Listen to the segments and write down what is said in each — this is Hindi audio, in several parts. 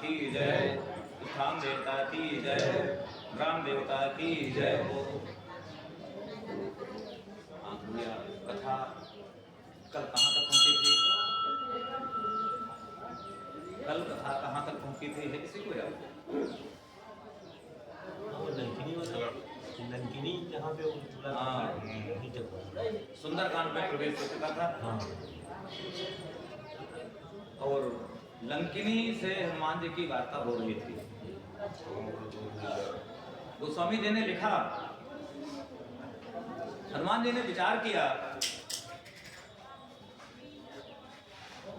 की जय, स्थान देवता की जय, ग्राम देवता की जय हो। कथा कल कहाँ तक पहुंची थी? कल कथा कहाँ तक पहुंची थी है किसी को याद? लंकिनी जहाँ पे सुंदरकांड में प्रवेश हो चुका था। हाँ। और लंकिनी से हनुमान जी की वार्ता हो रही थी। गोस्वामी जी ने लिखा, हनुमान जी ने विचार किया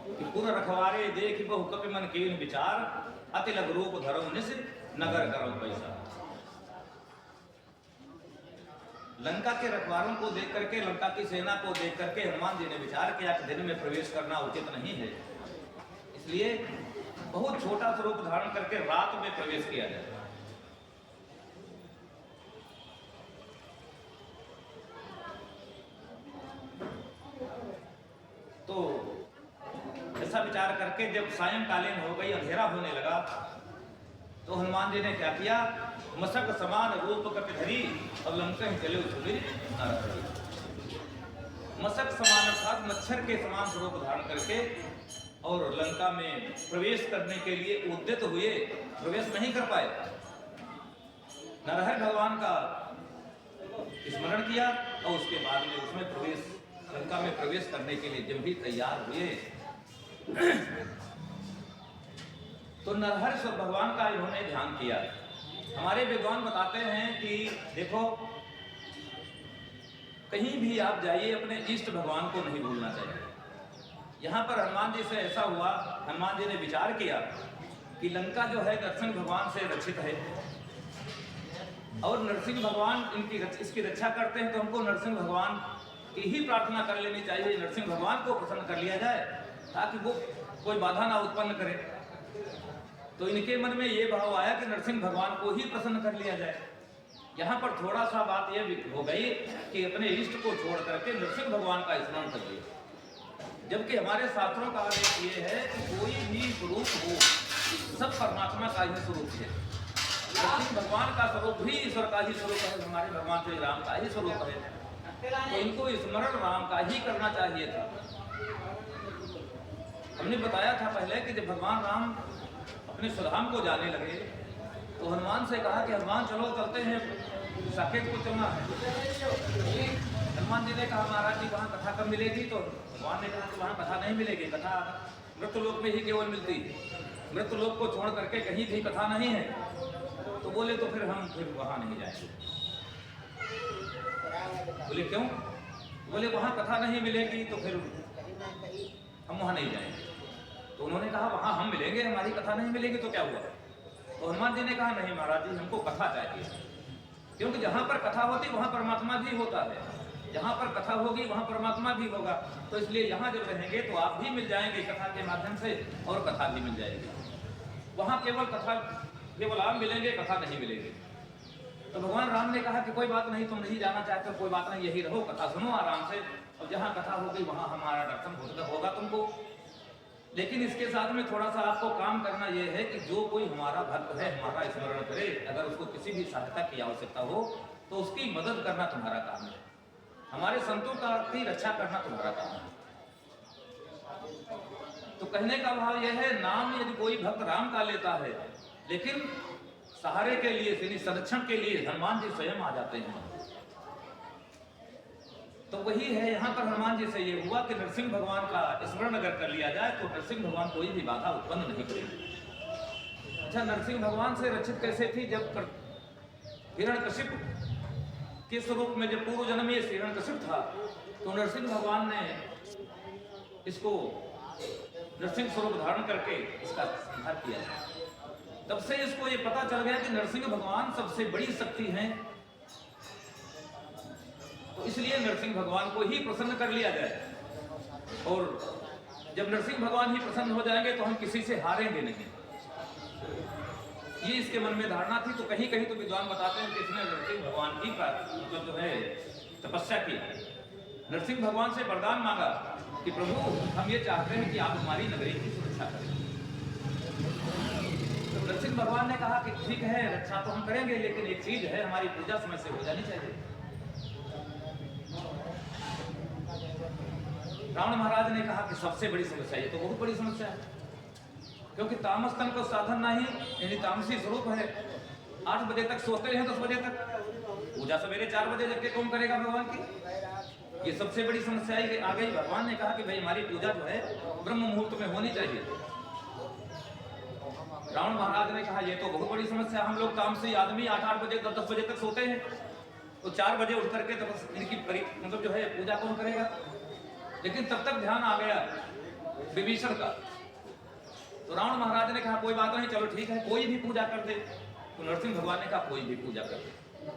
कि पुर रखवारे देख बहु कपि मन कीन विचार, अति लघु रूप धरो निस नगर करो पैसा। लंका के रखवारों को देख करके, लंका की सेना को देख करके हनुमान जी ने विचार किया कि दिन में प्रवेश करना उचित नहीं है, इसलिए बहुत छोटा स्वरूप धारण करके रात में प्रवेश किया जाए। तो ऐसा विचार करके जब सायंकालीन हो गई, अंधेरा होने लगा, तो हनुमान जी ने क्या किया, मशक समान रूप कपि धरी और लंका ही चले सुबीर नरहरि। मशक समान अर्थात मच्छर के समान स्वरूप धारण करके और लंका में प्रवेश करने के लिए उद्यत हुए, प्रवेश नहीं कर पाए। नरहरि भगवान का स्मरण किया और उसके बाद में उसमें प्रवेश, लंका में प्रवेश करने के लिए जब भी तैयार हुए तो नरहरि भगवान का इन्होंने ध्यान किया। हमारे विद्वान बताते हैं कि देखो, कहीं भी आप जाइए अपने इष्ट भगवान को नहीं भूलना चाहिए। यहाँ पर हनुमान जी से ऐसा हुआ, हनुमान जी ने विचार किया कि लंका जो है नरसिंह भगवान से रक्षित है और नरसिंह भगवान इसकी रक्षा करते हैं, तो हमको नरसिंह भगवान की ही प्रार्थना कर लेनी चाहिए, नरसिंह भगवान को प्रसन्न कर लिया जाए ताकि वो कोई बाधा ना उत्पन्न करे। तो इनके मन में ये भाव आया कि नरसिंह भगवान को ही प्रसन्न कर लिया जाए। यहाँ पर थोड़ा सा बात ये हो गई कि अपने इष्ट को छोड़ करके नरसिंह भगवान का स्मरण कर लिया, जबकि हमारे शास्त्रों का आदेश ये है कि कोई भी स्वरूप हो सब परमात्मा का ही स्वरूप है। नरसिंह भगवान का स्वरूप भी ईश्वर का ही स्वरूप है, हमारे भगवान श्री राम का ही स्वरूप है, तो इनको स्मरण राम का ही करना चाहिए था। हमने बताया था पहले कि जब भगवान राम अपने स्वधाम को जाने लगे तो हनुमान से कहा कि हनुमान चलो चलते हैं, साकेत को चलना है। हनुमान जी ने कहा महाराज जी वहाँ कथा कब मिलेगी? तो भगवान ने कहा कि वहाँ कथा नहीं मिलेगी, कथा मृत्युलोक में ही केवल मिलती है, मृत्युलोक को छोड़ करके कहीं भी कथा नहीं है। तो बोले तो फिर हम वहाँ नहीं जाएंगे। बोले क्यों? बोले वहाँ कथा नहीं मिलेगी तो फिर हम वहाँ नहीं जाएंगे। तो उन्होंने कहा वहाँ हम मिलेंगे, हमारी कथा नहीं मिलेगी तो क्या हुआ? तो हनुमान जी ने कहा नहीं महाराज जी, हमको कथा चाहिए, क्योंकि जहाँ पर कथा होती वहाँ परमात्मा भी होता है, जहाँ पर कथा होगी वहाँ परमात्मा भी होगा। तो इसलिए यहाँ जब रहेंगे तो आप भी मिल जाएंगे कथा के माध्यम से और कथा भी मिल जाएगी। वहाँ केवल आप मिलेंगे, कथा नहीं मिलेगी। तो भगवान राम ने कहा कि कोई बात नहीं, तुम नहीं जाना चाहते कोई बात नहीं, यही रहो, कथा सुनो आराम से, और जहाँ कथा होगी वहाँ हमारा दर्शन होगा तुमको। लेकिन इसके साथ में थोड़ा सा आपको काम करना यह है कि जो कोई हमारा भक्त है, हमारा स्मरण करे, अगर उसको किसी भी सहायता की आवश्यकता हो तो उसकी मदद करना तुम्हारा काम है, हमारे संतों की रक्षा करना तुम्हारा काम है। तो कहने का भाव यह है, नाम यदि कोई भक्त राम का लेता है, लेकिन सहारे के लिए, संरक्षण के लिए हनुमान जी स्वयं आ जाते हैं। तो वही है, यहाँ पर हनुमान जी से ये हुआ कि नरसिंह भगवान का स्मरण अगर कर लिया जाए तो नरसिंह भगवान कोई भी बाधा उत्पन्न नहीं करेंगे। अच्छा, नरसिंह भगवान से रक्षित कैसे थी? जब हिरण्यकशिप के स्वरूप में जब पूर्व जन्म में हिरण्यकशिप था तो नरसिंह भगवान ने इसको नरसिंह स्वरूप धारण करके इसका संहार किया। तब से इसको ये पता चल गया कि नरसिंह भगवान सबसे बड़ी शक्ति हैं, तो इसलिए नरसिंह भगवान को ही प्रसन्न कर लिया जाए। और जब नरसिंह भगवान ही प्रसन्न हो जाएंगे तो हम किसी से हारेंगे नहीं, ये इसके मन में धारणा थी। तो कहीं कहीं तो विद्वान बताते हैं कि इसने नरसिंह भगवान की मतलब जो है तपस्या की, नरसिंह भगवान से वरदान मांगा कि प्रभु हम ये चाहते हैं कि आप हमारी नगरी की सुरक्षा करें। भगवान ने कहा कि ठीक है रक्षा तो हम करेंगे, लेकिन एक चीज है, हमारी पूजा समय से हो जानी चाहिए। रावण महाराज ने कहा कि सबसे बड़ी समस्या, ये तो बहुत बड़ी समस्या है, क्योंकि तामस तन को साधन नहीं, यानी तामसी स्वरूप है। 8 बजे तक सोते हैं, 10 बजे तक पूजा, सवेरे 4 बजे जब के कौन करेगा भगवान की? ये सबसे बड़ी समस्या है। आ गई। भगवान ने कहा कि भाई हमारी पूजा जो है ब्रह्म मुहूर्त में होनी चाहिए। रावण महाराज ने कहा ये तो बहुत बड़ी समस्या, हम लोग तामसी आदमी 8 बजे 10 बजे तक सोते हैं, तो 4 बजे उठ करके तब इनकी मतलब जो है पूजा कौन करेगा? लेकिन तब तक ध्यान आ गया विभीषण का। तो रावण महाराज ने कहा कोई बात नहीं, चलो ठीक है, कोई भी पूजा कर दे। तो नरसिंह भगवान ने कहा कोई भी पूजा कर दे,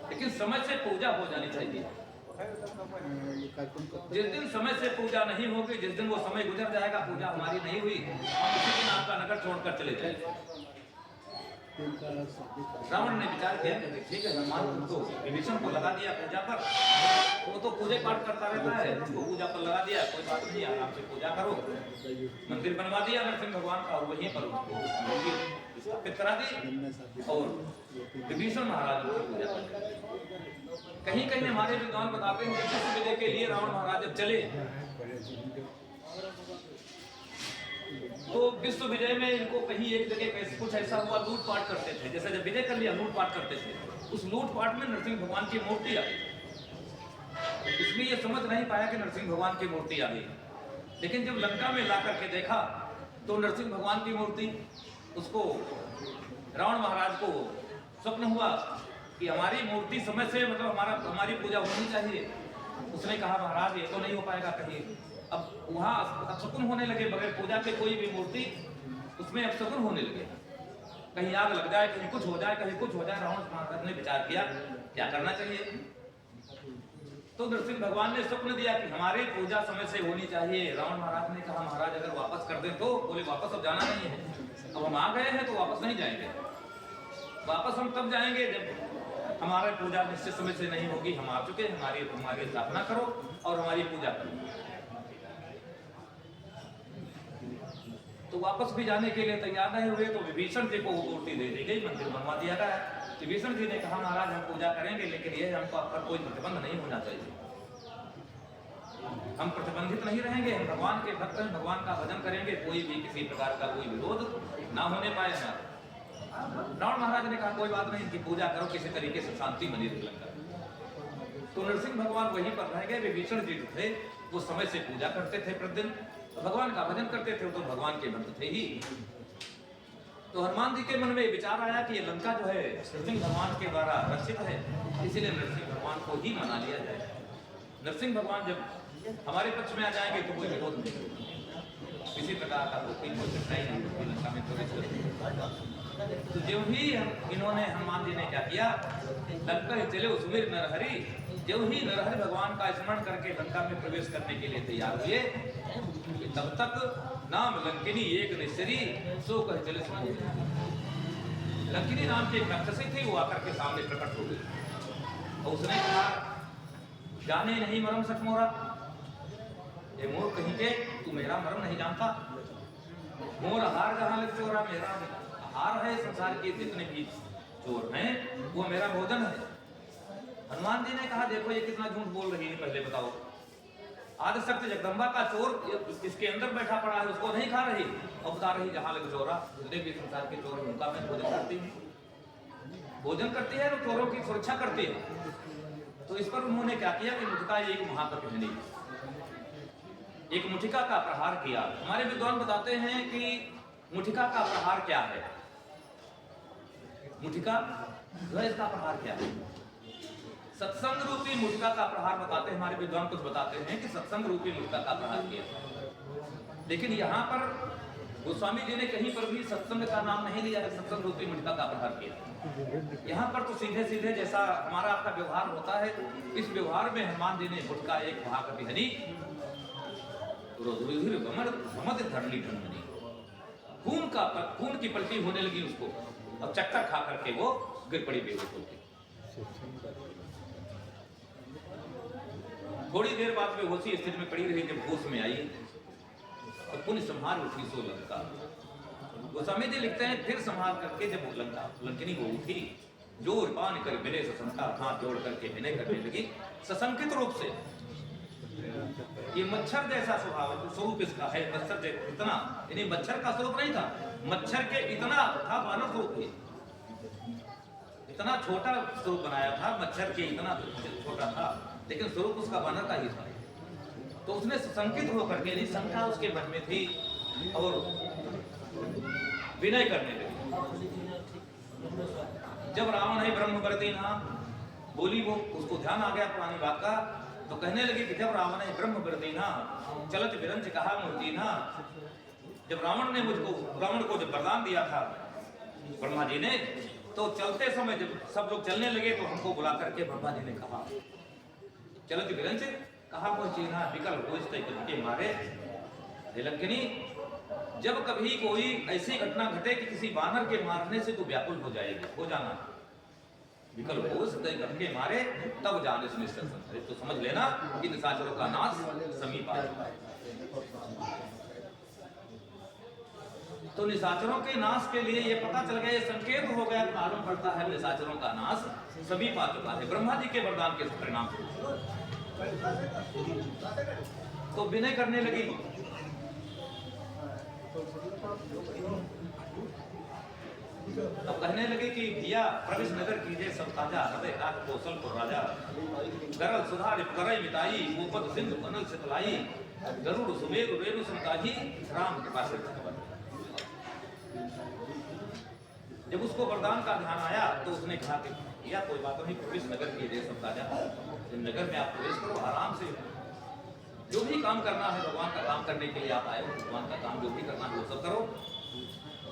लेकिन समय से पूजा हो जानी चाहिए। जिस दिन समय से पूजा नहीं होगी, जिस दिन वो समय गुजर जाएगा, पूजा हमारी नहीं हुई, हम उसी दिन आपका नगर छोड़कर चले जाएंगे। रावण ने विचार किया कि ठीक है, हनुमान को विभीषण को लगा दिया पूजा पर, वो तो पूजा पाठ करता रहता है, उसको पूजा पर लगा दिया, कोई बात नहीं, आराम से पूजा करो। मंदिर बनवा दिया नरसिंह भगवान का, वहीं पर उसको स्थापित करा दी और विभीषण महाराज की पूजा कर। कहीं कहीं हमारे विद्वान बताते हैं कि विश्व विजय के लिए रावण महाराज जब चले तो विश्व विजय में इनको कहीं एक जगह कुछ ऐसा हुआ, लूटपाट करते थे। जैसे जब विजय कर लिया लूटपाट करते थे, उस लूटपाट में नरसिंह भगवान की मूर्ति आ गई। इसलिए ये समझ नहीं पाया कि नरसिंह भगवान की मूर्ति आ गई, लेकिन जब लंका में ला करके देखा तो नरसिंह भगवान की मूर्ति, उसको रावण महाराज को स्वप्न हुआ कि हमारी मूर्ति समय से मतलब हमारी पूजा होनी चाहिए। उसने कहा महाराज ये तो नहीं हो पाएगा कहीं, अब वहाँ अपशकुन होने लगे, बगैर पूजा के कोई भी मूर्ति उसमें अपशकुन होने लगे, कहीं आग लग जाए, कहीं कुछ हो जाए, कहीं कुछ हो जाए। रावण महाराज ने विचार किया क्या करना चाहिए, तो नरसिंह भगवान ने स्वप्न दिया कि हमारी पूजा समय से होनी चाहिए। रावण महाराज ने कहा महाराज अगर वापस कर दे तो? बोले वापस अब जाना नहीं है, अब हम आ गए हैं तो वापस नहीं जाएंगे, वापस हम तब जाएंगे जब हमारी पूजा निश्चित समय से नहीं होगी। हम आ चुके, हमारी स्थापना करो और हमारी पूजा करो। तो वापस भी जाने के लिए तैयार नहीं हुए, तो विभीषण जी को वो मूर्ति दे दी गई, मंदिर बनवा दिया गया। विभीषण जी ने कहा महाराज हम पूजा करेंगे, लेकिन ये हमको आप पर कोई प्रतिबंध नहीं होना चाहिए, हम प्रतिबंधित नहीं रहेंगे, हम भगवान के भक्त हैं, भगवान का भजन करेंगे, कोई भी किसी प्रकार का कोई विरोध ना होने पाए हमारा। रावण महाराज ने कहा कोई बात नहीं, इनकी पूजा करो, किसी तरीके से शांति बनी रही लंका। तो नरसिंह भगवान वहीं पर रह गए। विभीषण जी थे वो समय से पूजा करते थे प्रतिदिन, तो भगवान का भजन करते थे, तो भगवान के भक्त थे ही। तो हनुमान जी के मन में विचार आया कि ये लंका जो है नरसिंह भगवान के द्वारा रक्षित है, इसीलिए नरसिंह भगवान को ही मना लिया जाए। नरसिंह भगवान जब हमारे पक्ष में आ जाएंगे तो कोई विरोध नहीं होगा, किसी प्रकार का कोई कठिनाई नहीं होगी, लंका में प्रवेश करेंगे। तो जो ही इन्होंने हनुमान जी ने क्या किया, लंका चले सुमिर नरहरि, जो ही नरहरि भगवान का स्मरण करके लंका में प्रवेश करने के लिए तैयार हुए, तब तक नाम लंकिनी एक निश्चरी सो कह चले सुमिर। लंकिनी नाम की एक राक्षसी थी, वो आकर के सामने प्रकट हो गई और उसने कहा जाने नहीं मरम सच मोरा, ये मोर कहीं के तू मेरा मरम नहीं जानता, मोर हार जहां लग चोरा, मेरा हार है, संसार के जितने भी चोर हैं वो मेरा भोजन है। हनुमान जी ने कहा देखो ये कितना झूठ बोल रही है, पहले बताओ, आदिशक्ति जगदम्बा का चोर इसके अंदर बैठा पड़ा है, उसको नहीं खा रही, और बता रही जहां लग चोरा, जितने भी संसार के चोर हैं उनका मैं भोजन करती है, तो चोरों की सुरक्षा करती है। तो इस पर उन्होंने क्या किया कि मुझका एक महाकपिनी, एक मुठिका का प्रहार किया। हमारे विद्वान बताते हैं कि मुठिका का प्रहार क्या है, मुठिका इसका प्रहार क्या है, सत्संग रूपी मुठिका का प्रहार बताते हैं हमारे विद्वान, कुछ बताते हैं कि सत्संग रूपी मुठिका का प्रहार किया। लेकिन यहाँ पर गोस्वामी जी ने कहीं पर भी सत्संग का नाम नहीं लिया है, सत्संग रूपी मुठिका का प्रहार किया। यहाँ पर तो सीधे सीधे जैसा हमारा आपका व्यवहार होता है, इस व्यवहार में हनुमान जी ने मुठका एक महाकपिहनी खून की पलटी होने लगी उसको, और चक्कर खा करके वो गिर पड़ी बेहोश होकर। थोड़ी देर बाद बेहोशी स्थिति में पड़ी रही, जब होश में आई तो पुण्य संहार उठी सो लंका। गोस्वामी जी लिखते हैं फिर संहार करके जब लंकिनी वो उठी, जोर पान कर विनय सशंका, हाथ जोड़ करके विनय करने लगी सशंकित रूप से। ये मच्छर जैसा स्वभाव स्वरूप इसका है, मच्छर इतना, यानी मच्छर का स्वरूप नहीं था, मच्छर के इतना था मानव स्वरूप ही, इतना छोटा स्वरूप बनाया था, मच्छर के इतना छोटा था, लेकिन स्वरूप उसका बानर का ही था। तो उसने संकित होकर के, शंका उसके मन में थी और विनय करने लगी। जब रावण है ब्रह्मवर्ती ना बोली, वो उसको ध्यान आ गया पुरानी बात का, तो कहने लगी कि जब रावण है ब्रह्मवर्ती ना चलत विरंच कहा मूर्ति ना, जब रावण को जब वरदान दिया था ब्रह्मा जी ने, तो चलते समय जब सब लोग चलने लगे तो हमको बुला करके ब्रह्मा जी ने कहा चलत विरंच कहा पहुंची ना विकल के मारे। लंकिनी, जब कभी कोई ऐसी घटना घटे कि किसी बानर के मारने से तो व्याकुल हो जाएगी, हो जाना विकल के मारे, तब जाने से निश्चय तो समझ लेना कि निशाचरों का नाश समीप आ चुका है। तो निशाचरों के नाश के लिए ये पता चल गया, ये संकेत हो गया, मालूम पड़ता है निशाचरों का नाश समीप आ चुका है ब्रह्मा जी के वरदान के परिणाम। तो विनय करने लगी। अब कहने लगे कि भैया प्रवेश नगर कीजिए सब ताजा, हृदय काक कौशल को राजा, गरल सुधार करई मिताई, गोपद सिंधु अनल सितलाई, गरुड़ सुमेरु रेणु समताही, राम कृपा से। जब उसको वरदान का ध्यान आया तो उसने कहा कि भैया कोई बात नहीं, प्रवेश नगर कीजिए सब ताजा, नगर में आप प्रवेश करो आराम से, जो भी काम करना है भगवान का काम करने के लिए आप आए हो, भगवान का काम जो भी करना है वो सब करो।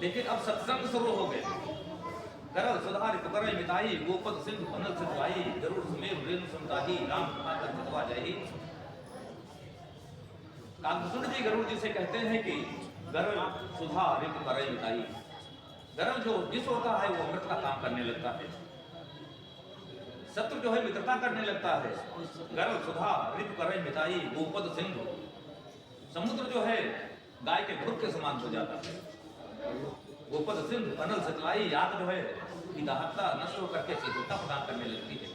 लेकिन अब सत्संग शुरू हो गए। करल सुधार करई मिताई, गोपद सिंधु अनल सितलाई, गरुड़ सुमेरु रेणु समताही, राम कृपा कर चितवा जाहि। काकभूषण जी गरुड़ जी से कहते हैं कि गरुड़ सुधार करई मिताई, गरुड़ जो जिस होता है वो अमृत का काम करने लगता है, शत्रु जो है मित्रता करने लगता है। गरुड़ सुधा ऋतु करई मिताई, गोपद सिंधु, समुद्र जो है गाय के दूध के समान हो जाता है। गोपद सिंधु अनल सितलाई, आग जो है दाहकता नष्ट होकर के शीतलता प्रदान करने लगती है।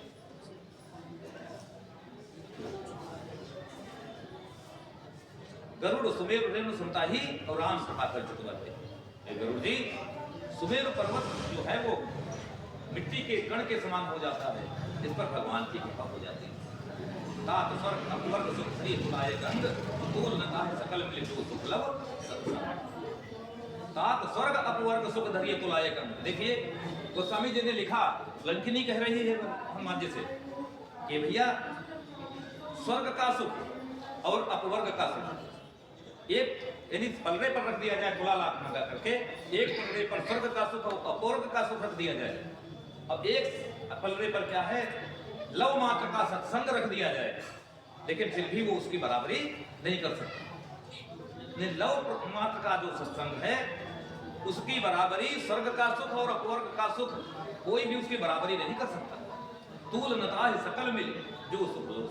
गरुड़ सुमेरु रेणु समताही और राम कृपा कर चितवते। गरुड़ जी सुमेरु पर्वत जो है वो मिट्टी के कण के समान हो जाता है, इस पर भगवान की कृपा हो जाती है। तात स्वर्ग अपवर्ग सुख श्री सुनाए गंध, तूल नता है सकल मिले जो सुखलव सत्संग। तात स्वर्ग अपवर्ग सुख धरिए तुलाए गंध। देखिए गोस्वामी जी ने लिखा, लंकिनी कह रही है हनुमान जी से कि भैया स्वर्ग का सुख और अपवर्ग का सुख एक यानी पलड़े पर रख दिया जाए, तुला लाख लगा करके, एक पलड़े पर स्वर्ग का सुख और अपवर्ग का सुख रख दिया जाए। अब एक पलड़े पर क्या है, लव मात्र का सत्संग रख दिया जाए, लेकिन फिर भी वो उसकी बराबरी नहीं कर सकता। लव मात्र का जो सत्संग है उसकी बराबरी स्वर्ग का सुख और अपवर्ग का सुख कोई भी उसकी बराबरी नहीं कर सकता। तूल नता है सकल मिल जो सुख लो।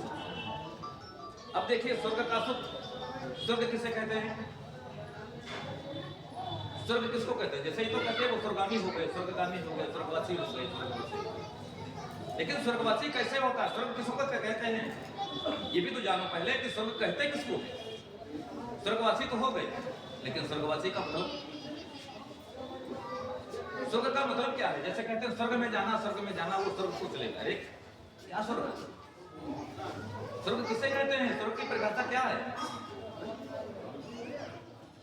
अब देखिए स्वर्ग का सुख, स्वर्ग किसे कहते हैं? स्वर्ग किसको कहते हैं? जैसे ही तो कहते हैं वो स्वर्गामी हो गए, स्वर्गगामी हो गए, स्वर्गवासी हो गए, स्वर्गवासी। लेकिन स्वर्गवासी कैसे होता है? स्वर्ग किसको कहते हैं ये भी तो जानो पहले कि स्वर्ग कहते किसको? स्वर्गवासी तो हो गए, लेकिन स्वर्गवासी का मतलब, स्वर्ग का मतलब क्या है? जैसे कहते हैं स्वर्ग में जाना, स्वर्ग में जाना, वो स्वर्ग को चलेगा। अरे क्या स्वर्ग? स्वर्ग किसे कहते हैं? स्वर्ग की परिभाषा क्या है?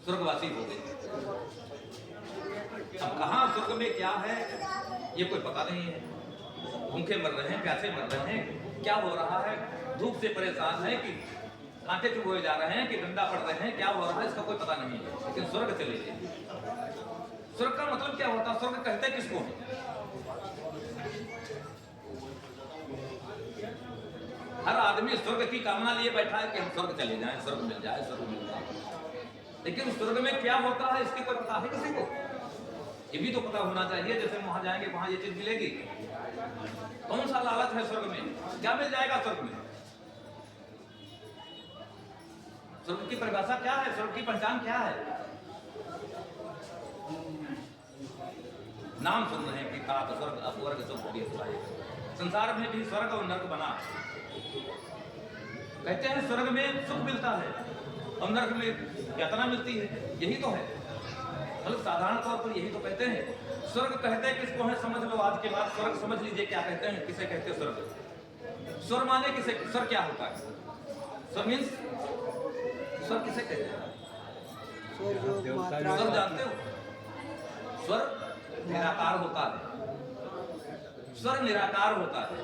स्वर्गवासी हो गए। अब कहां स्वर्ग में क्या है ये कोई पता नहीं है। भूखे मर रहे हैं, प्यासे मर रहे हैं, क्या हो रहा है, धूप से परेशान है कि कांटे चुभोए जा रहे हैं कि डंडा पड़ रहे हैं, क्या हो रहा है इसका कोई पता नहीं है। लेकिन स्वर्ग चले गए। स्वर्ग का मतलब क्या होता है? स्वर्ग कहते किसको है? हर आदमी स्वर्ग की कामना लिए बैठा है कि हम स्वर्ग चले जाएं, स्वर्ग मिल जाए, स्वर्ग मिल जाए। लेकिन स्वर्ग में क्या होता है इसकी कोई पता है किसी को? ये भी तो पता होना चाहिए। जैसे वहां जाएंगे वहां ये चीज मिलेगी, कौन सा लालच है स्वर्ग में? क्या मिल जाएगा स्वर्ग में? स्वर्ग की परिभाषा क्या है? स्वर्ग की पहचान क्या है? नाम सुन रहे हैं कि तात स्वर्ग अपवर्ग सब होगी। संसार में भी स्वर्ग और नर्क बना। कहते हैं स्वर्ग में सुख मिलता है और नर्क में यातना मिलती है, यही तो है। मतलब साधारण तौर पर यही तो कहते हैं। स्वर्ग कहते हैं किसको है, समझ लो आज के बाद स्वर्ग समझ लीजिए क्या कहते हैं, किसे कहते हैं स्वर्ग। स्वर माने किसे, स्वर क्या होता है? स्वर मीन्स स्वर किसे कहते हैं? स्वर जानते हो? स्वर निराकार होता है। स्वर निराकार होता है।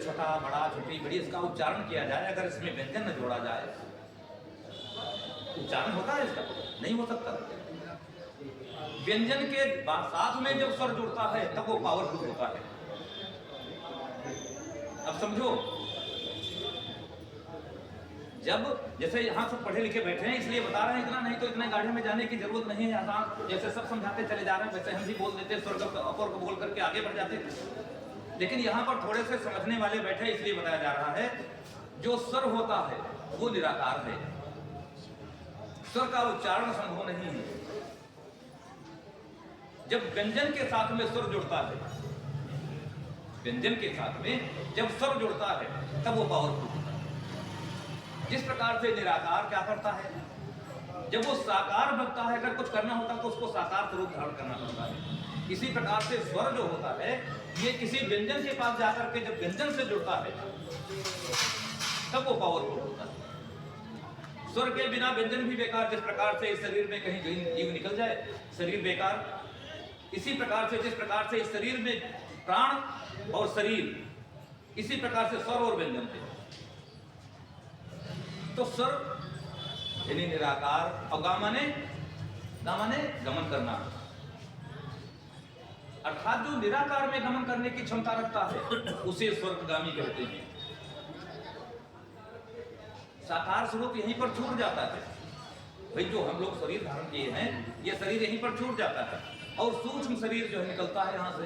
छोटा बड़ा छोटी बड़ी इसका उच्चारण किया जाए, अगर इसमें व्यंजन न जोड़ा जाए, उच्चारण होता है इसका? नहीं हो सकता। व्यंजन के साथ में जब स्वर जुड़ता है तब वो पावरफुल होता है। अब समझो, जब जैसे यहाँ सब पढ़े लिखे बैठे हैं इसलिए बता रहे हैं इतना, नहीं तो इतने गाढ़े में जाने की जरूरत नहीं है। आसान जैसे सब समझाते चले जा रहे हैं वैसे हम भी बोल देते, स्वर्ग अपर को बोल करके आगे बढ़ जाते। लेकिन यहाँ पर थोड़े से समझने वाले बैठे इसलिए बताया जा रहा है, जो स्वर होता है वो निराकार है। स्वर का उच्चारण संभव नहीं है। जब व्यंजन के साथ में स्वर जुड़ता है, व्यंजन के साथ में जब स्वर जुड़ता है तब वो पावरफुल होता है। जिस प्रकार से निराकार क्या करता है, जब वो साकार बनता है, अगर कुछ करना होता है तो उसको साकार स्वरूप धारण करना पड़ता है। इसी प्रकार से स्वर जो होता है ये किसी व्यंजन के पास जाकर के जब व्यंजन से जुड़ता है तब वो पावरफुल होता है। स्वर के बिना व्यंजन भी बेकार। जिस प्रकार से इस शरीर में कहीं जीव निकल जाए शरीर बेकार, इसी प्रकार से जिस प्रकार से इस शरीर में प्राण और शरीर, इसी प्रकार से स्वर और व्यंजन थे। तो स्वर यानी निराकार और गा माने गमन करना, अर्थात जो निराकार में गमन करने की क्षमता रखता है उसे स्वर्गगामी कहते हैं। साकार स्वरूप यहीं पर छूट जाता है। भाई जो हम लोग शरीर धारण किए हैं ये शरीर यहीं पर छूट जाता है और सूक्ष्म शरीर जो है निकलता है यहाँ से,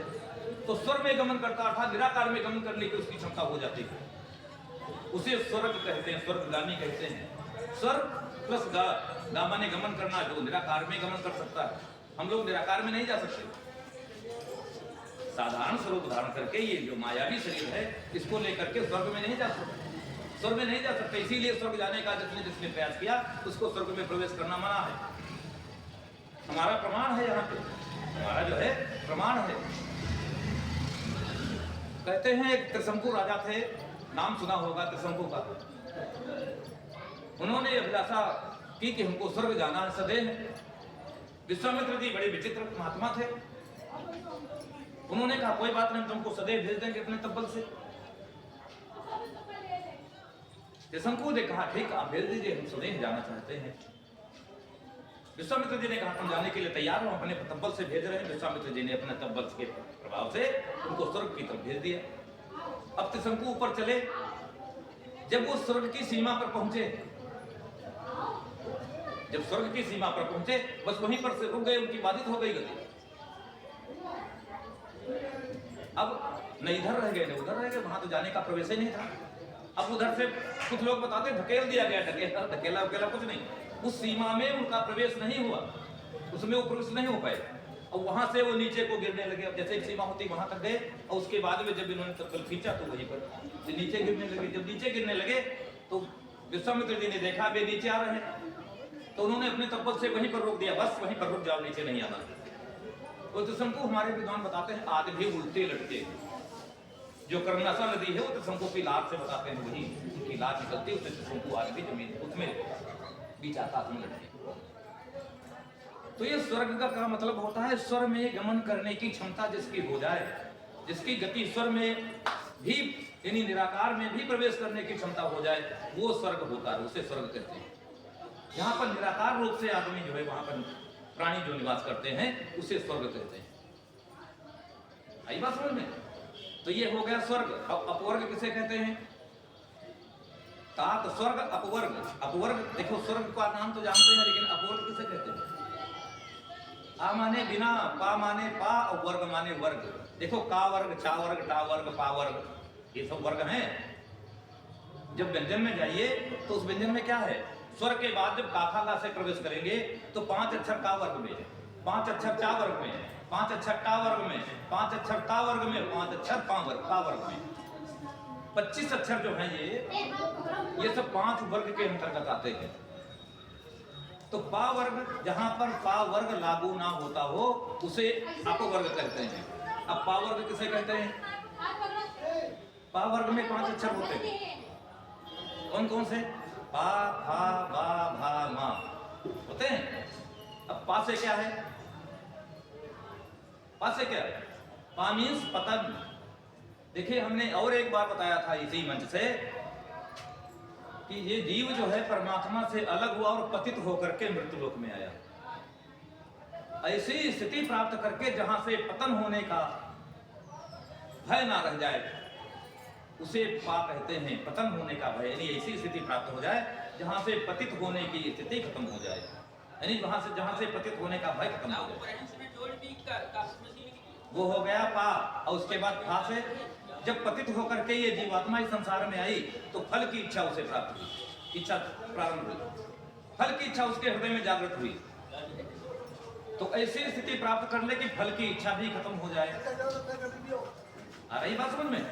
तो स्वर में गमन करता अर्थात निराकार में गमन करने की उसकी क्षमता हो जाती है। उसे स्वर्ग कहते हैं, स्वर्गगामी कहते हैं। स्वर प्लस गा माने गमन करना, जो निराकार में गमन कर सकता है। हम लोग निराकार में नहीं जा सकते। साधारण स्वरूप धारण करके ये जो मायावी शरीर है इसको लेकर के स्वर्ग में नहीं जा सकते, स्वर्ग में नहीं जा सकते। इसीलिए स्वर्ग जाने का जिसने जिसने प्रयास किया उसको स्वर्ग में प्रवेश करना मना है। हमारा प्रमाण है, यहाँ पे हमारा जो है प्रमाण है। कहते हैं एक त्रिशंकु राजा थे, नाम सुना होगा त्रिशंकु का। उन्होंने अभिलाषा की कि हमको स्वर्ग जाना है सदैव। विश्वामित्र जी बड़े विचित्र महात्मा थे। उन्होंने कहा कोई बात नहीं, तुमको सदैव भेज देंगे अपने तब्बल से। त्रिशंकु ने कहा ठीक आप भेज दीजिए, हम सदैव जाना चाहते हैं। विश्वामित्र जी ने कहा तुम जाने के लिए तैयार हो, अपने तब्बल से भेज रहे हैं। विश्वामित्र जी ने अपने तब्बल के प्रभाव से उनको स्वर्ग की तरफ भेज दिया। अब त्रिशंकु ऊपर चले, जब वो स्वर्ग की सीमा पर पहुंचे, जब स्वर्ग की सीमा पर पहुंचे बस वहीं पर से रुक गए, उनकी बाधित हो गई गति। अब न इधर रह गए न उधर रह गए, वहां तो जाने का प्रवेश ही नहीं था। अब उधर से कुछ लोग बताते धकेल दिया गया, धकेला कुछ नहीं, उस सीमा में उनका प्रवेश नहीं हुआ, उसमें वो प्रवेश नहीं हो पाए। और वहां से वो नीचे को गिरने लगे। अब जैसे एक सीमा होती वहां तक गए और उसके बाद में जब इन्होंने तब्बल खींचा तो वहीं पर नीचे गिरने लगे। जब नीचे गिरने लगे तो विश्वामित्र जी ने देखा वे नीचे आ रहे हैं, तो उन्होंने अपने तब्बल से वहीं पर रोक दिया, बस वहीं पर रुक जाओ, नीचे नहीं आना। तो त्रिशंकु हमारे विद्वान बताते हैं आज भी उल्टे लटके। जो कर्मनाशा नदी है वो त्रिशंकु की लात से बताते हैं, वही उनकी लात निकलती है, उससे त्रिशंकु आज भी जमीन उसमें बीच आकाश में लटके। तो ये स्वर्ग का क्या मतलब होता है? स्वर में गमन करने की क्षमता जिसकी हो जाए, जिसकी गति स्वर में भी यानी निराकार में भी प्रवेश करने की क्षमता हो जाए, वो स्वर्ग होता है, उसे स्वर्ग कहते हैं। यहाँ पर निराकार रूप से आदमी जो है वहां पर प्राणी जो निवास करते हैं उसे स्वर्ग कहते हैं। आई बात समझ में? तो ये हो गया स्वर्ग। अब अपवर्ग किसे कहते हैं? तात स्वर्ग अपवर्ग। अपवर्ग देखो, स्वर्ग का नाम तो जानते हैं लेकिन अपवर्ग किसे कहते हैं? आ माने बिना, पा माने पा और वर्ग माने वर्ग। देखो का वर्ग, चा वर्ग, टा वर्ग, पा वर्ग, ये सब वर्ग हैं। जब व्यंजन में जाइए तो उस व्यंजन में क्या है? स्वर के बाद जब काफा का से प्रवेश करेंगे तो 5 अक्षर का वर्ग में है। 5 अक्षर चा वर्ग में, 5 अक्षर टा वर्ग में, 5 अक्षर ता वर्ग में, 5 अक्षर पा वर्ग में। 25 अक्षर जो हैं ये सब 5 वर्ग के अंतर्गत आते हैं। तो पा वर्ग, जहां पर पा वर्ग लागू ना होता हो उसे अपवर्ग कहते हैं। अब पा वर्ग किसे कहते हैं? पा वर्ग में 5 अक्षर होते हैं। कौन कौन से? पा, फा, बा, भा, मा होते हैं। अब पा से क्या है? पा से क्या है? पा मीन्स पतन। देखिए हमने और एक बार बताया था इसी मंच से कि ये जीव जो है परमात्मा से अलग हुआ और पतित होकर के मृत्यु लोक में आया। ऐसी स्थिति प्राप्त करके जहां से पतन होने का भय ना रह जाए उसे पा कहते हैं। पतन होने का भय, यानी ऐसी स्थिति प्राप्त हो जाए जहां से पतित होने की स्थिति खत्म हो जाए, यानी वहां से जहां से पतित होने का भय खत्म हो जाए, वो हो गया पा। और उसके बाद फा से जब पतित होकर के ये जीवात्मा इस संसार में आई तो फल की इच्छा उसे प्राप्त हुई, इच्छा प्रारंभ हुई, फल की इच्छा उसके हृदय में जागृत हुई। तो ऐसी स्थिति प्राप्त करने की फल की इच्छा भी खत्म हो जाए। आ रही बात समझ में?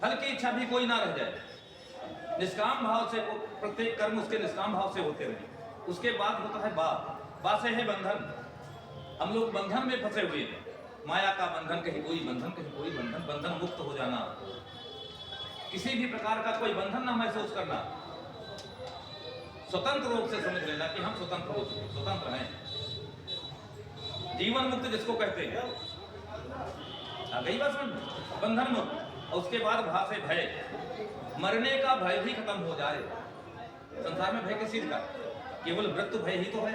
फल की इच्छा भी कोई ना रह जाए। निष्काम भाव से प्रत्येक कर्म उसके निष्काम भाव से होते रहे। उसके बाद होता है बा। बा से है बंधन। हम लोग बंधन में फंसे हुए हैं, माया का बंधन, कहीं कोई बंधन कहीं कोई बंधन। बंधन मुक्त हो जाना, किसी भी प्रकार का कोई बंधन ना महसूस करना, स्वतंत्र रूप से समझ लेना कि हम स्वतंत्र हो चुके, स्वतंत्र हैं, जीवन मुक्त जिसको कहते हैं। आ गई बात समझ? बंधन मुक्त। और उसके बाद भा से भय, मरने का भय भी खत्म हो जाए। संसार में भय किसी का? केवल मृत्यु भय ही तो है।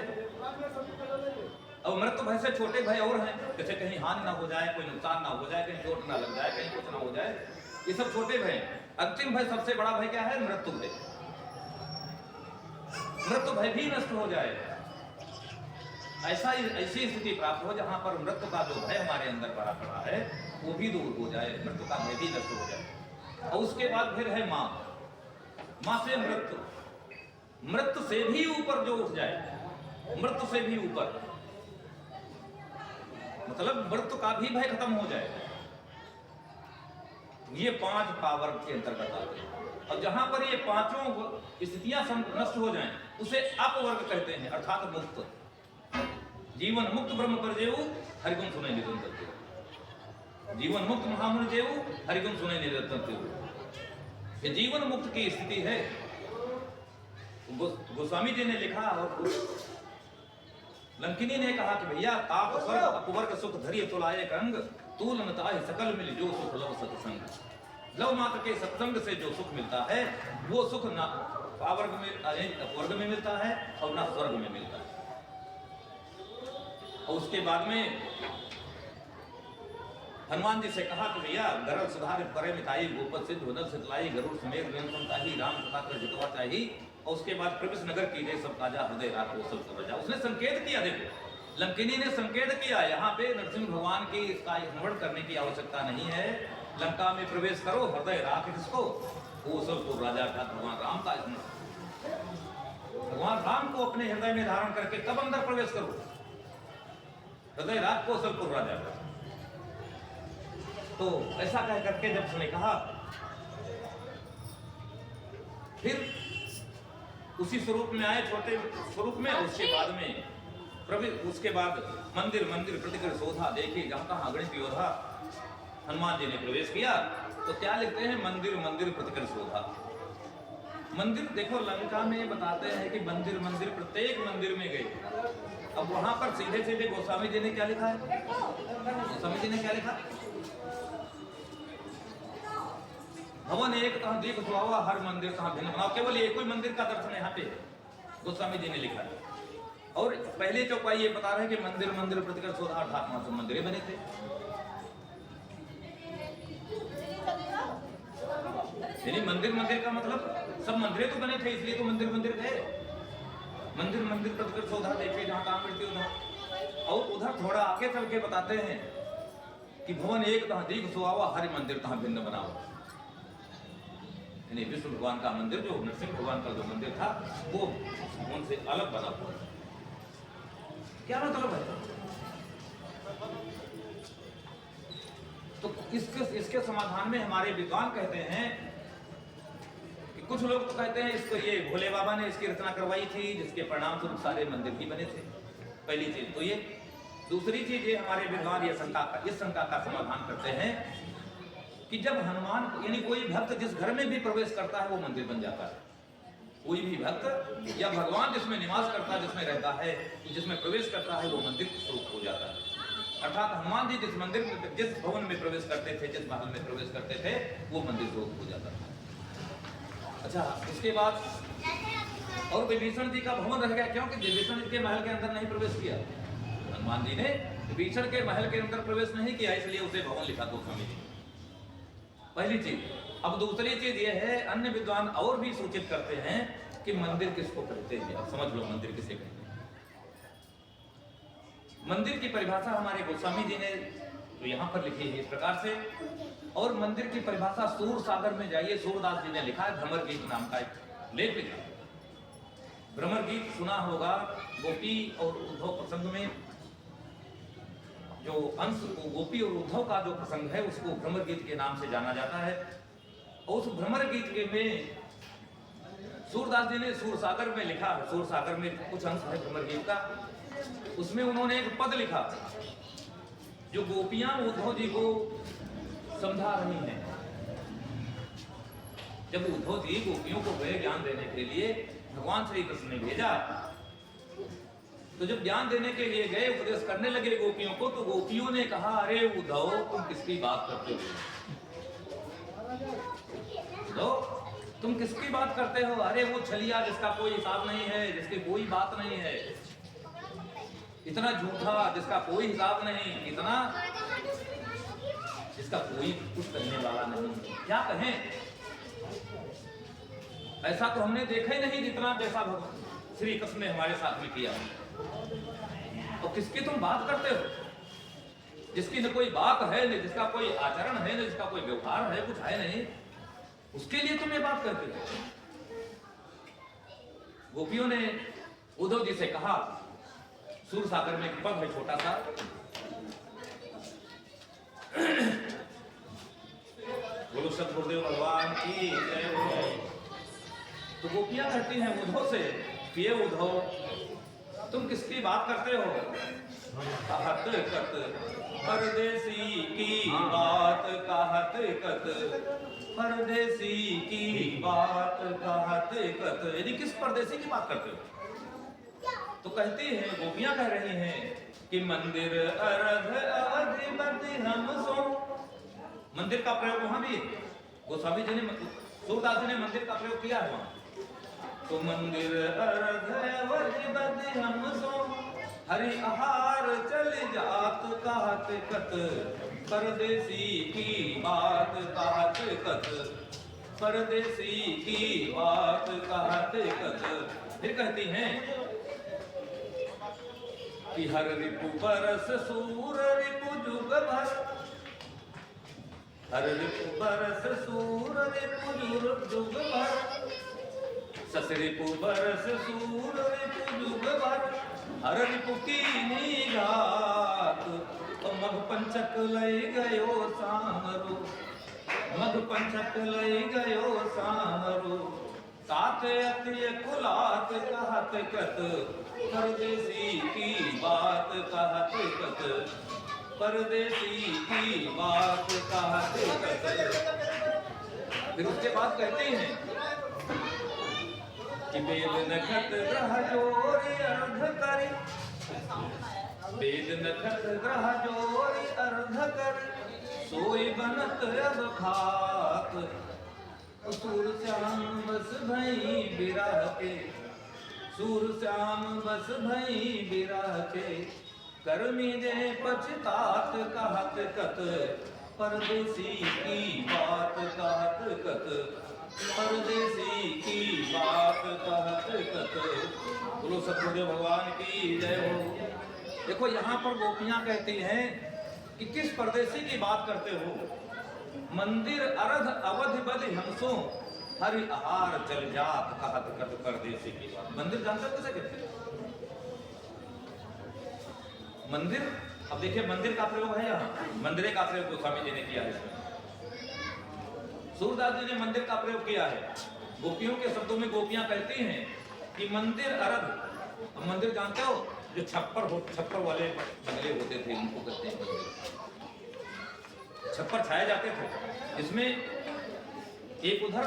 और मृत्यु भय से छोटे भय और हैं, जैसे कहीं हानि ना हो जाए, कोई नुकसान ना हो जाए, कहीं चोट ना लग जाए, कहीं कुछ ना हो जाए, ये सब छोटे भय। अंतिम भय, सबसे बड़ा भय क्या है? मृत्यु भय। मृत्यु भय भी नष्ट हो जाए, ऐसी स्थिति प्राप्त हो जहां पर मृत्यु का जो भय हमारे अंदर पड़ा पड़ा है वो भी दूर हो जाए, मृत्यु का भय भी नष्ट हो जाए। और उसके बाद फिर है मां। मां से मृत्यु, मृत्यु से भी ऊपर जो उठ जाए, मृत्यु से भी ऊपर, मतलब मृत्यु का भी भय खत्म हो जाए। ये 5 पावर के अंतर्गत आते हैं। और जहां पर ये पांचों स्थितियां नष्ट हो जाएं उसे अपवर्ग कहते हैं, अर्थात मुक्त। जीवन मुक्त ब्रह्म पर जेऊ हरिगुण सुने निरंतर तेऊ। जीवन मुक्त महामुनि जेऊ हरिगुण सुने निरंतर तेऊ। ये जीवन मुक्त की स्थिति है। गोस्वामी जी ने लिखा और लंकिनी ने कहा कि भैया ताप स्वर्ग अपवर्ग सुख धैर्य तुलाए कंग तूल नताहि सकल मिल जो सुख लव सत्संग। लव मात्र के सत्संग से जो सुख मिलता है वो सुख ना पावर्ग में अपवर्ग में मिलता है और ना स्वर्ग में मिलता है। और उसके बाद में हनुमान जी से कहा कि भैया गरल सुधार करे मिताई गोपद सिद्ध होनल सितलाई गरुड़ समेत नियंत्रण ताही राम कथा कर जितवा चाहिए। और उसके बाद प्रवेश नगर की जय सब काजा हृदय राख वो सब रजा। उसने संकेत किया, देखो लंकिनी ने संकेत किया, यहाँ पे नरसिंह भगवान की इसका स्मरण करने की आवश्यकता नहीं है। लंका में प्रवेश करो, हृदय राख किसको? वो सब को राजा का भगवान राम का स्मरण। भगवान राम को अपने हृदय में धारण करके तब अंदर प्रवेश करो, हृदय राख को सबको राजा। तो ऐसा कह करके जब उसने कहा, फिर उसी स्वरूप में आए, छोटे स्वरूप में। उसके बाद में उसके बाद मंदिर मंदिर प्रतिकर शोधा देखे जहां तहां अगणित योधा। हनुमान जी ने प्रवेश किया तो क्या लिखते हैं? मंदिर मंदिर प्रतिकर शोधा। मंदिर देखो लंका में बताते हैं कि मंदिर मंदिर प्रत्येक मंदिर में गए। अब वहां पर सीधे सीधे गोस्वामी जी ने क्या लिखा है? गोस्वामी जी ने क्या लिखा? भवन एक तहाँ दीप सुहावा हर मंदिर तहाँ भिन्न बनाओ। केवल एक ही मंदिर का दर्शन यहाँ पे गोस्वामी जी ने लिखा है। और पहले चौपाई ये बता रहे हैं कि मंदिर मंदिर प्रतिकर शोधा, अर्थात वहां सब मंदिर बने थे। यानी मंदिर मंदिर का मतलब सब मंदिर तो बने थे, इसलिए तो मंदिर मंदिर गए। मंदिर मंदिर प्रतिकर शोधा देखे जहां तहां मृत्यु उधर। और उधर थोड़ा आगे चल के बताते हैं कि भवन एक तहाँ दीप सुहावा हर मंदिर तहाँ भिन्न बनाओ। यानी विष्णु भगवान का मंदिर, जो नरसिंह भगवान का जो मंदिर था, वो उनसे अलग बना हुआ। क्या मतलब है? इसके समाधान में हमारे विद्वान कहते हैं कि कुछ लोग तो कहते हैं इसको ये भोले बाबा ने इसकी रचना करवाई थी, जिसके परिणाम स्वरूप सारे मंदिर भी बने थे। पहली चीज तो ये। दूसरी चीज ये, हमारे विद्वान इस शंका का समाधान करते हैं कि जब हनुमान यानी कोई भक्त जिस घर में भी प्रवेश करता है वो मंदिर बन जाता है। कोई भी भक्त या भगवान जिसमें निवास करता है, जिसमें रहता है, जिसमें प्रवेश करता है, वो मंदिर स्वरूप हो जाता है। अर्थात हनुमान जी जिस मंदिर में, जिस भवन में प्रवेश करते थे, जिस महल में प्रवेश करते थे, वो मंदिर स्वरूप हो जाता था। अच्छा, उसके बाद और विभीषण जी का भवन रह गया, क्योंकि विभीषण जी के महल के अंदर नहीं प्रवेश किया। हनुमान जी ने विभीषण के महल के अंदर प्रवेश नहीं किया, इसलिए उसे भवन लिखा गोस्वामी जी। पहली चीज। अब दूसरी चीज यह है, अन्य विद्वान और भी सूचित करते हैं कि मंदिर किसको कहते हैं। अब समझ लो मंदिर किसे कहते हैं। मंदिर की परिभाषा हमारे गोस्वामी जी ने तो यहाँ पर लिखी है इस प्रकार से, और मंदिर की परिभाषा सूर सागर में जाइए, सूरदास जी ने लिखा है, भ्रमर गीत नाम का एक लेख लिखा। भ्रमर गीत सुना होगा, गोपी और उद्धव प्रसंग में जो अंश, गोपी और उद्धव का जो प्रसंग है उसको भ्रमर गीत के नाम से जाना जाता है। और उस भ्रमर गीत के में सूरदास जी ने सूर सागर में लिखा, सूर सागर में कुछ अंश है भ्रमर गीत का, उसमें उन्होंने एक पद लिखा जो गोपियां उद्धव जी को समझा रही हैं। जब उद्धव जी गोपियों को गए ज्ञान देने के लिए, भगवान श्री कृष्ण ने भेजा, तो जब ज्ञान देने के लिए गए, उपदेश करने लगे गोपियों को, तो गोपियों ने कहा, अरे उद्धव तुम किसकी बात करते हो? तुम किसकी बात करते हो? अरे वो छलिया जिसका कोई हिसाब नहीं है, जिसकी कोई बात नहीं है, इतना झूठा जिसका कोई हिसाब नहीं, इतना जिसका कोई कुछ कहने वाला नहीं, क्या कहें? ऐसा तो हमने देखा ही नहीं जितना जैसा भगवान श्री कृष्ण ने हमारे साथ में किया। तो किसकी तुम बात करते हो? जिसकी न कोई बात है, न जिसका कोई आचरण है, न जिसका कोई व्यवहार है, कुछ है नहीं, उसके लिए तुम ये बात करते हो। गोपियों ने उद्धव जी से कहा, सूर सागर में एक पद है छोटा सा, बोलो सतगुरुदेव भगवान की जय हो। तो गोपियां कहती हैं उद्धव से, ये उद्धव तुम किसकी बात करते हो? कहत कत परदेसी की बात, कहत कत परदेसी की बात, कहत कत, यदि किस परदेसी की बात करते हो? तो कहती है, गोपियां कह रही हैं कि मंदिर अरध अवधि बदि हम सो। मंदिर का प्रयोग वहां भी गोस्वामी जी ने, सूरदास जी ने मंदिर का प्रयोग किया है वहां। तो मंदिर अरध अवधि बदि हम सो, हरि आहार चल जात, कहत कत परदेसी की बात, कहत कत परदेसी की बात, कहत कत। फिर कहती हैं कि हर रिपु बरस सूर रिपु जुग भर, हर रिपु बरस सूर रिपु जुग भर, सस रिपु बरस सूर रिपु जुग भर, हर रिपु की घात, तो मघ पंचक लय गयो सामरो, मघ पंचक लय गयो सामरो, साथ अति कुलात, कहत कत परदेसी की बात, कहत कत परदेसी की बात, कहत कत। फिर उसके बाद कहते हैं कि वेद नखत ग्रह जोरी अर्ध करी, वेद नखत ग्रह जोरी अर्ध करी, सोई बनत अब खात, सूर श्याम बस भई बिरह के, सूर श्याम बस भई बिरह के, कर्मी दे पछतात, कहत कत परदेसी की बात, कहत कत परदेसी की बात, कहत कत। बोलो सतगुरुदेव भगवान की जय हो। देखो यहाँ पर गोपियां कहती हैं कि किस परदेसी की बात करते हो? मंदिर अरध अवधि बदि हमसो, हरि आहार चल जात, कहत कत परदेसी की बात। मंदिर जानते हो किसे कहते हैं? मंदिर, अब देखिए मंदिर का प्रयोग है यहाँ, मंदिर का प्रयोग गोस्वामी जी ने किया है इसमें। सूरदास जी ने मंदिर का प्रयोग किया है। गोपियों के शब्दों में गोपियां कहती हैं कि मंदिर अरध। मंदिर जानते हो, जो छप्पर वाले बंगले होते थे उनको कहते हैं मंदिर। छप्पर छाए जाते थे, इसमें एक उधर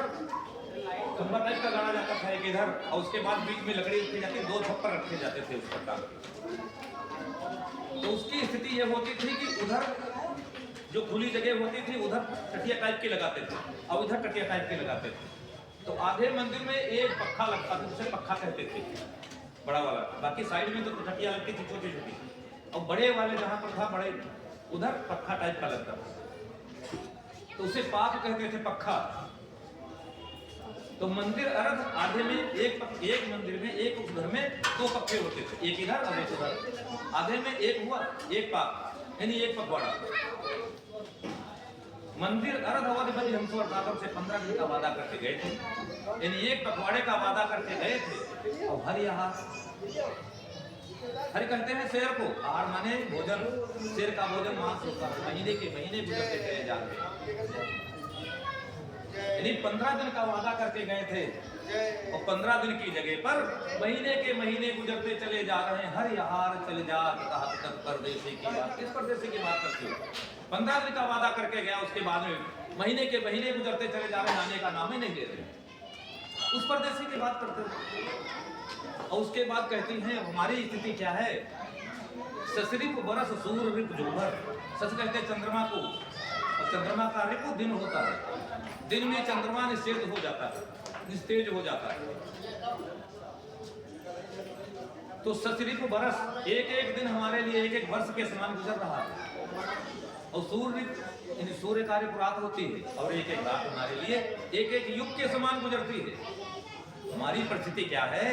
खंबा टाइप का गाड़ा जाता था, एक इधर, और उसके बाद बीच में लकड़ी रखी जाती, 2 छप्पर रखे जाते थे उस पर टांग के। तो उसकी स्थिति ये होती थी कि उधर जो खुली जगह होती थी उधर टटिया टाइप की लगाते थे और उधर टटिया टाइप की लगाते थे। तो आधे मंदिर में एक पक्का लगता था, जिसे पक्का कहते थे, बड़ा वाला। बाकी साइड में तो टटिया लगती थी छोटी छोटी, और बड़े वाले जहां पर था बड़े, उधर पक्का टाइप का लगता था, तो उसे पाक कहते थे, पक्का। तो मंदिर अर्ध, आधे में एक मंदिर में एक, उस घर में 2 पक्के होते थे, एक इधर और एक उधर। आधे में एक हुआ, एक पाक, यानी एक पखवाड़ा। मंदिर अर्ध अवधि हम सागर से 15 दिन का वादा करके गए थे, यानी एक पखवाड़े का वादा करके गए थे। और हर यहाँ हरि कहते हैं शेर को, आहार माने भोजन, शेर का भोजन मांस होता है। महीने के महीने गुजरते चले जाते, यानी 15 दिन का वादा करके गए थे और 15 दिन की जगह पर महीने के महीने गुजरते चले जा रहे हैं। हर यार चले जा परदेसी की बात, किस परदेसी की बात करते हो? 15 दिन का वादा करके गया, उसके बाद में महीने के महीने गुजरते चले जा रहे हैं, आने का नाम ही नहीं ले रहे, उस परदेसी की बात करते हो। और उसके बाद कहती हैं हमारी स्थिति क्या है? ससरिप बरस सूर रिप जोहर। सच कहते चंद्रमा को, और चंद्रमा का रिप दिन होता है, दिन में चंद्रमा निस्तेज हो जाता है, निस्तेज हो जाता है। तो ससरिप बरस, एक एक दिन हमारे लिए एक एक वर्ष के समान गुजर रहा है। और सूर्य यानी सूर्य कार्य रात होती है, और एक एक रात हमारे लिए एक एक युग के समान गुजरती है। हमारी परिस्थिति क्या है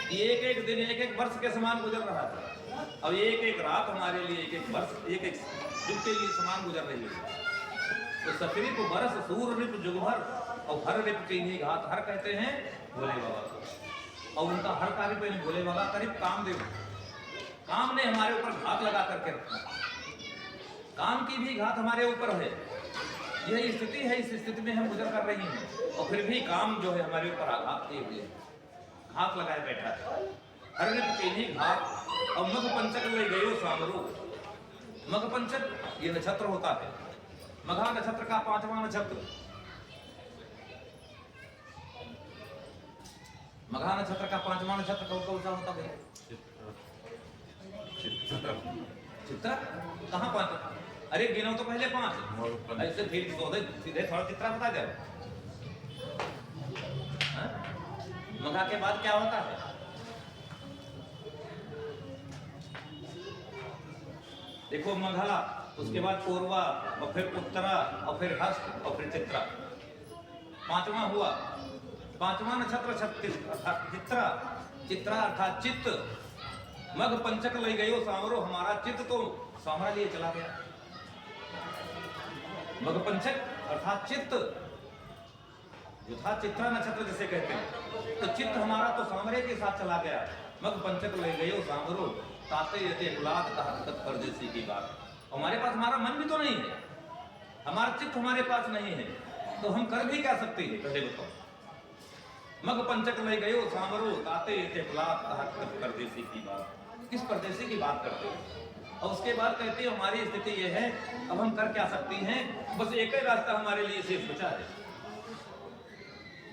कि एक एक दिन एक एक वर्ष के समान गुजर रहा है, और एक एक रात हमारे लिए एक एक वर्ष एक एक युग के लिए समान गुजर रही है। तो सफरिप बरस सूर रिप जुगभर, और हर रिप की घात, हर कहते हैं भोले बाबा को, और उनका हर कार्य पे भोले बाबा करीब कामदेव, काम ने हमारे ऊपर घात लगा करके रखा, काम की भी घात हमारे ऊपर है। यही स्थिति है, इस स्थिति में हम गुजर कर रही हैं, और फिर भी काम जो है हमारे ऊपर आघात किए हुए, घात लगाए बैठा है। हर रिप की घात, और मघ पंचक ले गयो सामरो। मघ पंचक ये नक्षत्र होता है, मघा नक्षत्र का 5वां नक्षत्र, मघा नक्षत्र का 5वां नक्षत्र कौन सा होता है? चित्रा। कहाँ 5? अरे गिनो तो पहले 5, ऐसे फिर सीधे थोड़ा चित्रा बता जाओ। मघा के बाद क्या होता है? देखो मघा, उसके बाद पूर्वा, और फिर उत्तरा, और फिर हस्त, और फिर चित्रा। 5वां हुआ, 5वां नक्षत्र चित्रा। चित्रा अर्थात चित्त। मघ पंचक ले गयो सामरो, हमारा चित्त तो सामरा लिए चला गया। मघ पंचक अर्थात चित्त, जो था चित्रा नक्षत्र जिसे कहते हैं, तो चित्त हमारा तो सामरे के साथ चला गया। मघ पंचक ले गयो सामरो, ताते यते गुलाद कहा परदेसी की बात। हमारे पास हमारा मन भी तो नहीं है, हमारा चित्त हमारे पास नहीं है, तो हम कर भी क्या सकते हैं? पहले बताओ। मघ पंचक ले गयो सामरो, ताते यते गुलाद कहा परदेसी की बात। किस परदेसी की बात करते हैं? और उसके बाद कहते हैं हमारी स्थिति ये है, अब हम कर क्या सकती हैं? बस एक ही रास्ता हमारे लिए शेष बचा है।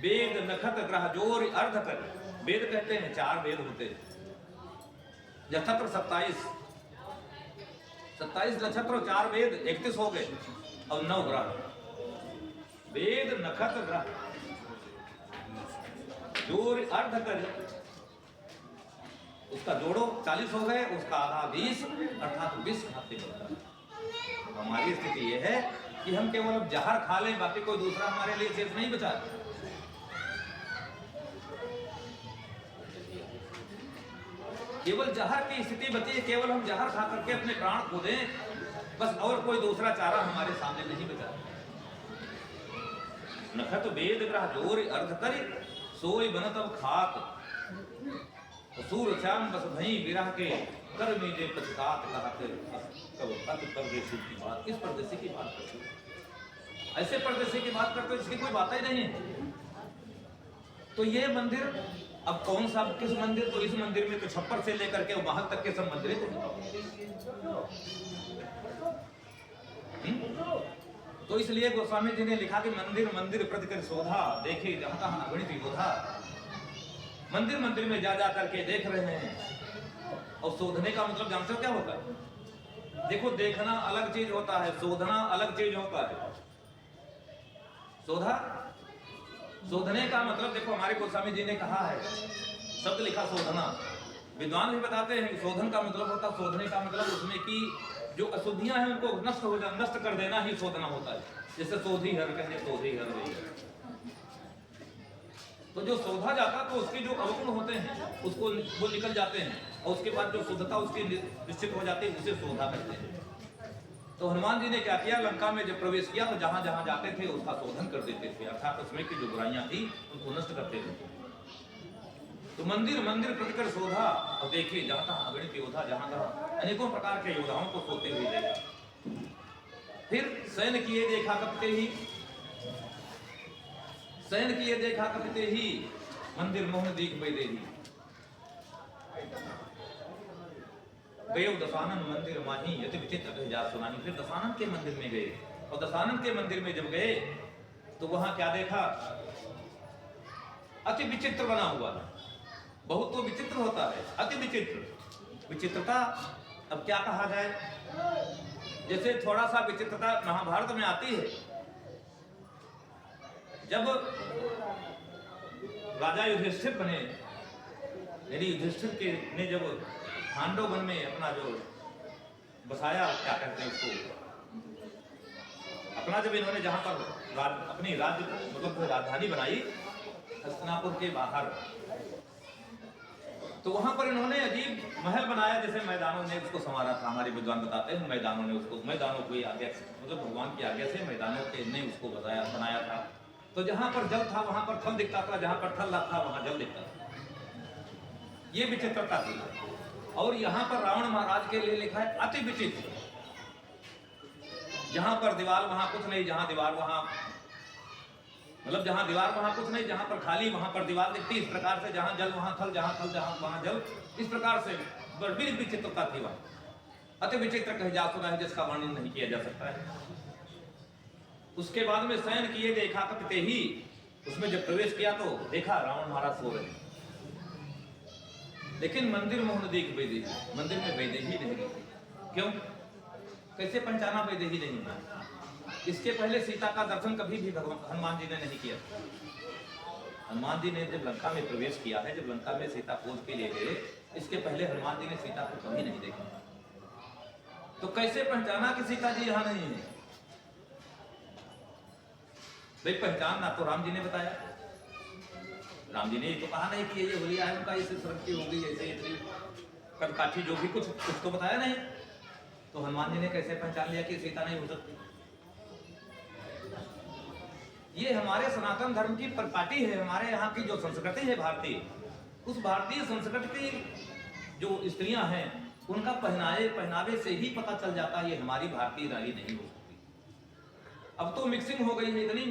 वेद नखत ग्रह जोर अर्ध कर। वेद कहते हैं 4 वेद होते हैं, नक्षत्र 27 नक्षत्र, 4 वेद, 31 हो गए, और 9 ग्रह। वेद नक्षत्र ग्रह जोर अर्ध कर, उसका जोड़ो 40 हो गए, उसका आधा 20, अर्थात 20 खाते बनता है। हमारी स्थिति ये है कि हम केवल अब जहर खा लें, बाकी कोई दूसरा हमारे लिए शेष नहीं बचा। केवल जहर की स्थिति बची है, केवल हम जहर खा करके अपने प्राण खो दें, बस, और कोई दूसरा चारा हमारे सामने नहीं बचा। नखत वेद ग्रह जोर अर्ध कर, सोई बनत अब खात। सूर श्याम बस भई विरह के, कर मीजे पछतात कहते, कब परदेसी की बात। किस परदेसी की बात करते? ऐसे परदेसी की बात करते हो इसकी कोई बात ही नहीं है। तो ये मंदिर अब कौन सा किस मंदिर, तो इस मंदिर में तो छप्पर से लेकर के महल तक के सब मंदिर हैं। तो इसलिए गोस्वामी जी ने लिखा कि मंदिर मंदिर प्रतिकर शोधा, देखे जहां तहां अगणित योधा। मंदिर मंदिर में जा जा करके देख रहे हैं। और शोधने का मतलब जानते हो क्या होता है? देखो, देखना अलग चीज होता है, शोधना अलग चीज होता है। शोधने का मतलब देखो, हमारे गोस्वामी जी ने कहा है, शब्द लिखा शोधना। विद्वान भी बताते हैं शोधन का मतलब होता है, शोधने का मतलब उसमें की जो अशुद्धियां हैं उनको नष्ट कर देना ही शोधना होता है। जैसे शोधी हर कहे शोधी हर नहीं। तो जो शोधा जाता तो उसके जो अवगुण होते हैं उसको वो निकल जाते हैं, और उसके बाद जो शुद्धता उसकी निश्चित हो जाती है, उसे शोधा कहते हैं। तो हनुमान जी ने क्या किया, लंका में जब प्रवेश किया तो जहां जहां जाते थे उसका शोधन कर देते थे, अर्थात उसमें की जो बुराइयां थी उनको नष्ट करते थे। तो मंदिर मंदिर प्रतिकर शोधा, और देखिए जहां तहां अगणित योद्धा, जहां तहां अनेकों प्रकार के योद्धाओं को सोते हुए देखा। फिर शयन किए देखा कपते ही, शयन किए देखा कपते ही, मंदिर मोहन दीख बैदेही। गए दशानन मंदिर माही, यति विचित्र जा सुनाही। फिर दशानन के मंदिर में गए, और दशानन के मंदिर में जब गए तो वहां क्या देखा, अति विचित्र बना हुआ। बहुत तो विचित्र होता है, अति विचित्र। विचित्रता अब क्या कहा जाए, जैसे थोड़ा सा विचित्रता महाभारत में आती है। जब राजा युधिष्ठिर बने, यानी युधिष्ठिर के ने जब पांडव वन में अपना जो बसाया, क्या कहते हैं उसको, अपना जब इन्होंने जहां पर अपनी राज्य मतलब राजधानी बनाई हस्तिनापुर के बाहर, तो वहां पर इन्होंने अजीब महल बनाया, जैसे मैदानों ने उसको संवारा था। हमारे विद्वान बताते हैं मैदानों ने उसको, मैदानों को आज्ञा मतलब भगवान की आज्ञा से मैदानों के ने उसको बनाया था। तो जहां पर जल था वहां पर थल दिखता था, जहां पर थल था वहां जल दिखता था। ये विचित्रता थी। और यहाँ पर रावण महाराज के लिए लिखा है अति विचित्र। जहां पर दीवार वहां कुछ नहीं, जहां दीवार वहां मतलब जहां दीवार वहां कुछ नहीं, जहां पर खाली वहां पर दीवार दिखती। इस प्रकार से जहां जल वहां थल, जहां थल जहां वहां जल, इस प्रकार से बड़ी विचित्रता थी वहां। अति विचित्र कहे जा सुना है, जिसका वर्णन नहीं किया जा सकता है। उसके बाद में शयन किए देखा कपते ही, उसमें जब प्रवेश किया तो देखा रावण महाराज सो रहे। लेकिन मंदिर मोहन देख वैदेही, मंदिर में वैदेही नहीं। क्यों, कैसे पहचाना वैदेही नहीं? इसके पहले सीता का दर्शन कभी भी भगवान हनुमान जी ने नहीं किया। हनुमान जी ने जब लंका में प्रवेश किया है, जब लंका में सीता खोज के लिए गए, इसके पहले हनुमान जी ने सीता को कभी नहीं देखा। तो कैसे पहचाना कि सीता जी यहाँ नहीं है? भाई पहचानना तो राम जी ने बताया। राम जी ने तो कहा नहीं कि ये होलिया है उनका, ऐसे सृष्टि होगी, ऐसे इतनी कदकाठी, जो भी कुछ तो बताया नहीं। तो हनुमान जी ने कैसे पहचान लिया कि सीता नहीं हो सकती? ये हमारे सनातन धर्म की परिपाटी है, हमारे यहाँ की जो संस्कृति है भारतीय, उस भारतीय संस्कृति की जो स्त्रियां हैं उनका पहनावे से ही पता चल जाता है ये हमारी भारतीय नारी नहीं हो सकती। अब तो मिक्सिंग हो गई है, इतनी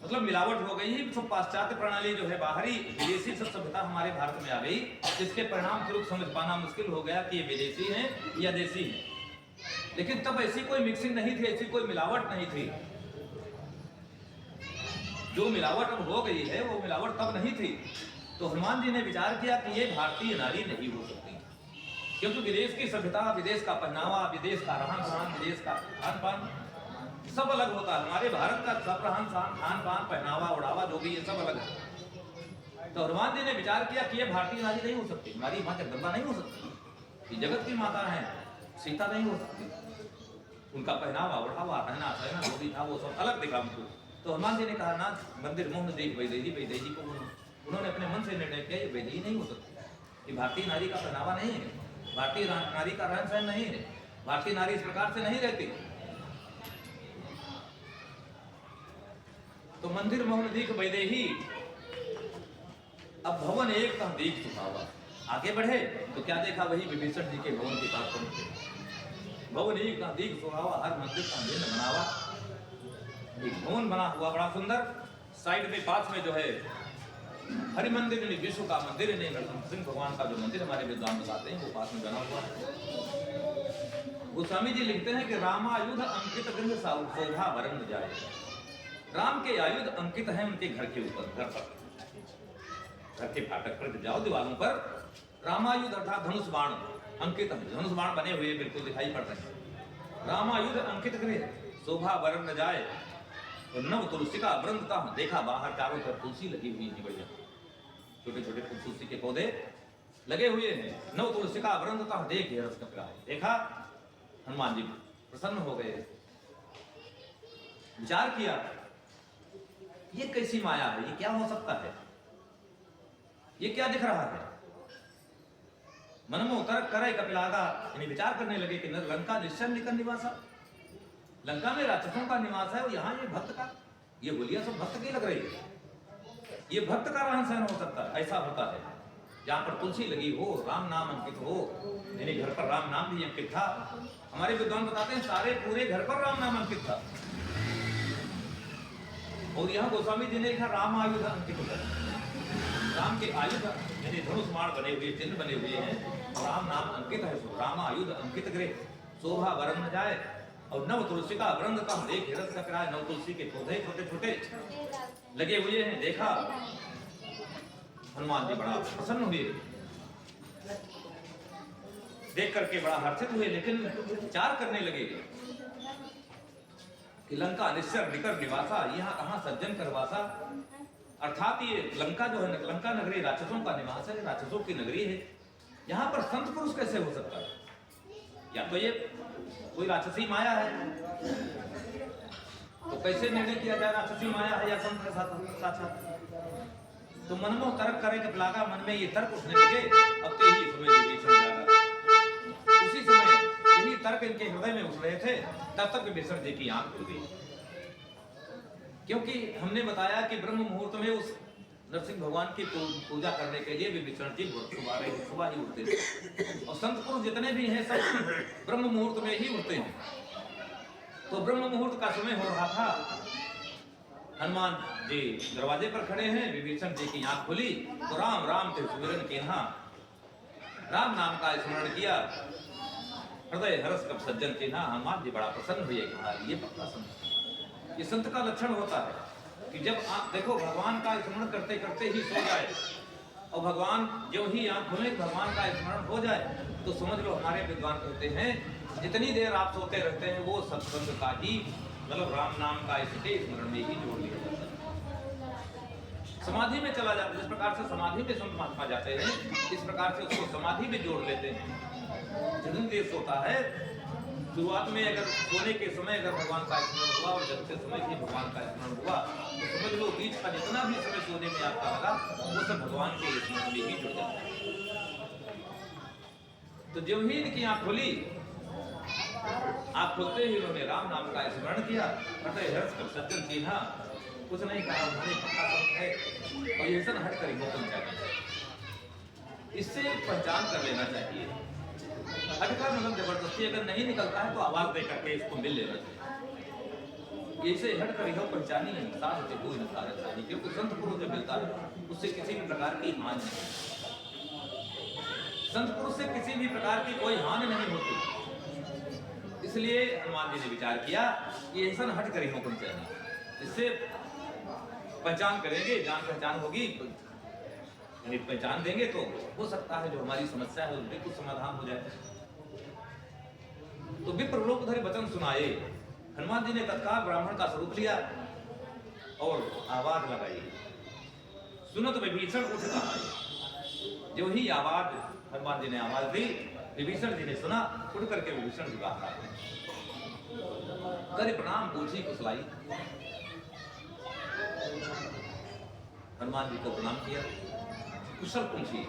मतलब मिलावट हो गई है, सब पाश्चात्य प्रणाली जो है, बाहरी विदेशी सब सभ्यता हमारे भारत में आ गई, जिसके परिणाम स्वरूप समझ पाना मुश्किल हो गया कि ये विदेशी हैं या देसी हैं। लेकिन तब ऐसी कोई मिक्सिंग नहीं थी, ऐसी कोई मिलावट नहीं थी। जो मिलावट अब हो गई है वो मिलावट तब नहीं थी। तो हनुमान जी ने विचार किया कि ये भारतीय नारी नहीं हो सकती, क्योंकि विदेश की सभ्यता, विदेश का पहनावा, विदेश का रहन सहन, विदेश का खान पान सब अलग होता है। हमारे भारत का सब रहन सहन, खान पान, पहनावा उड़ावा जो भी ये सब अलग है। तो हनुमान जी ने विचार किया कि ये भारतीय नारी नहीं हो सकती, हमारी माँ जगदम्बा नहीं हो सकती, ये जगत की माता है, सीता नहीं हो सकती। उनका पहनावा उड़ावा, रहना सहना जो भी था वो सब अलग दिखा हमको। तो हनुमान जी ने कहा ना, मंदिर मोहन देख वैदेही, वैदेही को उन्होंने अपने मन से निर्णय किया ये वैदेही नहीं हो सकती, ये भारतीय नारी का पहनावा नहीं है, भारतीय नारी का रहन सहन नहीं है, भारतीय नारी इस प्रकार से नहीं रहती। तो मंदिर मोहन दीख वैदेही। अब भवन एक का दीख सुहावा, आगे बढ़े तो क्या देखा, वही विभीषण जी के भवन के पास पहुंचे। भवन एक का दीख सुहावा, हर मंदिर का दिन बनावा। एक भवन बना हुआ बड़ा सुंदर, साइड में पास में जो है हरि मंदिर यानी विश्व का मंदिर यानी नरसिंह भगवान का जो मंदिर हमारे विद्वान बताते हैं वो पास में बना हुआ है। गोस्वामी जी लिखते हैं कि रामायुध अंकित गृह शोभा वरन जाए। राम के आयुध अंकित हैं उनके घर के ऊपर, घर पर, घर के फाटक पर जाओ दीवारों पर रामायुध अर्थात धनुष बाण अंकित है, धनुष बाण बने हुए बिल्कुल दिखाई पड़ रहे हैं। रामायुध अंकित गृह शोभा वरन न जाए। और नव तुलसी का वृंद देखा बाहर चारों तरफ तुलसी लगी हुई है, बढ़िया छोटे छोटे तुलसी के पौधे लगे हुए हैं। नव तुलसी का वृंद देख रस कपड़ा देखा, हनुमान जी प्रसन्न हो गए, विचार किया ये कैसी माया है, ये क्या हो सकता है, ये क्या दिख रहा है। मन में उतर करे कपिलागा, यानी विचार करने लगे कि लंका निश्चय निकल निवासा, लंका में राक्षसों का निवास है और यहाँ ये भक्त का, ये गोलियां सब भक्त की लग रही है, ये भक्त का रहन सहन हो सकता है। ऐसा होता है जहाँ पर तुलसी लगी हो, राम नाम अंकित हो, यानी घर पर राम नाम भी अंकित था। हमारे विद्वान बताते हैं सारे पूरे घर पर राम नाम अंकित था। और यहाँ गोस्वामी जी ने लिखा राम आयुध अंकित है, राम के आयुध यानी धनुष बाण बने हुए, चिन्ह बने हुए हैं, राम नाम अंकित है। राम आयुध अंकित गृह शोभा वरन न जाए। और नव तुलसी का वृंद देख हिरस कपड़ा, नव तुलसी के पौधे छोटे छोटे लगे हुए हैं, देखा हनुमान जी बड़ा प्रसन्न हुए, देख करके बड़ा हर्षित हुए। लेकिन विचार करने लगे कि लंका निश्चर निकर निवासा, यहाँ कहाँ सज्जन करवासा, अर्थात ये लंका जो है, लंका नगरी राक्षसों का निवास है, राक्षसों की नगरी है, यहाँ पर संत पुरुष कैसे हो सकता है। या तो ये कोई राक्षसी माया है, तो कैसे निर्णय किया जाए राक्षसी माया है या संत के साथ। तो मन में तर्क करे कपिलागा, मन में ये तर्क उठने लगे। अब तो यही समय विभीषण जागा, उसी समय यही तर्क इनके हृदय में उठ रहे थे, तब तक विभीषण जी की आंख खुल गई। क्योंकि हमने बताया कि ब्रह्म मुहूर्त में उस नरसिंह भगवान की पूजा करने के लिए विभीषण जी सुबह ही उठते थे। और संत पुरुष जितने भी हैं सब ब्रह्म मुहूर्त में ही उठते हैं। तो ब्रह्म मुहूर्त का समय हो रहा था, हनुमान जी दरवाजे पर खड़े हैं, विभीषण जी की आंख खुली तो राम राम के सुमिरन किन्हा, राम नाम का स्मरण किया, हृदय हर्ष कब सज्जन किन्हा। हनुमान जी बड़ा प्रसन्न हुए, कहा ये पक्का संत, ये संत का लक्षण होता है कि जब आप देखो भगवान का स्मरण करते करते ही सो जाए, और भगवान जो ही आंख खुले भगवान का स्मरण हो जाए, तो समझ लो हमारे विद्वान कहते हैं जितनी देर आप सोते रहते हैं वो सत्संग का ही, मतलब राम नाम का इसके स्मरण में ही जोड़ लिया जाता है। समाधि में चला जाता है, जिस प्रकार से समाधि में संत महात्मा जाते हैं, इस प्रकार से उसको समाधि में जोड़ लेते हैं। जितनी देर सोता है, शुरुआत में अगर सोने के समय अगर भगवान का स्मरण हुआ और जगते समय ही भगवान का स्मरण हुआ, तो समझ लो बीच का जितना भी समय सोने में आपका लगा वो सब भगवान के स्मरण में ही जुड़ जाता है। तो जब ही इनकी आंख खुली, आंख खुलते ही उन्होंने राम नाम का स्मरण किया, हृदय हर्ष कर सज्जन किन्हा, कुछ नहीं कहा, उन्होंने पक्का संत है और ये सब हट कर हुक्म चाहिए, इससे पहचान कर लेना चाहिए। हटकर मतलब जबरदस्ती अगर नहीं निकलता है तो आवाज दे करके इसको मिल लेना चाहिए। ऐसे हटकर यह पहचानी है, साथ से कोई नकार नहीं, क्योंकि संत पुरुष जो मिलता है उससे किसी भी प्रकार की हानि नहीं, संत पुरुष से किसी भी प्रकार की कोई हानि नहीं होती। इसलिए हनुमान जी ने विचार किया कि ऐसा हट कर हुक्म चाहिए, इससे पहचान करेंगे, जान पहचान होगी, पहचान देंगे तो हो सकता है जो हमारी समस्या है उसमें कुछ समाधान हो जाए। तो विप्र लोकधरि वचन सुनाए, हनुमान जी ने तत्काल ब्राह्मण का स्वरूप लिया और आवाज लगाई, सुनत विभीषण उठ कहा। जो ही आवाज हनुमान जी ने आवाज दी, विभीषण जी ने सुना, उठ करके विभीषण जी बाहर कर प्रणाम पूछी कुशलाई, हनुमान जी को प्रणाम किया, कुशल पूछी।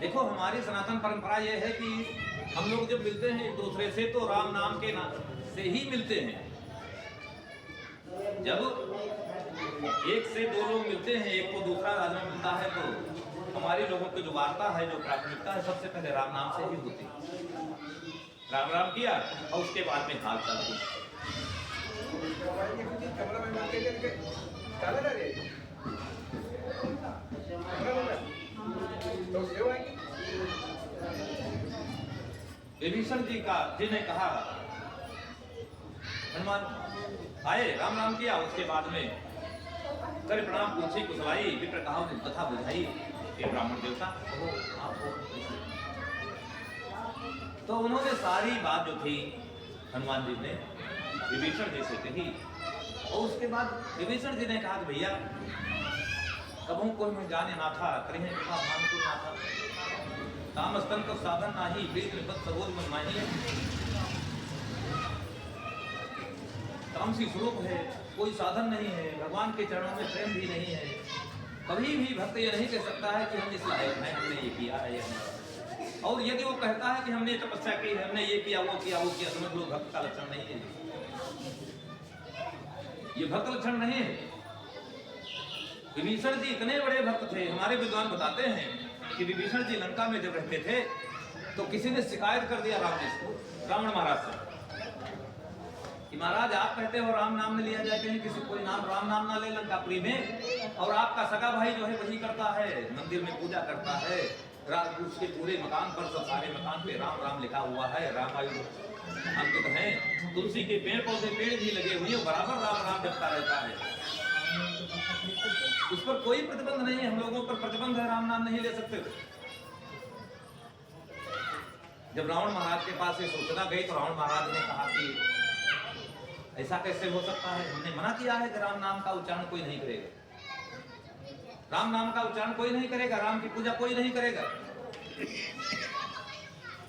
देखो हमारी सनातन परंपरा यह है कि हम लोग जब मिलते हैं एक दूसरे से तो राम नाम के नाम से ही मिलते हैं। जब एक से दो लोग मिलते हैं, एक को दूसरा आदमी मिलता है, तो हमारे लोगों की जो वार्ता है, जो प्राथमिकता है, सबसे पहले राम नाम से ही होती है। राम राम किया और उसके बाद में हाल चाल पूछा। विभीषण जी ने कहा, हनुमान आए, राम राम किया। उसके बाद में कर प्रणाम पूछी कुशलाई, विप्र कहा कथा बुझाई कि ब्राह्मण देवता हो आप हो। तो उन्होंने सारी बात जो थी हनुमान जी ने विभीषण जी से कही। और उसके बाद विभीषण जी ने कहा कि भैया कबहू कोई मैं जाने ना था, करें कृपा मान को ना था, कामस्तन का साधन नाही, प्रीत विपत सरोज मन माही। तामसी स्वरूप है, कोई साधन नहीं है, भगवान के चरणों में प्रेम भी नहीं है। कभी भी भक्त ये नहीं कह सकता है कि हम इस लायक हैं, हमने ये किया है, ये हमारा। और यदि वो कहता है कि हमने तपस्या की, हमने ये किया वो किया, समझ लो भक्त का लक्षण नहीं है, ये भक्त लक्षण नहीं है। विभीषण जी इतने बड़े भक्त थे, हमारे विद्वान बताते हैं कि विभीषण जी लंका में जब रहते थे तो किसी ने शिकायत कर दिया राम जी को, रावण महाराज से, कि महाराज आप कहते हो राम नाम न लिया जाए, कहीं किसी कोई नाम राम नाम ना ले लंकापुरी में, और आपका सगा भाई जो है वही करता है, मंदिर में पूजा करता है, उसके पूरे मकान पर, सब सारे मकान पे राम राम लिखा हुआ है, रामायण अंकित है, तुलसी के पेड़ पौधे पेड़ भी लगे हुए, बराबर राम राम जपता रहता है, उस पर कोई प्रतिबंध नहीं है, हम लोगों पर प्रतिबंध है, राम नाम नहीं ले सकते। जब रावण महाराज के पास ये सूचना गई तो रावण महाराज ने कहा कि ऐसा कैसे हो सकता है, हमने मना किया है कि राम नाम का उच्चारण कोई नहीं करेगा, राम नाम का उच्चारण कोई नहीं करेगा, राम की पूजा कोई नहीं करेगा।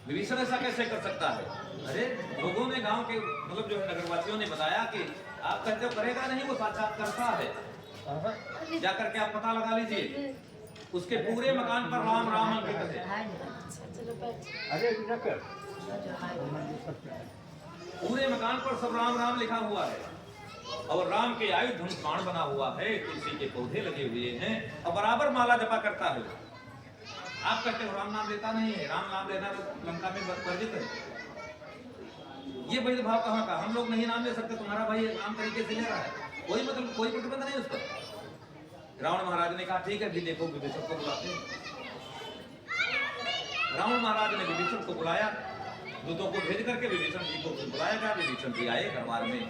विभीषण ऐसा कैसे कर सकता है? अरे लोगों ने, गांव के मतलब जो है नगरवासियों ने बताया कि आप कहते हो करेगा नहीं, वो साक्षात करता है, जाकर के आप पता लगा लीजिए, उसके पूरे मकान पर राम राम अंकित है, पूरे मकान पर सब राम राम लिखा हुआ है, और राम के आयुध धनुष बाण बना हुआ है, तुलसी के पौधे लगे हुए हैं, और बराबर माला जपा करता है। आप कहते हो राम नाम लेता नहीं है, राम नाम लेना तो लंका में वर्जित है। ये भेदभाव कहाँ का? हम लोग नहीं नाम ले सकते, तुम्हारा भाई नाम तरीके से ले रहा है, कोई मतलब कोई प्रतिबंध नहीं उस पर। रावण महाराज ने कहा ठीक है, भी देखो विभीषण को बुलाते हैं। रावण महाराज ने विभीषण को बुलाया, दूतों को भेज करके विभीषण जी को बुलाया गया। विभीषण जी आए दरबार में,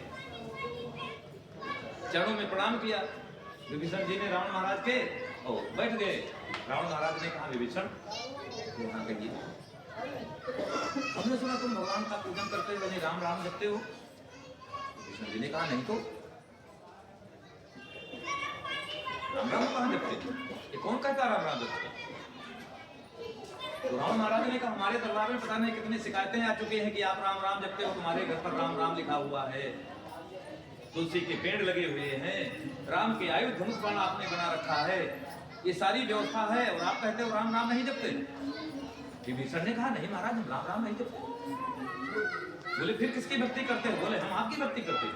चरणों में प्रणाम किया विभीषण जी ने रावण महाराज के, और बैठ गए। रावण महाराज ने कहा विभीषण यहाँ कहिए, हमने सुना तुम भगवान का पूजन करते हो, यानी राम राम जपते हो। विभीषण जी ने कहा नहीं तो राम राम कहाँ जपते, ये कौन कहता राम राम जपते? तो रावण महाराज ने कहा हमारे दरबार में पता नहीं कितनी शिकायतें आ चुकी हैं कि आप राम राम जपते हो, तुम्हारे घर पर राम राम लिखा हुआ है, तुलसी के पेड़ लगे हुए हैं, राम के आयुध धनुष बाण आपने बना रखा है, ये सारी व्यवस्था है, और आप कहते हो राम नाम नहीं जपते। विभीषण ने कहा नहीं महाराज, हम राम राम नहीं जपते। बोले फिर किसकी भक्ति करते हो? बोले हम आपकी भक्ति करते हैं।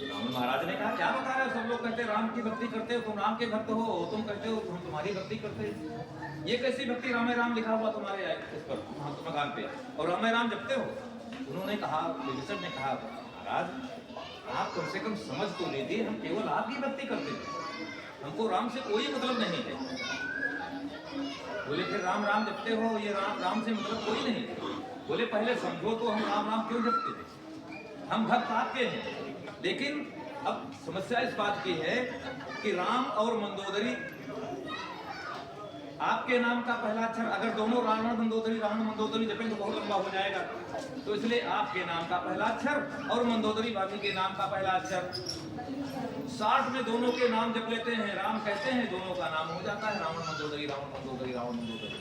रावण महाराज ने कहा क्या बता रहे हो, सब लोग कहते हैं राम की भक्ति करते हो, तुम राम के भक्त हो, तुम कहते हो तुम तुम्हारी भक्ति करते हो, ये कैसी भक्ति? राम राम लिखा हुआ तुम्हारे इस पर मकान पे, और राम राम जपते हो। उन्होंने कहा, विभीषण ने कहा महाराज आप कम से कम समझ तो लीजिए, हम केवल आपकी भक्ति करते हैं, हमको राम से कोई मतलब नहीं है। बोले फिर राम राम जपते हो, ये राम से मतलब कोई नहीं है। बोले पहले समझो तो हम राम राम क्यों जपते थे, हम भक्त आपके हैं, लेकिन अब समस्या इस बात की है कि राम और मंदोदरी, आपके नाम का पहला अक्षर अगर दोनों रावण मंदोदरी जपें तो बहुत लंबा हो जाएगा, तो इसलिए आपके नाम का पहला अक्षर और मंदोदरी भाभी के नाम का पहला अक्षर 60 में दोनों के नाम जप लेते हैं, राम कहते हैं, दोनों का नाम हो जाता है रावण मंदोदरी, रावण मंदोदरी, रावण मंदोदरी।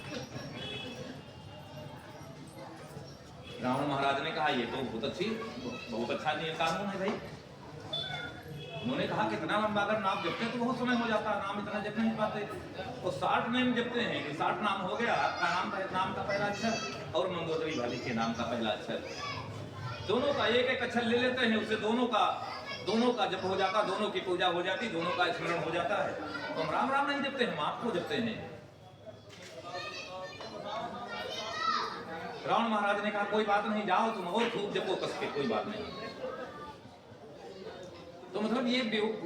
रावण महाराज ने कहा ये तो बहुत अच्छा नियम कानून है भाई। उन्होंने कहा कितना लंबा अगर नाम जपते तो बहुत समय हो जाता है, नाम इतना जप नहीं पाते, तो 60 नाम जपते हैं कि 60 नाम हो गया, आपका नाम का पहला अक्षर और मंदोदरी भाभी के नाम का पहला अक्षर, दोनों का एक एक अक्षर ले लेते हैं, उससे दोनों का जप हो जाता, दोनों की पूजा हो जाती, दोनों का स्मरण हो जाता है। तो हम राम राम नहीं जपते, हम आपको जपते हैं। रावण महाराज ने कहा कोई बात नहीं, जाओ तुम और खूब जपो कस के, कोई बात नहीं। तो मतलब ये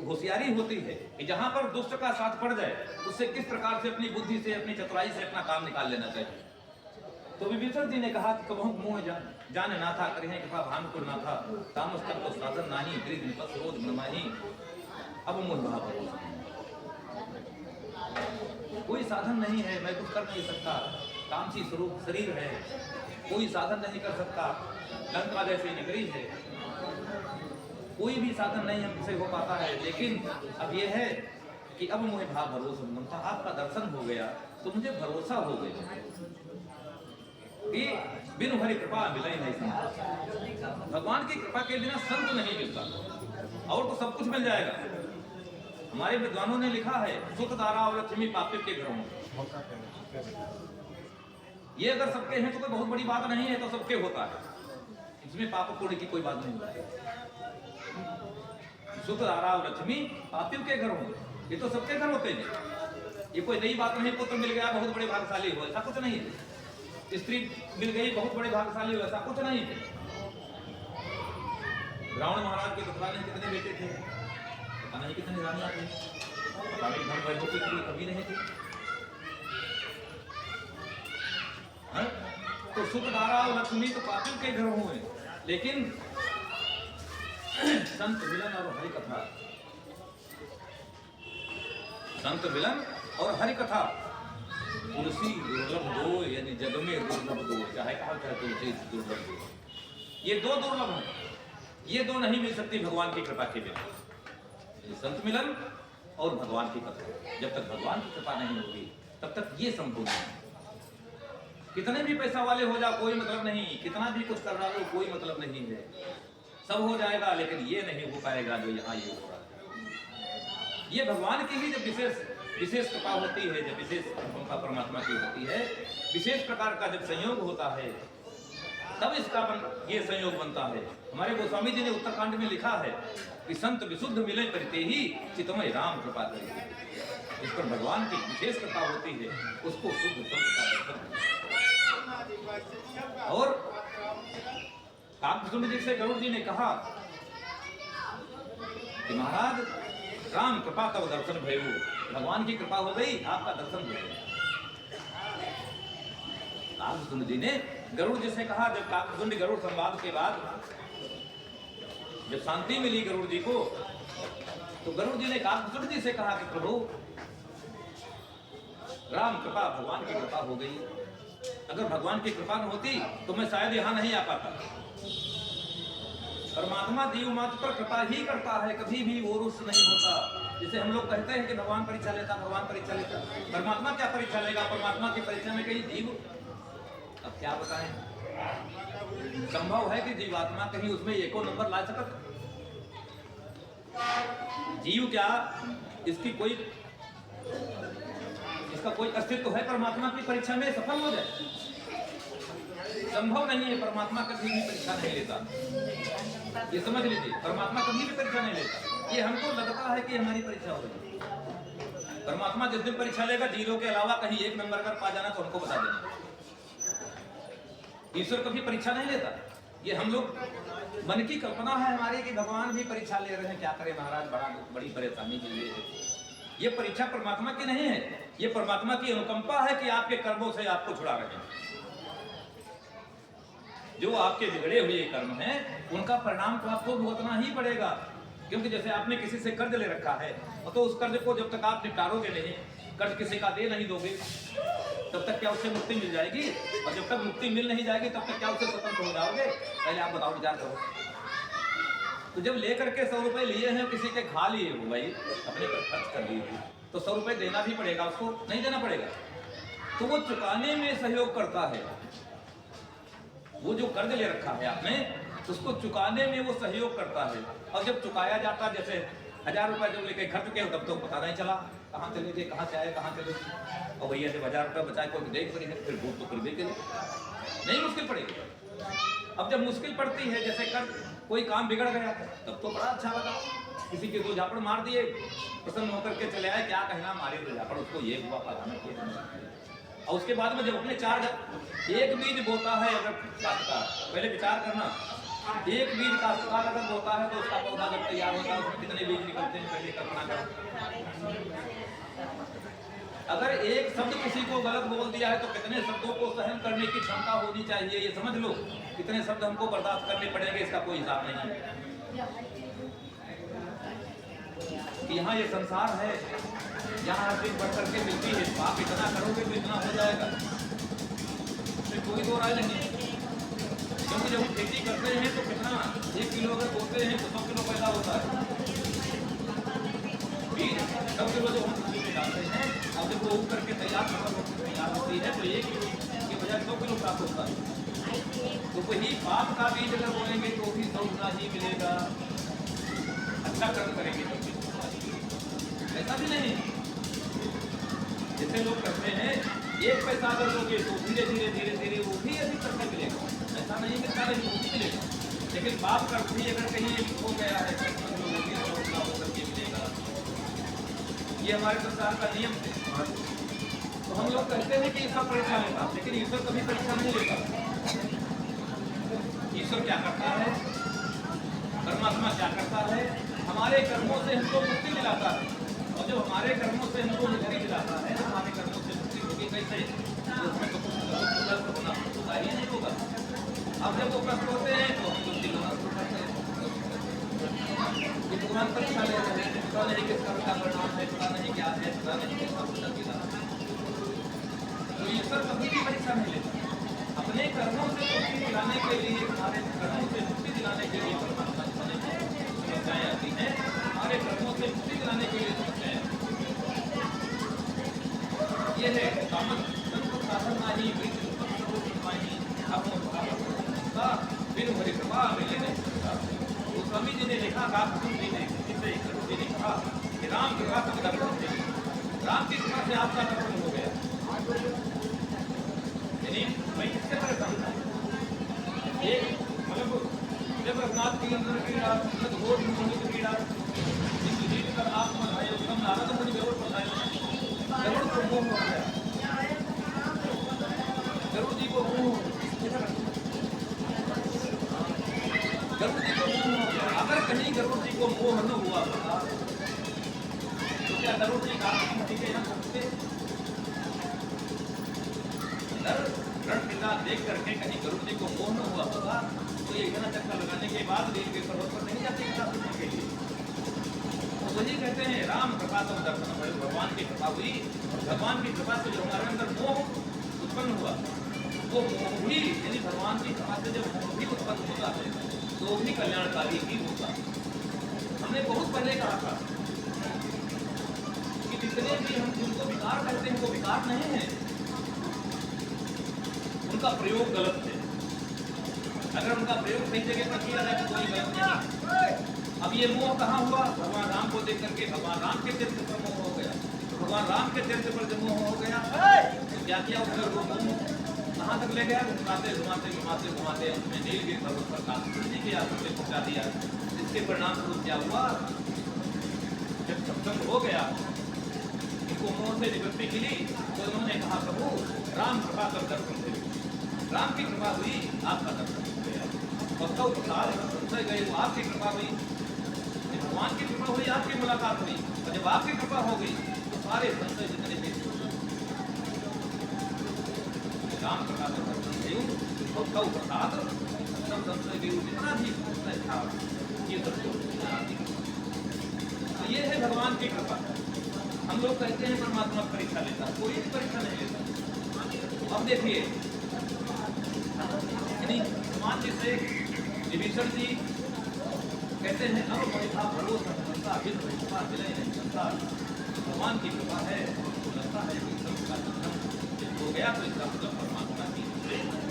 होशियारी होती है कि जहां पर दुष्ट का साथ पड़ जाए उससे किस प्रकार से अपनी बुद्धि से, अपनी चतुराई से अपना काम निकाल लेना चाहिए। तो विभीषण जी ने कहा कि कबहु मुँह जाने ना था, करें कृपा भानुकुल ना था, तामस तक तो साधन नाही, गृह निपत रोज मनमाही, अब मुँह भाव कोई साधन नहीं है, मैं कुछ कर नहीं सकता, तामसी स्वरूप शरीर है, कोई साधन नहीं कर सकता, लंका जैसी नगरी है, कोई भी साधन नहीं हमसे हो पाता है। लेकिन अब यह है कि अब मुझे भाव भरोसा मनता, आपका दर्शन हो गया तो मुझे भरोसा हो गया कि बिनु हरि कृपा मिला ही नहीं सकता। भगवान की कृपा के बिना संत नहीं मिलता, और तो सब कुछ मिल जाएगा। हमारे विद्वानों ने लिखा है सुख धारा और लक्ष्मी पापित के घरों में, ये अगर सबके हैं तो कोई बहुत बड़ी बात नहीं है, तो सबके होता है, इसमें पाप पुण्य की कोई बात नहीं होती। सुख धारा और लक्ष्मी पापियों के घरों में, ये तो सबके घर होते हैं, ये कोई नई बात नहीं। पुत्र मिल गया बहुत बड़े भाग्यशाली हो, ऐसा कुछ नहीं है। स्त्री मिल गई बहुत बड़े भाग्यशाली हो, ऐसा कुछ नहीं है। रावण महाराज के पता नहीं कितने बेटे थे, पता नहीं कितने रानियां थी, पता नहीं धन वैभव की कभी नहीं थी। तो सुख धारा और लक्ष्मी तो पापियों के घर हुए, लेकिन संत मिलन और हरि कथा, संत मिलन और हरि कथा, तुलसी दुर्लभ दो, यानी जग में दुर्लभ दो, चाहे कहा चाहे तुलसी दुर्लभ दो, ये दो दुर्लभ हैं, ये दो नहीं मिल सकती भगवान की कृपा के बिना, संत मिलन और भगवान की कथा। जब तक भगवान की कृपा नहीं होगी तब तक ये संभव नहीं। कितने भी पैसा वाले हो जाओ कोई मतलब नहीं, कितना भी कुछ कर रहा हो कोई मतलब नहीं है, सब हो जाएगा, लेकिन ये नहीं हो पाएगा जो यहाँ ये हो रहा है। ये भगवान की ही जब विशेष कृपा होती है, जब विशेष कृपा परमात्मा की होती है, विशेष प्रकार का जब संयोग होता है, तब इसका ये संयोग बनता है। हमारे गोस्वामी जी ने उत्तरकांड में लिखा है कि संत विशुद्ध मिले परिते ही चितमय राम कृपा करे। इस पर भगवान की विशेष कृपा होती है, उसको शुद्ध संत का दर्शन। और काकभुजंड जी से गरुड़ जी ने कहा कि महाराज राम कृपा तब दर्शन भयु, भगवान की कृपा हो गई, आपका दर्शन हो गया। काकभुजंड जी ने गरुड़ जी से कहा, जब काकभुजंड गरुड़ संवाद के बाद जब शांति मिली गरुड़ जी को, तो गरुड़ जी ने काकभुजंड जी से कहा कि प्रभु राम कृपा, भगवान की कृपा हो गई, अगर भगवान की कृपा न होती तो मैं शायद यहाँ नहीं आ पाता। परमात्मा जीव मात्र पर कृपा ही करता है, कभी भी वो रुष्ट नहीं होता। जैसे हम लोग कहते हैं कि भगवान परीक्षा लेता, भगवान परीक्षा लेता, परमात्मा क्या परीक्षा लेगा? परमात्मा की परीक्षा में कहीं जीव, अब क्या बताएं, संभव है कि जीवात्मा कहीं उसमें एको नंबर ला सकता? जीव क्या इसकी कोई, इसका कोई अस्तित्व है परमात्मा की परीक्षा में सफल हो जाए? संभव नहीं है। परमात्मा कभी भी परीक्षा नहीं लेता, ये समझ लीजिए, परमात्मा कभी भी परीक्षा नहीं लेता। ये हमको लगता है कि हमारी परीक्षा हो रही है। परमात्मा जिस दिन परीक्षा लेगा, जीरो के अलावा कहीं एक नंबर अगर पा जाना तो हमको बता देना। ईश्वर कभी परीक्षा नहीं लेता। ये हम लोग मन की कल्पना है हमारी कि भगवान भी परीक्षा ले रहे हैं, क्या करें महाराज, बड़ी परेशानी के लिए है। ये परीक्षा परमात्मा की नहीं है, ये परमात्मा की अनुकंपा है कि आपके कर्मों से आपको छुड़ा रहे हैं। जो आपके बिगड़े हुए कर्म हैं उनका परिणाम तो आपको भुगतना ही पड़ेगा। क्योंकि जैसे आपने किसी से कर्ज ले रखा है, तो उस कर्ज को जब तक आप निपटारोगे नहीं, कर्ज किसी का दे नहीं दोगे, तब तक क्या उससे मुक्ति मिल जाएगी? और जब तक मुक्ति मिल नहीं जाएगी तब तक क्या उससे स्वतंत्र हो जाओगे? पहले आप बताओ, विचार करो। तो जब लेकर के 100 रुपए लिए हैं, किसी के खा लिए हो भाई, अपने पर खर्च कर लिए, तो 100 रुपए देना भी पड़ेगा उसको, नहीं देना पड़ेगा? तो वो चुकाने में सहयोग करता है। वो जो कर्ज ले रखा है आपने, उसको चुकाने में वो सहयोग करता है। और जब चुकाया जाता, जैसे 1000 रुपए जब लेके घर चुके हो, तब तो पता नहीं चला कहाँ चले गए, कहाँ से आए, कहाँ चले गए। और भैया जब 1000 रुपये बचाए कोई देख पड़ी है, फिर भूख तो फिर के लिए नहीं मुश्किल पड़ेगी। अब जब मुश्किल पड़ती है, जैसे कर्ज, कोई काम बिगड़ गया, तब तो बड़ा अच्छा लगा, किसी के 2 झापड़ मार दिए, प्रसन्न होकर के चले आए, क्या कहना, मारे 2 झापड़, उसको ये हुआ, फलाना किया। और उसके बाद में जब अपने एक बीज बोता है अगर काश्तकार, पहले विचार करना, एक बीज काश्तकार अगर बोता है तो उसका पौधा जब तैयार होता है उसमें कितने बीज निकलते हैं, पहले कल्पना करो। अगर एक शब्द किसी को गलत बोल दिया है तो कितने शब्दों को सहन करने की क्षमता होनी चाहिए, ये समझ लो। कितने शब्द हमको बर्दाश्त करने पड़ेंगे, इसका कोई हिसाब नहीं है। यहाँ ये संसार है, यहाँ हर चीज बढ़ करके मिलती है। आप इतना करोगे तो इतना हो जाएगा, इसमें कोई दो राय नहीं। क्योंकि जब हम खेती करते हैं तो कितना 1 किलो अगर बोते हैं तो 100 किलो पैदा होता है। 100 किलो जो हम खेती में डालते हैं, अब जब वो उग करके तैयार होती है तो 1 किलो की बजाय 100 किलो प्राप्त होता है। तो वही पाप का बीज अगर बोलेंगे तो भी 100 गुना ही मिलेगा। अच्छा कर्म करेंगे तो ऐसा भी नहीं। जैसे लोग करते हैं 1 पैसा अगर लोगे तो धीरे धीरे धीरे धीरे वो भी अधिक करके मिलेगा। ऐसा नहीं कि सारे वो भी मिलेगा, लेकिन पाप का भी अगर कहीं हो गया है तो होकर के मिलेगा। ये हमारे संसार का नियम है। तो हम लोग कहते हैं कि ईश्वर परीक्षा लेता, लेकिन ईश्वर कभी परीक्षा नहीं लेता। ईश्वर क्या करता है, परमात्मा क्या करता है, हमारे कर्मों से हमको मुक्ति दिलाता है। और जब हमारे कर्मों से हमको मुक्ति दिलाता है, हमारे कर्मों से मुक्ति होगी कैसे, तो उसमें तो कुछ होना होता ही नहीं होगा। अब जब वो कष्ट होते हैं तो हम मुक्ति होना शुरू करते हैं। भगवान परीक्षा ले रहे हैं, पता नहीं किस कर्म का परिणाम है, पता नहीं क्या है, पता नहीं किसका फल मिला। तो ईश्वर कभी भी परीक्षा नहीं लेता। अपने कर्मों से मुक्ति दिलाने के लिए, हमारे कर्मों से मुक्ति दिलाने के लिए परमात्मा समस्याएं आती हैं। हमारे कर्मों से मुक्ति दिलाने के लिए समस्याएं ये है कामत साधन नहीं बिन हरि कृपा मिले नहीं। तो स्वामी जी ने लिखा, जी ने जी ने कहा कि राम कृपा का दर्शन है, राम की कृपा से आपका दर्शन हो गया। यानी मैं किससे परेशान था, एक मतलब जब रघुनाथ की अंदर क्रीड़ा घोर क्रीड़ा कर आप बताए उत्तम नारद मुनि जरूर बताए जरूर को मोह हो गया। गरुड़ जी को मोह हो गया। अगर कहीं गरुड़ जी को मोह न हुआ होता तो क्या गरुड़ जी का यहाँ पहुंचते? रण देख करके कहीं गरुड़ जी को मोह न हुआ होता तो ये इतना चक्कर लगाने के बाद रेल के पर्वत पर नहीं जाते कथा सुनने के लिए। तो वही कहते हैं राम कृपा तो दर्शन, भगवान की कृपा हुई। भगवान की कृपा से जो हमारे अंदर मोह उत्पन्न हुआ, वो मोह भी यानी भगवान की कृपा से जब मोह भी उत्पन्न होता है तो भी कल्याणकारी ही होता। हमने बहुत पहले कहा था कि जितने भी हम जिनको विकार कहते हैं वो विकार नहीं है, उनका प्रयोग गलत है। अगर उनका प्रयोग सही जगह पर किया जाए तो कोई गलत नहीं। अब ये मोह कहाँ हुआ, भगवान राम को देख करके भगवान राम के चरित्र पर मोह हो गया। तो भगवान राम के चरित्र पर जब मोह हो गया तो क्या किया, उसने वो मोह कहाँ तक ले गया, घुमाते घुमाते घुमाते घुमाते उसमें नीलगिरी पर्वत पर काशी के आंसू से पहुँचा दिया। इसके परिणाम स्वरूप क्या हुआ, जब सत्संग हो गया, इनको मोह से निवृत्ति मिली तो उन्होंने कहा प्रभु राम कृपा कर दर्शन दे। राम की कृपा हुई, आपका दर्शन हो गया। और संशय गए वो आपकी कृपा हुई, भगवान की कृपा हुई, आपकी मुलाकात हुई। और जब आपकी कृपा हो गई तो सारे संशय जितने थे राम कृपा कर दर्शन देव और कौ प्रसाद सब संशय देव जितना भी संशय था ये सब। तो ये है भगवान की कृपा। हम लोग कहते हैं परमात्मा परीक्षा लेता, कोई भी परीक्षा नहीं लेता। अब देखिए हनुमान जी से विभीषण जी कहते हैं अब बैठा भरोसा भरोसा विलय नहीं सकता। भगवान की कृपा है, लगता है कि सबका दर्शन हो गया तो इसका मतलब परमात्मा की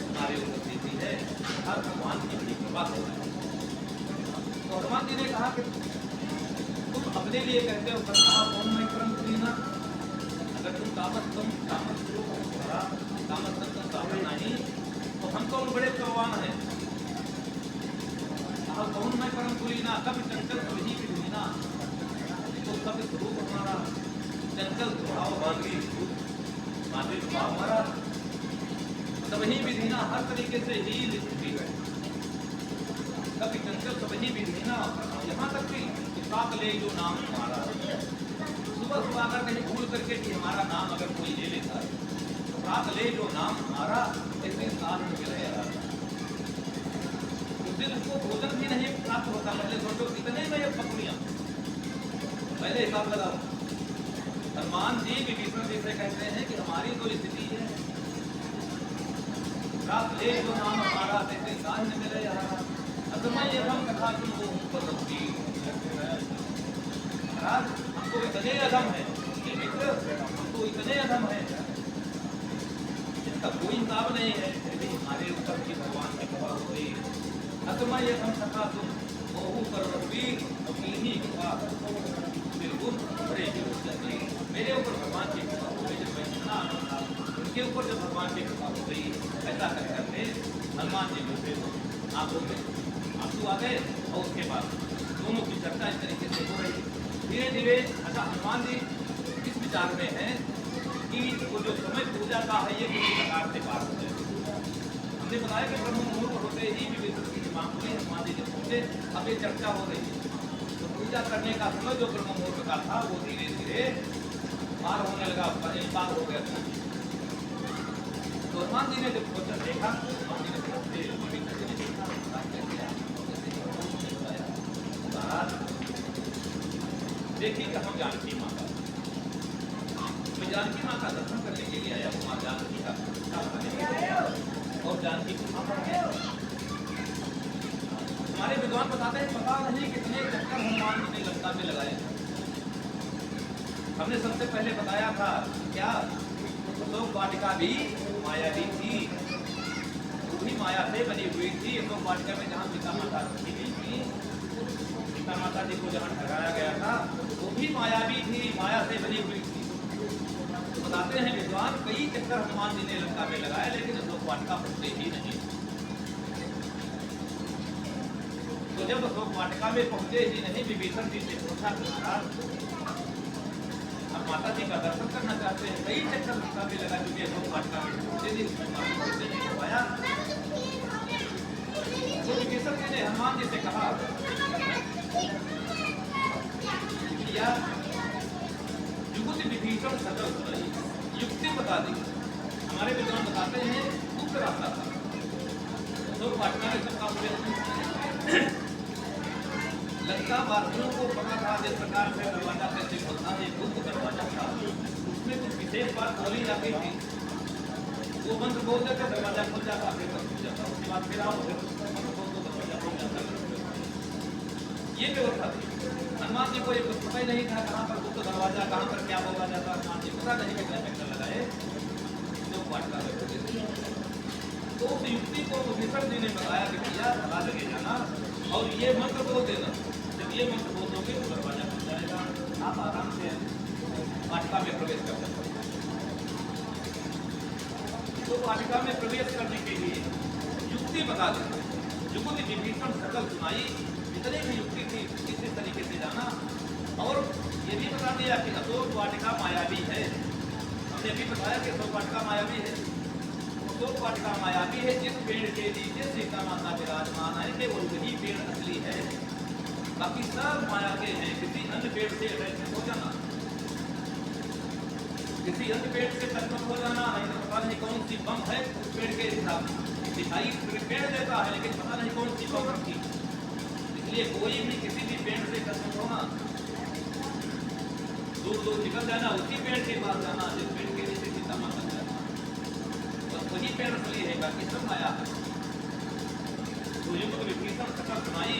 हमारे ऊपर देती है, हर भगवान की बड़ी कृपा है। तो हनुमान जी ने कहा कि तुम अपने लिए कहते हो कौन मैं कर्म करीना, अगर तुम कामत नहीं तो हम तो बड़े परवान हैं। कौन मैं परम कुलीना, कब चंचल ही कुलीना, तो सब स्वरूप हमारा चंचल स्वभाव मानवी स्वभाव हमारा सबही विधिना हर तरीके से ही लिखती है। कभी चंचल सबही विधिना, यहाँ तक कि साथ ले जो नाम हमारा, सुबह सुबह अगर कहीं भूल करके कि हमारा नाम अगर कोई ले लेता है, साथ ले जो नाम हमारा, इस दिन साथ में रहेगा। उस दिन उसको भोजन भी नहीं प्राप्त होता। पहले सोचो कितने में ये पकड़ियाँ, पहले हिसाब लगाओ। हनुमान जी विभीषण जी से कहते हैं कि हमारी तो स्थिति है, साथ ले जो नाम हमारा, कहते साथ में मिले यहाँ अतमय हम कथा तुमको ऊपर रखती। हमको इतने अधम है, हमको इतने अधम है, इसका कोई हिसाब नहीं है, फिर भी हमारे ऊपर की भगवान की कृपा हो गई। अतमय हम कथा तुम बहु कर रखती, अपनी कृपा बिल्कुल बड़े मेरे ऊपर भगवान की कृपा हो गई। जब मैं इतना आनंद था, उनके ऊपर जब भगवान की कृपा हो गई, ऐसा करके हनुमान जी मुझे आंखों में आंसू आ गए। और उसके बाद दोनों की चर्चा इस तरीके से हो रही। धीरे धीरे अच्छा हनुमान जी इस विचार में हैं कि वो जो समय पूजा का है ये किसी प्रकार से पार हो जाए। हमने बताया कि ब्रह्म मुहूर्त होते ही विभीषण की मांग हुई, हनुमान जी जब पहुंचे, अब ये चर्चा हो रही है। तो पूजा करने का समय जो ब्रह्म मुहूर्त का था वो धीरे धीरे पार होने लगा, पार हो गया था। तो हनुमान जी ने जब सोचा देखा, देखिए कि हम जानकी माँ का, मैं जानकी माँ का दर्शन करने के लिए आया हूँ। माँ जानकी का और जानकी हमारे विद्वान बताते हैं पता नहीं कितने चक्कर हनुमान जी ने लंका में लगाए। हमने सबसे पहले बताया था क्या अशोक वाटिका भी मायावी थी, वो भी माया से बनी हुई थी। अशोक वाटिका में जहाँ सीता माता रखी गई थी, सीता माता जी को जहाँ ठहराया गया था, वो भी मायावी थी, माया से बनी हुई थी। तो बताते हैं विद्वान कई चक्कर हनुमान जी ने लंका में लगाए, लेकिन अशोक वाटिका पहुंचे ही नहीं। तो जब अशोक वाटिका में पहुंचे ही नहीं, विभीषण जी से पूछा अब माता जी का दर्शन करना चाहते हैं, कई चक्कर लंका में लगा चुके अशोक वाटिका में पहुंचे नहीं पाया। तो विभीषण जी ने हनुमान जी से कहा युगति विभीषण सकल सुनाई, युक्ति बता दी। हमारे विद्वान बताते हैं गुप्त रास्ता था। तो पाटना में सबका लंका वासियों को पता था जिस प्रकार से दरवाजा कैसे खुलता है, गुप्त दरवाजा था। उसमें कुछ विशेष बात बोली जाती थी, वो मंत्र बोल देते दरवाजा खुल जाता, फिर बंद हो जाता, उसके बाद फिर आओ फिर मंत्र बोल दो दरवाजा खुल जाता। ये व्यवस्था थी। हनुमान जी को ये कुछ पता ही नहीं था कहाँ पर गुप्त दरवाजा, कहाँ पर क्या बोला जाता। हनुमान जी पता नहीं कितना चक्कर लगाए तो वाटिका में पहुंचे। तो उस युक्ति को विभीषण जी ने बताया कि भैया पता लगे जाना और ये मंत्र बोल देना, जब ये मंत्र बोल दोगे तो दरवाजा खुल जाएगा, आप आराम से वाटिका में प्रवेश कर सकते। तो वाटिका में प्रवेश करने के लिए युक्ति बता दी। युक्ति विभीषण सकल सुनाई, इतनी भी युक्ति थी इसी तरीके से जाना। और ये भी बता दिया कि अशोक वाटिका मायावी है। हमने भी बताया कि अशोक वाटिका मायावी है। अशोक वाटिका मायावी है, जिस पेड़ के नीचे सीता माता विराजमान है केवल वही पेड़ असली है, बाकी सब माया के हैं। किसी अन्य पेड़ से अटैचमेंट हो जाना, किसी अन्य पेड़ से टचमट हो जाना, नहीं तो पता नहीं कौन सी बम है उस पेड़ के हिसाब दिखाई पेड़ देता है, लेकिन पता नहीं कौन सी बम रखी। इसलिए कोई भी किसी भी पेड़ से टचमट होना, दूर दूर निकल जाना, उसी पेड़ के पास जाना जिस पेड़ के नीचे सीता माता जाना, बस वही पेड़ असली है, बाकी सब माया है। तो युक्त विभीषण सकल सुनाई,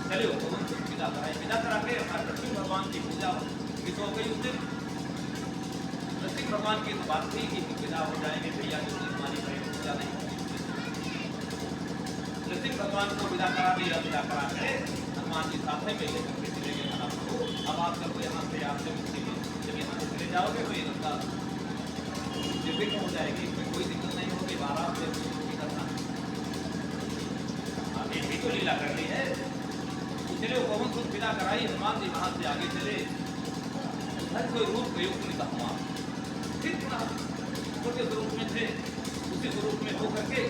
चले भवन से विदा कराए। विदा करा के नरसिंह भगवान की पूजा किस हो गई उस दिन। नरसिंह भगवान की बात थी कि विदा हो जाएंगे भैया, जो हमारी पूजा नहीं। नरसिंह भगवान को विदा करा दिया। विदा करा के हनुमान जी साथ में लेकर के चले गए। अब आप सबको यहाँ से आपसे मुक्ति में जब यहाँ से चले जाओगे तो ये रास्ता निर्विघ्न हो जाएगी, कोई दिक्कत नहीं होगी। आराम से करना आगे भी तो लीला करनी है। चले पवन सुख विदा कराई, हनुमान जी वहाँ से आगे चले। उधर कोई रूप प्रयुक्त नहीं था, फिर पुनः छोटे स्वरूप में थे, उसी स्वरूप में हो करके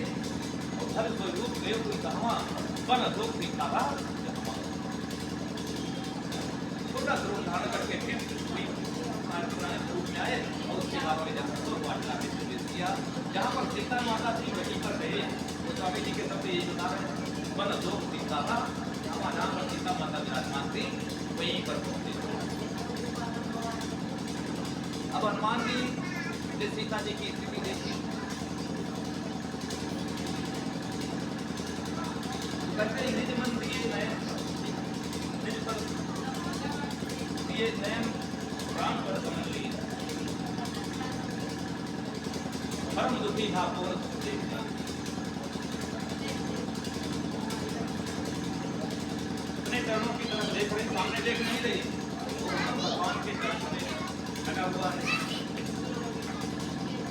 और हर स्वरूप गयो कोई कहवा बन लोक दिखावा छोटा स्वरूप धारण करके फिर पुराने स्वरूप में आए और उसके बाद में जहाँ तो वाटला में प्रवेश किया जहाँ पर सीता माता थी वहीं पर रहे। तो स्वामी जी के शब्द यही बता रहे हैं बन लोक दिखावा जहाँ पर सीता माता विराजमान थी वहीं पर पहुंचे। अब हनुमान जी ने सीता जी की स्थिति देखी, कहते निज मन दिए नयन निज पर दिए नयन प्राण पर कमल ली परम दुखी था पूर्ण देखना। अपने चरणों की तरफ देख रही, सामने देख नहीं रही, भगवान के चरण में लगा हुआ है।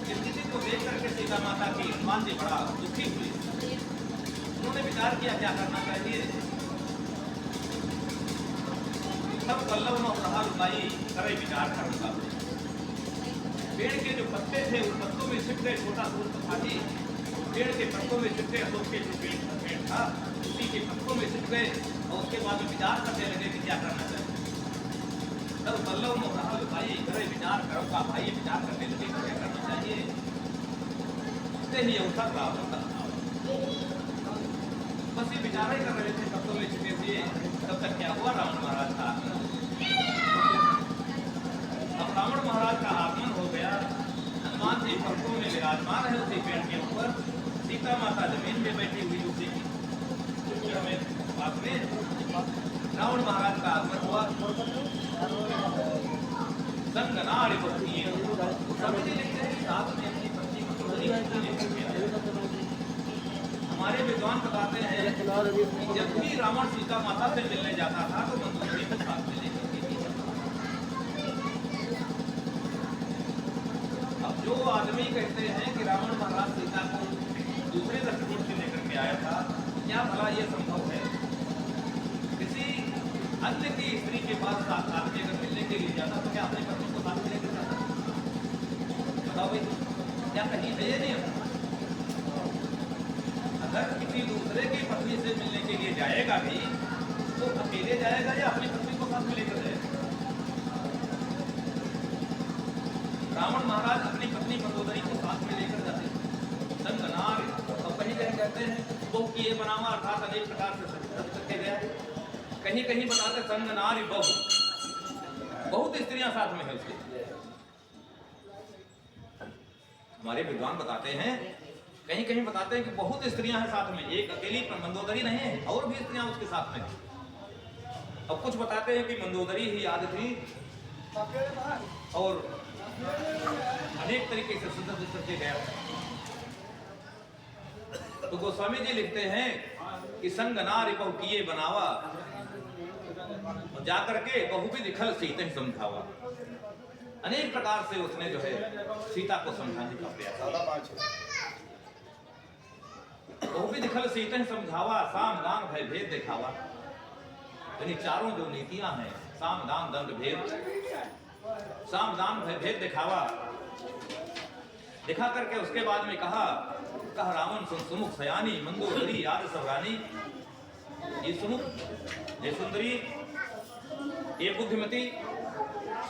इस स्थिति को देख करके सीता माता की हनुमान जी बड़ा दुखी हुई। उन्होंने विचार किया क्या करना चाहिए। तब वल्लभ न रहा रुकाई करे विचार करूंगा। पेड़ के जो पत्ते थे उन पत्तों में छिप गए, छोटा सा था जी, पेड़ के पत्तों में छिप गए, अशोक के जो पेड़ था उसी के पत्तों में छिप गए और उसके बाद में विचार करने लगे कि क्या करना चाहिए। तब वल्लभ न रहा रुकाई करे विचार करूंगा। भाई विचार करने लगे क्या करना चाहिए। ही अवसर रावण का बस ये विचार ही कर रहे थे पत्तों में छिपे हुए। तब तक क्या हुआ, रावण महाराज का आगमन। अब रावण महाराज का आगमन हो गया। हनुमान जी पत्तों में विराजमान है उसी पेड़ के ऊपर, सीता माता जमीन में बैठी हुई उसी की हमें बात में रावण महाराज का आगमन हुआ। संग नारी पत्नी समझ लिखते हैं साथ में अपनी पत्नी मंदोदरी हमारे विद्वान बताते हैं जब भी रावण सीता माता से मिलने जाता था तो मंदोदरी को साथ में लेकर के। अब जो आदमी कहते हैं कि रावण महाराज सीता को दूसरे दृष्टिकोण से लेकर के आया था, क्या भला ये संभव है? किसी अन्य की स्त्री के पास साथ में अगर मिलने के लिए जाता तो क्या अपनी पत्नी को साथ में लेकर जाता? बताओ भाई, क्या कहीं है ये नहीं? अगर किसी दूसरे की पत्नी से मिलने के लिए जाएगा भी तो अकेले जाएगा या अपनी पत्नी को साथ में लेकर जाएगा? रावण महाराज अपनी पत्नी मंदोदरी को साथ में लेकर जाते संग नार। और कहीं कहीं कहते हैं बहु किए बनावा, अर्थात अनेक प्रकार से रखे गया। कहीं कहीं बताते संग नारी बहु, बहुत स्त्रियां साथ में है उसके। हमारे विद्वान बताते हैं, कहीं कहीं बताते हैं कि बहुत स्त्रियां हैं साथ में, एक अकेली मंदोदरी नहीं है, और भी स्त्रियां उसके साथ में। अब कुछ बताते हैं कि मंदोदरी ही याद थी और अनेक तरीके से सिद्ध करके गया। तो गोस्वामी जी लिखते हैं कि संग नारी बहु किए बनावा, जाकर के बहु भी दिखल सीते ही समझावा। अनेक प्रकार से उसने जो है सीता को समझाने का प्रयास किया। बहु भी दिखल सीते ही समझावा, साम दान भय भेद दिखावा। यानी चारों जो नीतियां हैं, साम दान दंड भेद, साम दान भय भेद दिखावा, दिखा करके उसके बाद में कहा रावण सुमुख सयानी मंदोदरी याद सवरानी। ये सुमुख, ये सुंदरी, ये बुद्धिमती,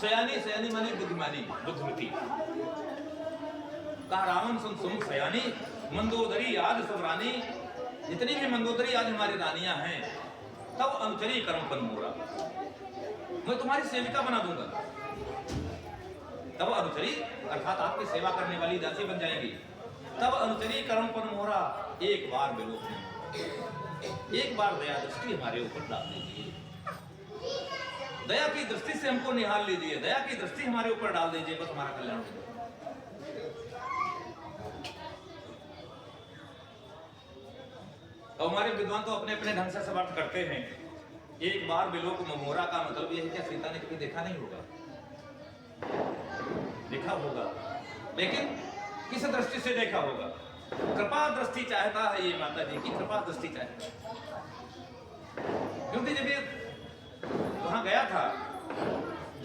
सयानी, सयानी माने बुद्धिमानी, बुद्धिमती। कहा रावण सुमुख सयानी मंदोदरी याद सवरानी। जितनी भी मंदोदरी आज हमारी रानियां हैं, तब अनुचरी कर्म पर मोरा, मैं तुम्हारी सेविका बना दूंगा। तब अनुचरी अर्थात आपकी सेवा करने वाली दासी बन जाएंगी। तब अनुचरी कर्म पर मोहरा, एक बार बिलोक में, एक बार दया दृष्टि हमारे ऊपर डाल दीजिए, दया की दृष्टि से हमको निहाल लीजिए, दया की दृष्टि हमारे ऊपर डाल दीजिए, बस हमारा कल्याण हो। तो हमारे विद्वान तो अपने अपने ढंग से समर्थ करते हैं। एक बार बिलोक में मोहरा का मतलब यह है कि सीता ने कभी देखा नहीं होगा, देखा होगा, लेकिन किस दृष्टि से देखा होगा? कृपा दृष्टि चाहता है, ये माता जी की कृपा दृष्टि चाहता है। क्योंकि जब ये वहां गया था,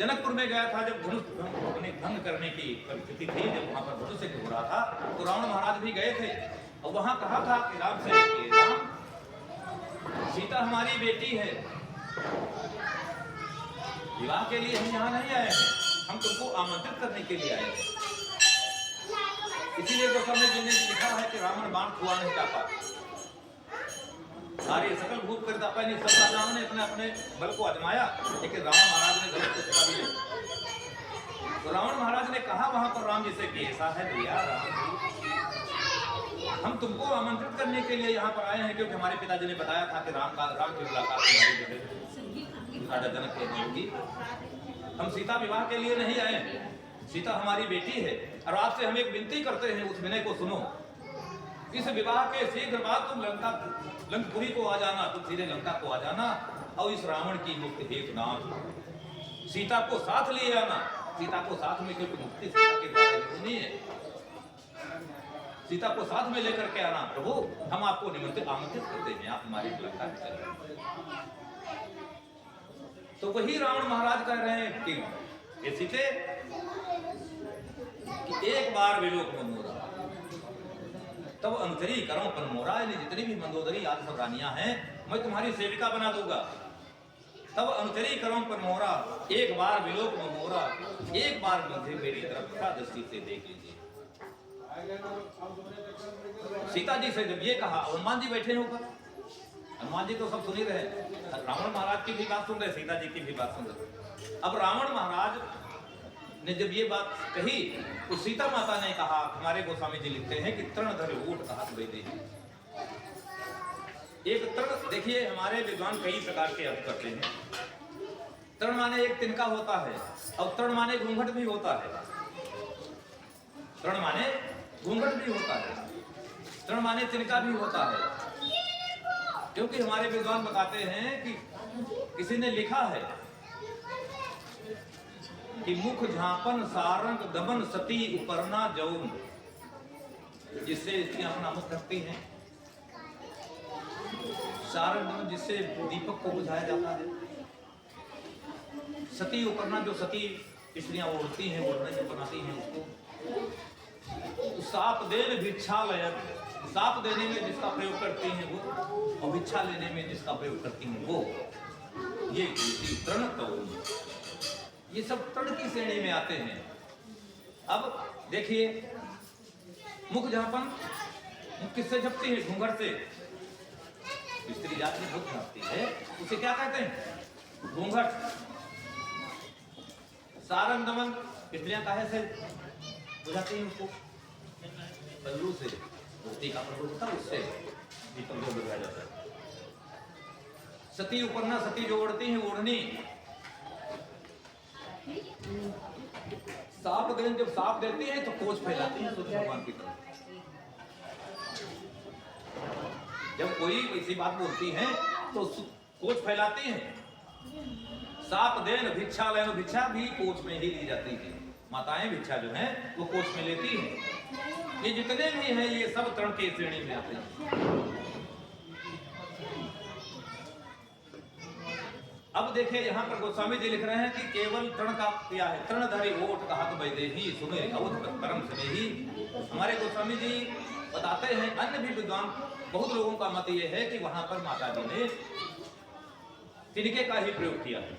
जनकपुर में गया था, जब धनुष भंग करने की परिस्थिति थी, जब वहां पर धनुष से हो रहा था, तो रावण महाराज भी गए थे और वहां कहा था कि राम से राम, सीता हमारी बेटी है, विवाह के लिए हम यहाँ नहीं आए हैं, हम तुमको आमंत्रित करने के लिए आए हैं। इसीलिए गोस्वामी जी ने लिखा है कि रावण बाण छुआ नहीं चाहता, सारे सकल भूत कर दापा ने, सब राजाओं ने अपने अपने बल को आजमाया, लेकिन रावण महाराज ने गलत को सिखा भी लिया। तो रावण महाराज ने कहा वहां पर राम जी से कि ऐसा है भैया राम, हम तुमको आमंत्रित करने के लिए यहाँ पर आए हैं, क्योंकि हमारे पिताजी ने बताया था कि राम की मुलाकात राजा जनक के होगी। हम सीता विवाह के लिए नहीं आए, सीता हमारी बेटी है, और आपसे हम एक विनती करते हैं, उस विनय को सुनो। इस विवाह के शीघ्र बाद तुम लंकापुरी को आ जाना, तुम सीधे लंका को आ जाना, और इस रावण की मुक्ति हेतु नाम सीता को साथ लिए आना। सीता को साथ में, क्योंकि मुक्ति सीता के द्वारा नहीं है, सीता को साथ में लेकर के आना। प्रभु हम आपको आमंत्रित करते हैं, आप हमारी लंका में चले। तो वही रावण महाराज कह रहे हैं कि ये सीते कि एक बार विलोक मनोरा तब अंतरी करो पर मोरा, जितनी भी मंदोदरी आदि सब रानियां हैं, मैं तुम्हारी सेविका बना दूंगा। तब अंतरी करो पर मोरा, एक बार विलोक मनोरा, एक बार मुझे मेरी तरफ का दृष्टि से देख लीजिए। सीता जी से जब ये कहा, हनुमान जी बैठे हैं ऊपर, हनुमान जी तो सब सुन ही रहे, रावण महाराज की भी बात सुन रहे, सीता जी की भी बात सुन रहे। अब रावण महाराज ने जब ये बात कही, तो सीता माता ने कहा, हमारे गोस्वामी जी लिखते हैं कि तृणधर ऊट कहा बैठे। एक तृण, देखिए हमारे विद्वान कई प्रकार के अर्थ करते हैं। तृण माने एक तिनका होता है, और तृण माने घूंघट भी होता है। तृण माने घूंघट भी होता है, तृण माने तिनका भी होता है। क्योंकि हमारे विद्वान बताते हैं कि किसी ने लिखा है कि मुख झांपन सारंग दमन सती उपरना जौन, जिससे इसकी अपना मुख रखती हैं, सारंग दमन जिससे दीपक को बुझाया जाता है, सती उपरना जो सती स्त्रियां ओढ़ती हैं, ओढ़ने जो बनाती हैं उसको, साप देन भिक्षालय, साप देने में जिसका प्रयोग करती हैं वो, और भिक्षा लेने में जिसका प्रयोग करती हैं वो, ये तृण तो ये सब तृण की श्रेणी में आते हैं। अब देखिए मुख झापन, मुख किससे झपती है? घूंघट से। स्त्री जाति में मुख झापती है, उसे क्या कहते हैं? घूंघट। सारंग दमन, स्त्रियां काहे से बुझाती हैं उसको? पल्लू से, धोती का पल्लू होता है उससे दीपक को बुझाया जाता है। सती उपरना, सती जो ओढ़ती है ओढ़नी। साप देन, जब साप देती है तो कोच फैलाती है सूर्य भगवान की तरफ। जब कोई ऐसी बात बोलती है तो कोच फैलाती है। साप देन भिक्षा लेनो, भिक्षा भी कोच में ही ली जाती है। माताएं भिक्षा जो है वो कोच में लेती हैं। ये जितने भी हैं ये सब तृण के श्रेणी में आते हैं। अब देखिए यहाँ पर गोस्वामी जी लिख रहे हैं कि केवल तृण का क्या है? तृणधारी ओट कहत वैदेही सुने अवध परम स्नेही। हमारे गोस्वामी जी बताते हैं, अन्य भी विद्वान बहुत लोगों का मत ये है कि वहां पर माता जी ने तिनके का ही प्रयोग किया है।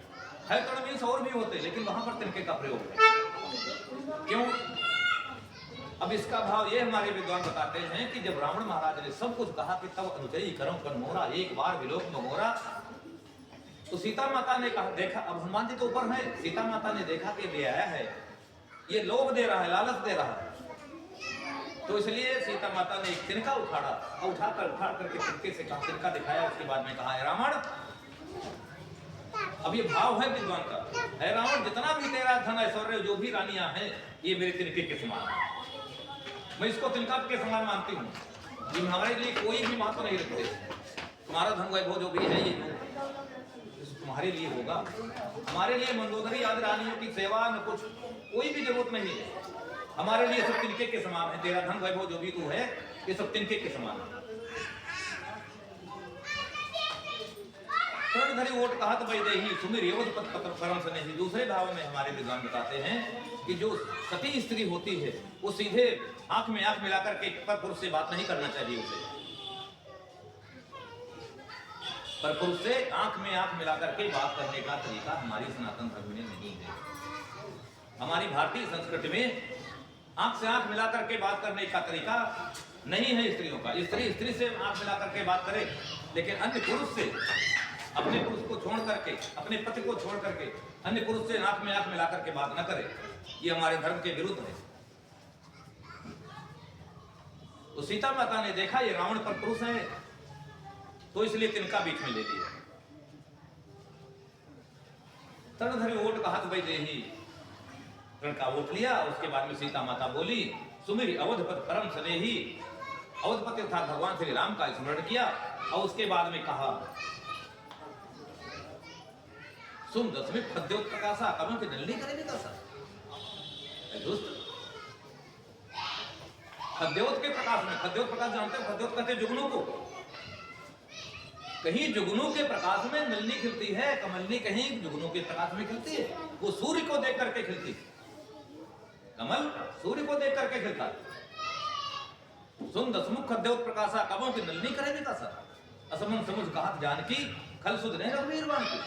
तृण मीन्स और भी होते, लेकिन वहां पर तिनके का प्रयोग है। क्यों? अब इसका भाव ये हमारे विद्वान बताते हैं कि जब रावण महाराज ने सब कुछ कहा कि तब अनुजयी करम कर मोरा, एक बार विलोक में मोरा, तो सीता माता ने कहा, देखा, अब हनुमान जी तो ऊपर है, सीता माता ने देखा कि ले आया है, ये लोभ दे रहा है, लालच दे रहा है, तो इसलिए सीता माता ने एक तिनका उठाड़ा और उठा करके तिनके से कहा, तिनका दिखाया। उसके बाद में कहा, है रावण, अब ये भाव है विद्वान का, है रावण, जितना भी तेरा धन ऐश्वर्य जो भी रानियां हैं ये मेरे तिनके के समान है। मैं इसको तिनका के समान मानती हूँ। ये हमारे लिए कोई भी महत्व नहीं रखते। तुम्हारा धन वैभव जो भी है ये तुम्हारे लिए होगा, हमारे लिए मंदोदरी आदि रानियों की सेवा न कुछ कोई भी जरूरत नहीं है। हमारे लिए सब तिनके के समान है। तेरा धन वैभव जो भी तू है ये सब तिनके के समान है। तरणधरी ओट कहत वैदेही सुमिर यवधपत पत्र परम स्नेही। दूसरे भाव में हमारे विद्वान बताते हैं कि जो सती स्त्री होती है वो सीधे आंख में आंख मिलाकर के पर पुरुष से बात नहीं करना चाहिए उसे। पर पुरुष से आंख में आंख मिलाकर के बात करने का तरीका हमारी सनातन धर्म में नहीं है। हमारी भारतीय संस्कृति में आंख से आंख मिलाकर के बात करने का तरीका नहीं है स्त्रियों का। स्त्री स्त्री से आंख मिलाकर के बात करे, लेकिन अन्य पुरुष से, अपने पुरुष को छोड़ करके, अपने पति को छोड़ करके अन्य पुरुष से आंख में आंख मिलाकर के बात न करे। ये हमारे धर्म के विरुद्ध है। तो सीता माता ने देखा ये रावण पर पुरुष है, तो इसलिए तिनका बीच में ले लिया। तरणधरी ओट कहत वैदेही, रण का ओट लिया। उसके बाद में सीता माता बोली सुमिर अवधपत परम स्नेही। अवधपति अर्थात भगवान श्री राम का स्मरण किया और उसके बाद में कहा सुन दसवीं खद्योत प्रकाशा कमों की नल्ली करेगी कैसा दोस्त। खद्योत के प्रकाश में, खद्योत प्रकाश जानते हो, खद्योत कहते हैं जुगनू को। कहीं जुगनू के प्रकाश में नल्ली खिलती है, कमलनी कहीं जुगनू के प्रकाश में खिलती है। वो सूर्य को देख करके खिलती है। कमल सूर्य को देख करके खिलता है। सुन दसमुख खद्योत प्रकाशा कबों की नल्ली करेगी कैसा। असमन समुझ कहत जानकी खल सुध नहीं रघुवीर बाण की।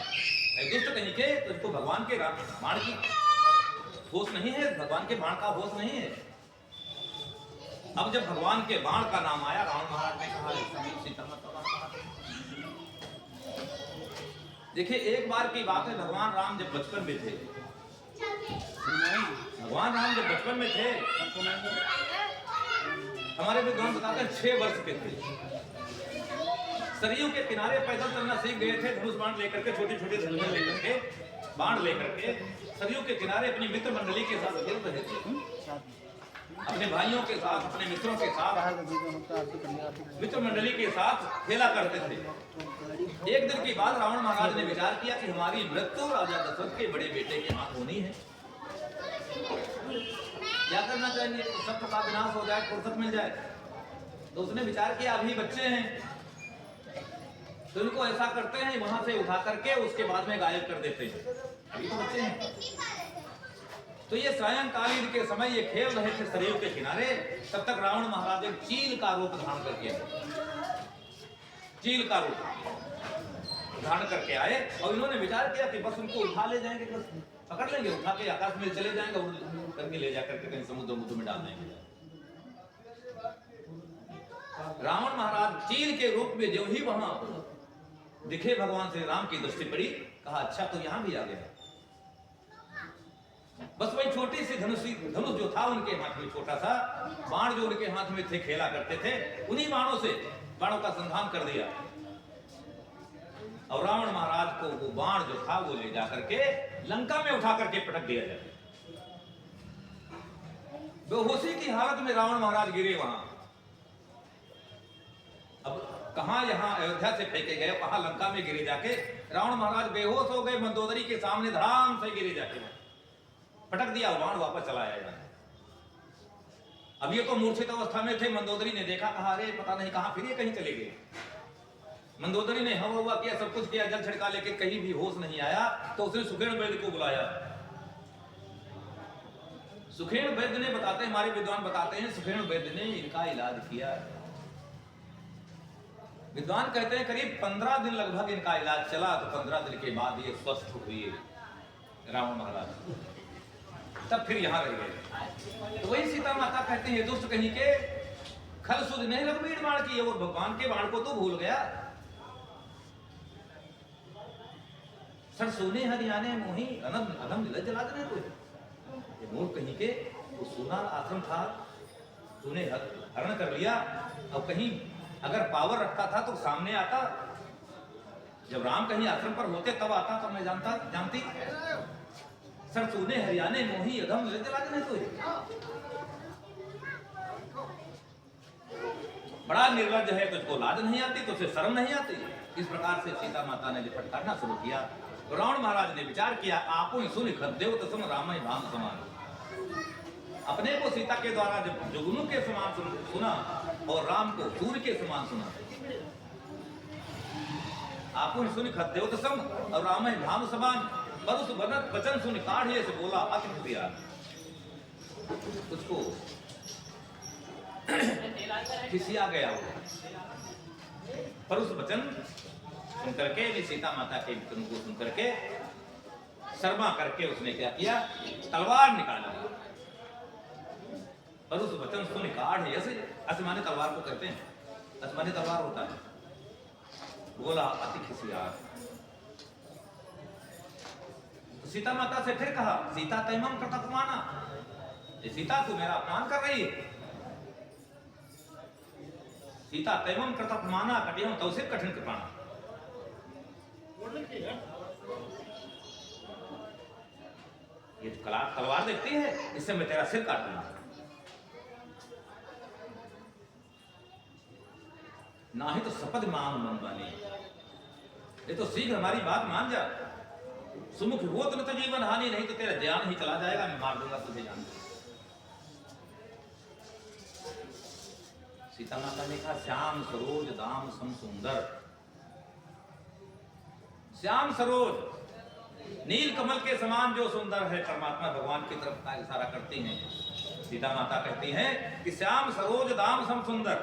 दुष्ट कहीं के तुझको भगवान के बाण की होश नहीं है, भगवान के बाण का होश नहीं है। अब जब भगवान के बाण का नाम आया, रावण महाराज ने कहा सीता माता। देखिए एक बार की बात है, भगवान राम जब बचपन में थे, भगवान राम जब बचपन में थे, हमारे विद्वान बताते हैं 6 वर्ष के थे। सरयू के किनारे पैदल चलना सीख गए थे, धनुष बाण लेकर के, छोटे छोटे धनुष लेकर के, बाण लेकर के सरयू के किनारे अपनी मित्र मंडली के साथ खेल रहे थे। अपने भाइयों के साथ, अपने मित्रों के साथ, मित्र मंडली के साथ खेला करते थे। एक दिन की बात, रावण महाराज ने विचार किया कि हमारी मृत्यु राजा दशरथ के बड़े बेटे के हाथ होनी है। क्या करना चाहिए? तो सब का विनाश हो जाए, फुर्सत मिल जाए। तो उसने विचार किया अभी बच्चे हैं तो इनको ऐसा करते हैं, वहां से उठा करके उसके बाद में गायब कर देते हैं, अभी तो बच्चे हैं। तो ये सायंकालीन के समय ये खेल रहे थे सरयू के किनारे। तब तक रावण महाराज एक चील का रूप धारण करके आए, चील का रूप धारण करके आए और इन्होंने विचार किया कि बस उनको उठा ले जाएंगे, बस पकड़ लेंगे, उठा के आकाश में चले जाएंगे और करके ले जाकर के कहीं समुद्र में डाल देंगे। रावण महाराज चील के रूप में जो ही वहां दिखे, भगवान श्री राम की दृष्टि पड़ी, कहा अच्छा तो यहां भी आ गया। बस वही छोटी सी धनुष जो था उनके हाथ में, छोटा सा बाण जो उनके हाथ में थे, खेला करते थे, उन्हीं बाणों से बाणों का संधान कर दिया। और रावण महाराज को वो बाण जो था वो ले जाकर के लंका में उठा करके पटक दिया जाए। बेहोशी की हालत में रावण महाराज गिरे वहां। अब कहां यहां अयोध्या से फेंके गए, कहां लंका में गिरे जाके। रावण महाराज बेहोश हो गए, मंदोदरी के सामने धड़ाम से गिरे जाके, पटक दिया, बाण वापस चलाया जाए। अब ये तो मूर्छित अवस्था में थे। मंदोदरी ने देखा, कहा अरे पता नहीं कहां फिर ये कहीं चले गए। मंदोदरी ने हवा हुआ किया, सब कुछ किया, जल छिड़का, लेकिन कहीं भी होश नहीं आया। तो उसने सुखेन वैद्य को बुलाया। सुखेन वैद्य ने बताते, हमारे विद्वान बताते हैं, सुखेन वैद्य ने इनका इलाज किया। विद्वान कहते हैं करीब 15 दिन लगभग इनका इलाज चला। तो 15 दिन के बाद ये स्वस्थ हुए रावण महाराज, तब फिर यहां रह गए। तो वही सीता माता कहते हैं दुष्ट कहीं के खल सुध नहीं रघुवीर बाण की, और भगवान के बाण को तो भूल गया। सर सोने हरियाणे मोही अधम नीलज जला देना कोई। ये मोर कहीं के वो सोना आश्रम था, तूने हरण कर लिया। अब कहीं अगर पावर रखता था तो सामने आता, जब राम कहीं आश्रम पर होते तब आता तो मैं जानती। सर तूने हरियाणे मोही अधम नीलज जला देना कोई। बड़ा निर्लज है, तुझको लाज नहीं आती, तुझसे शर्म नहीं आती। इस प्रकार से सीता माता ने जब फटकारना शुरू किया तो रावण महाराज ने विचार किया, आपो ही सुन खद्देव तसम रामय भाम समान। अपने को सीता के द्वारा जब जुगनू के समान सुना और राम को सूर्य के समान सुना, आपुन सुन खद्देव तो सम और राम धाम समान बरुस बनत वचन सुन काढ़े से बोला अति प्रिया। उसको खिसिया गया वो, पर उस वचन सुन करके सीता माता के वचन को सुन करके शर्मा करके उसने क्या किया, तलवार निकाला। पर उस वचन सुन काढ़ ऐसे आसमानी तलवार को कहते हैं, आसमानी तलवार होता है। बोला अति खिसिया। तो सीता माता से फिर कहा, सीता तैमम कृतकुमाना, ये सीता तू मेरा अपमान कर रही है। सीता तैमम कृतकुमाना कटियम तो उसे कठिन कृपाना। ये तलवार देखती है, इससे मैं तेरा सिर काट दूंगा। ना ही तो शपथ मांग मन वाली, ये तो शीघ्र हमारी बात मान जा। सुमुख हो तो न तो जीवन हानि, नहीं तो तेरा जान ही चला जाएगा, मैं मार दूंगा तुझे जान। सीता माता ने कहा, श्याम सरोज दाम सम सुंदर। श्याम सरोज नील कमल के समान जो सुंदर है, परमात्मा भगवान की तरफ का इशारा करती हैं। सीता माता कहती हैं कि श्याम सरोज दाम सम सुंदर,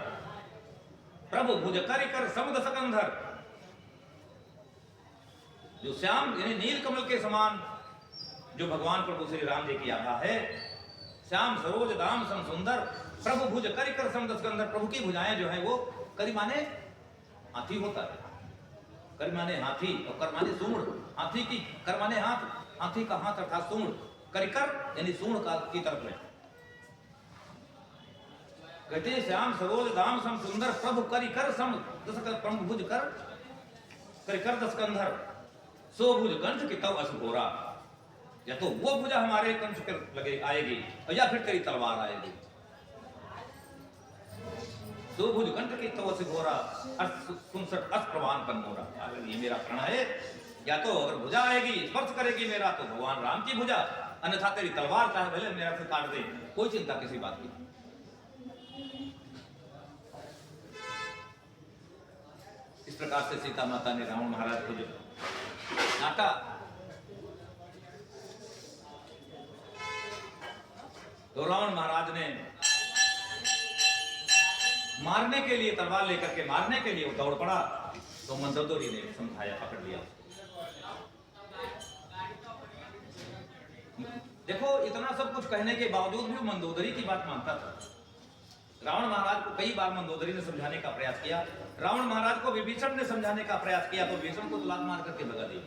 प्रभु भुज कर समुद सकंधर। जो श्याम यानी नील कमल के समान जो भगवान प्रभु श्री राम जी की आभा है, श्याम सरोज दाम सम सुंदर, प्रभु भुज कर समुद सकंधर। प्रभु की भुजाएं जो है वो करी माने हाथी होता है, कर माने हाथी और कर माने सूंड। हाथी की कर माने हाथ, हाथी का हाथ अर्थात सूंड, करिकर यानी सूंड का की तरफ है। कहते श्याम सरोज दाम सम सुंदर, प्रभु करिकर सम दस, प्रभु भुज करिकर दस कंधर, सो भुज कंठ की तव असघोरा। या तो वो भुजा हमारे कंठ पर लगे आएगी, और या फिर तेरी तलवार आएगी। सो भुज कंठ की तव असघोरा, सुनसठ अस प्रवान पन्नोरा। ये मेरा प्रण है, या तो अगर भुजा आएगी स्पर्श करेगी मेरा तो भगवान राम की भुजा, अन्यथा तेरी तलवार चाहे भले मेरा से काट दे, कोई चिंता किसी बात की। इस प्रकार से सीता माता ने रावण महाराज को जो डांटा, तो रावण महाराज ने मारने के लिए तलवार लेकर के मारने के लिए दौड़ पड़ा। तो मंदोदरी ने समझाया, पकड़ लिया। देखो इतना सब कुछ कहने के बावजूद भी मंदोदरी की बात मानता था। रावण महाराज को कई बार मंदोदरी ने समझाने का प्रयास किया। रावण महाराज को विभीषण ने समझाने का प्रयास किया तो विभीषण को लात मार करके भगा दिया।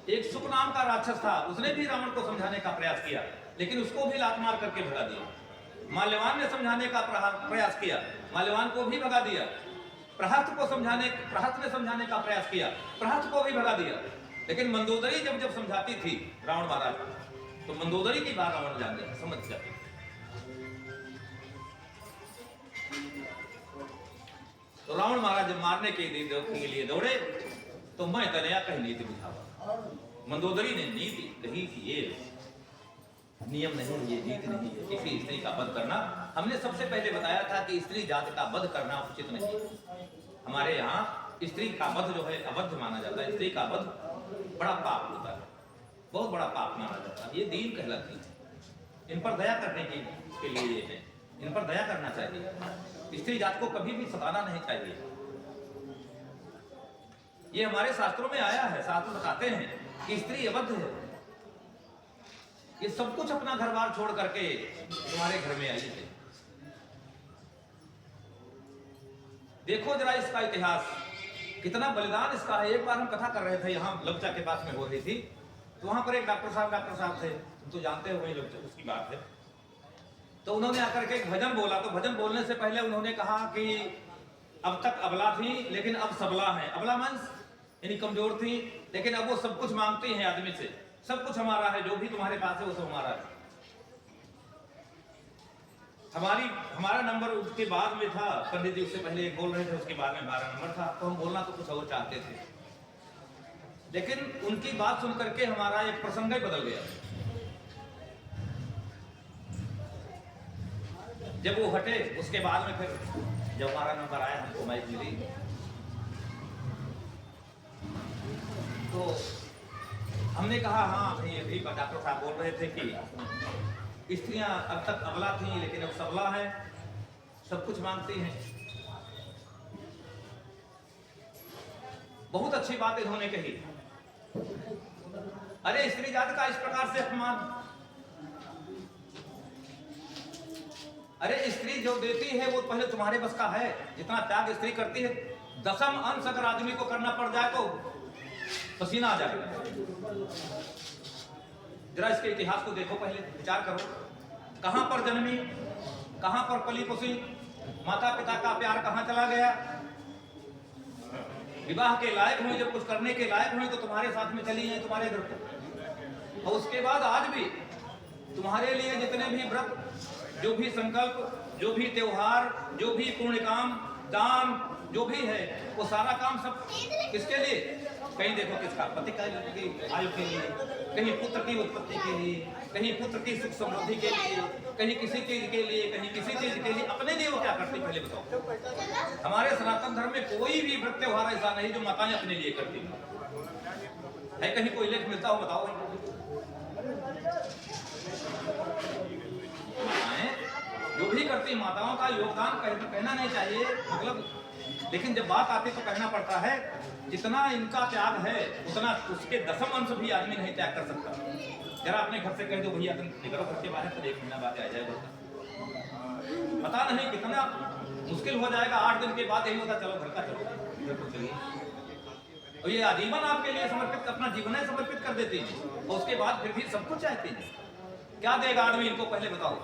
एक सुक नाम का राक्षस था, उसने भी रावण को समझाने का प्रयास किया, लेकिन उसको भी लात मार करके भगा दिया। माल्यवान ने समझाने का प्रयास किया, माल्यवान को भी भगा दिया। प्रहस्त ने समझाने का प्रयास किया, प्रहस्त को भी भगा दिया। लेकिन मंदोदरी जब समझाती थी रावण महाराज तो मंदोदरी की बात रावण जान गया, समझ जाती। तो रावण महाराज जब मारने के लिए दौड़े तो मैं तनया कहीं नीति बुझावा। मंदोदरी ने नीति कही कि ये नियम नहीं, ये नीति नहीं है किसी स्त्री का वध करना। हमने सबसे पहले बताया था कि स्त्री जाति का वध करना उचित नहीं। हमारे यहाँ स्त्री का वध जो है अवध माना जाता है। स्त्री का वध बड़ा पाप होता है, बहुत बड़ा पाप माना जाता है। ये दीन कहलाती है। इन पर दया करने के लिए ये है, इन पर दया करना चाहिए। स्त्री जात को कभी भी सताना नहीं चाहिए। ये हमारे शास्त्रों में आया है। शास्त्र बताते हैं कि स्त्री अबद्ध है। ये सब कुछ अपना घर बार छोड़ करके तुम्हारे घर में आई है। देखो जरा इसका इतिहास, कितना बलिदान इसका है। एक बार हम कथा कर रहे थे, यहाँ लबचा के पास में हो रही थी, तो वहां पर एक डॉक्टर साहब थे, तुम तो जानते हो वही उसकी बात है। तो उन्होंने आकर के एक भजन बोला। तो भजन बोलने से पहले उन्होंने कहा कि अब तक अबला थी लेकिन अब सबला है। अबला मींस यानी कमजोर थी, लेकिन अब वो सब कुछ मांगती हैं आदमी से। सब कुछ हमारा है, जो भी तुम्हारे पास है वो सब हमारा है। हमारा नंबर उसके बाद में था। पंडित जी उससे पहले एक बोल रहे थे, उसके बाद में हमारा नंबर था। तो हम बोलना तो कुछ और चाहते थे, लेकिन उनकी बात सुन करके हमारा एक प्रसंग ही बदल गया। जब वो हटे उसके बाद में फिर जब हमारा नंबर आया, हमको माइक मिली, उन्होंने कहा हाँ ये भी डॉक्टर साहब बोल रहे थे कि स्त्रियां अब तक अबला थी लेकिन अब सबला है, सब कुछ मांगती हैं। बहुत अच्छी बात इन्होंने कही। अरे स्त्री जाति का इस प्रकार से अपमान, अरे स्त्री जो देती है वो पहले तुम्हारे बस का है? जितना त्याग स्त्री करती है, 10वां अंश अगर आदमी को करना पड़ जाए तो पसीना आ जाएगा। जरा इसके इतिहास को देखो, पहले विचार करो, कहां पर जन्मी, कहां पर पली पुसी, माता पिता का प्यार कहां चला गया। विवाह के लायक हुई, जब कुछ करने के लायक हुई तो तुम्हारे साथ में चली हैं तुम्हारे घर को। और उसके बाद आज भी तुम्हारे लिए जितने भी व्रत, जो भी संकल्प, जो भी त्योहार, जो भी पुण्य काम, दान, जो भी है वो सारा काम सब किसके लिए? कहीं देखो किसका? पति का आयु के लिए, कहीं पुत्र की उत्पत्ति के लिए, कहीं पुत्र की सुख समृद्धि के लिए, कहीं किसी चीज के लिए, कहीं किसी चीज के लिए। अपने लिए वो क्या करती पहले बताओ? हमारे सनातन धर्म में कोई भी व्रत त्योहार ऐसा नहीं जो माताएं अपने लिए करती है। कहीं कोई लेख मिलता हो बताओ? जो भी करती माताओं का योगदान कहना नहीं चाहिए, मतलब, लेकिन जब बात आती तो कहना पड़ता है। जितना इनका त्याग है उतना उसके 10वां अंश भी आदमी नहीं त्याग कर सकता। जरा अपने घर से कह दो भैया तुम निकलो घर के बाहर, तो 1 महीना बाद आ जाएगा। पता नहीं कितना मुश्किल हो जाएगा। 8 दिन के बाद यही होता, चलो घर का, चलो घर को चलिए। और ये आजीवन आपके लिए समर्पित, अपना जीवन समर्पित कर देती है, और उसके बाद फिर भी सब कुछ चाहती है। क्या देगा आदमी इनको पहले बताओ?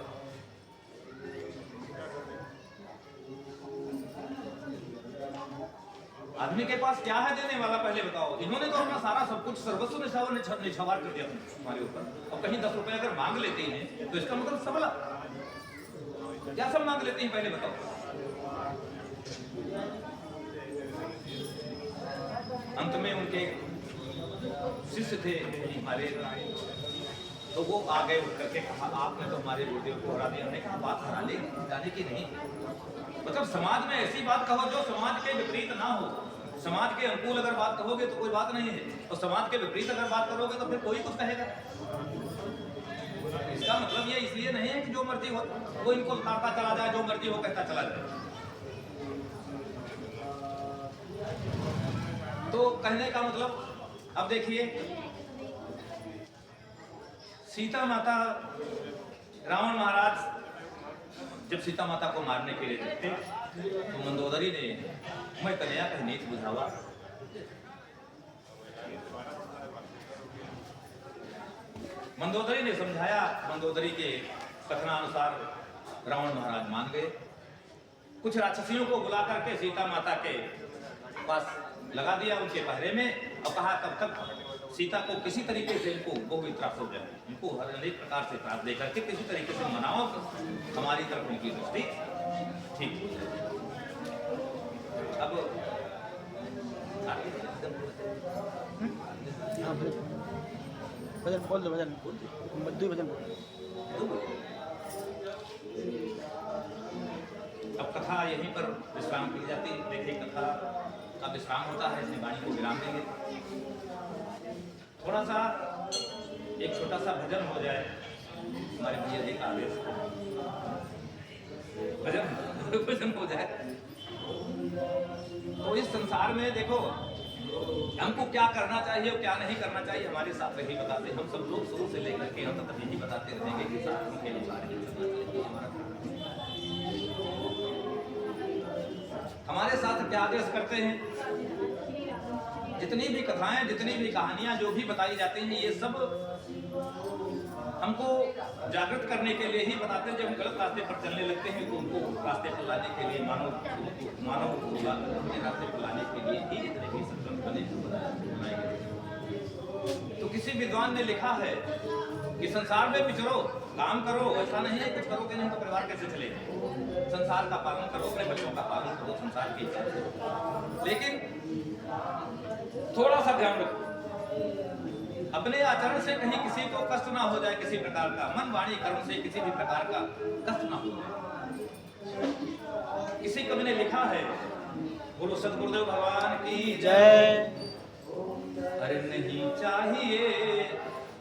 आदमी के पास क्या है देने वाला पहले बताओ? इन्होंने तो अपना सारा सब कुछ सर्वस्व निछावर कर दिया हमारे ऊपर। और कहीं 10 रुपए अगर मांग लेते हैं तो इसका मतलब सबला। क्या सब मांग लेते हैं पहले बताओ? अंत में उनके शिष्य थे हमारे, तो वो आ गए उठ करके कहा आपने तो हमारे गुरुदेव को हरा दिया। हमने कहा बात हरा ले जाने की नहीं, मतलब समाज में ऐसी बात कहो जो समाज के विपरीत ना हो। समाज के अनुकूल अगर बात कहोगे तो कोई बात नहीं है, और समाज के विपरीत अगर बात करोगे तो फिर कोई कुछ कहेगा। इसका मतलब ये इसलिए नहीं है कि जो मर्जी हो वो इनको उतारता चला जाए, जो मर्जी हो कहता चला जाए। तो कहने का मतलब, अब देखिए सीता माता, रावण महाराज जब सीता माता को मारने के लिए थे तो मंदोदरी ने मैं कन्या कहीं नीच बुझावा। मंदोदरी ने समझाया, मंदोदरी के कथनानुसार रावण महाराज मान गए। कुछ राक्षसियों को बुला करके सीता माता के पास लगा दिया उनके पहरे में, और कहा तब तक सीता को किसी तरीके से इनको वो भी त्रास हो जाए, इनको हर अनेक प्रकार से त्रास दे करके किसी तरीके से मनाओ, हमारी तरफ उनकी दृष्टि ठीक हो जाए। अब भजन बोल दो, भजन भजन। अब कथा यहीं पर विश्राम की जाती है। देखिए कथा का विश्राम होता है, इसमें वाणी को विराम देंगे। थोड़ा सा एक छोटा सा भजन हो जाए, हमारे भैया जी का आदेश, भजन हो जाए। तो इस संसार में देखो हमको क्या करना चाहिए और क्या नहीं करना चाहिए, हमारे साथ यही बताते। हम सब लोग शुरू से लेकर के अंत तक यही बताते रहेंगे कि साथ में खेल हमारे साथ क्या आदेश करते हैं। जितनी भी कथाएं, जितनी भी कहानियां जो भी बताई जाती हैं, ये सब हमको जागृत करने के लिए ही बताते हैं। जब हम गलत रास्ते पर चलने लगते हैं तो उनको रास्ते पर लाने के लिए, मानव को रास्ते पर लाने के लिए ही इतने भी संकल्प बने बनाए गए। तो किसी विद्वान ने लिखा है कि संसार में विचरो, काम करो, ऐसा नहीं है कुछ करोगे नहीं तो परिवार कैसे चलेगा। संसार का पालन करो, अपने बच्चों का पालन करो संसार के हिसाब से, लेकिन थोड़ा सा ध्यान रखो अपने आचरण से कहीं किसी को कष्ट ना हो जाए, किसी प्रकार का मन वाणी कर्म से किसी भी प्रकार का कष्ट ना हो जाए। किसी कवि ने लिखा है, बोलो सदगुरुदेव भगवान की जय। अरे नहीं चाहिए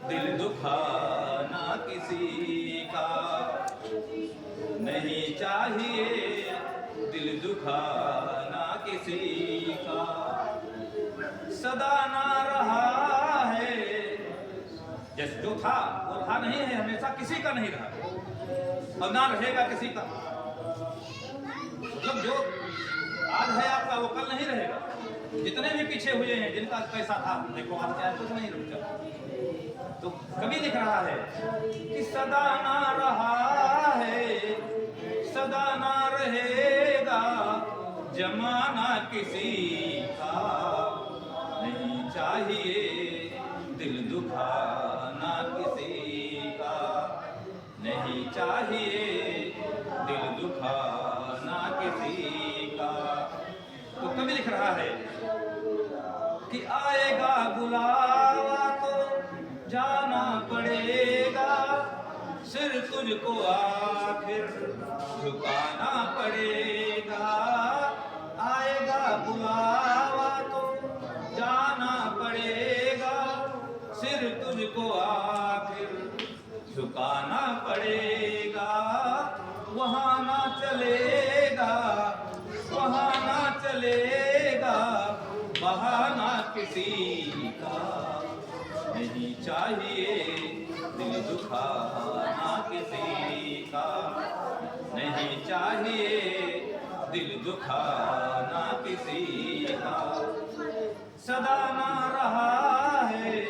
दिल दुखाना किसी का नहीं चाहिए, दिल दुखाना किसी का। सदा ना रहा है, जैसे जो था वो रहा नहीं है, हमेशा किसी का नहीं रहा और ना रहेगा किसी का। मतलब जो आज है आपका वो कल नहीं रहेगा। जितने भी पीछे हुए हैं जिनका पैसा था, देखो आज क्या कुछ नहीं रुक जाता। तो कभी लिख रहा है कि सदा ना रहा है, सदा ना रहेगा, जमाना किसी का नहीं चाहिए, दिल दुखाना किसी का नहीं चाहिए, दिल दुखाना किसी का। तो कभी लिख रहा है कि आएगा बुलावा तो जाना पड़ेगा, सिर तुझको आखिर झुकाना पड़ेगा। आएगा बुलावा तो जाना पड़ेगा, सिर तुझको आखिर झुकाना पड़ेगा। वहाँ ना चलेगा, वहाँ ना चलेगा, बहाना किसी का नहीं चाहिए, दिल दुखाना किसी का नहीं चाहिए, दिल दुखाना किसी का। सदा ना रहा है,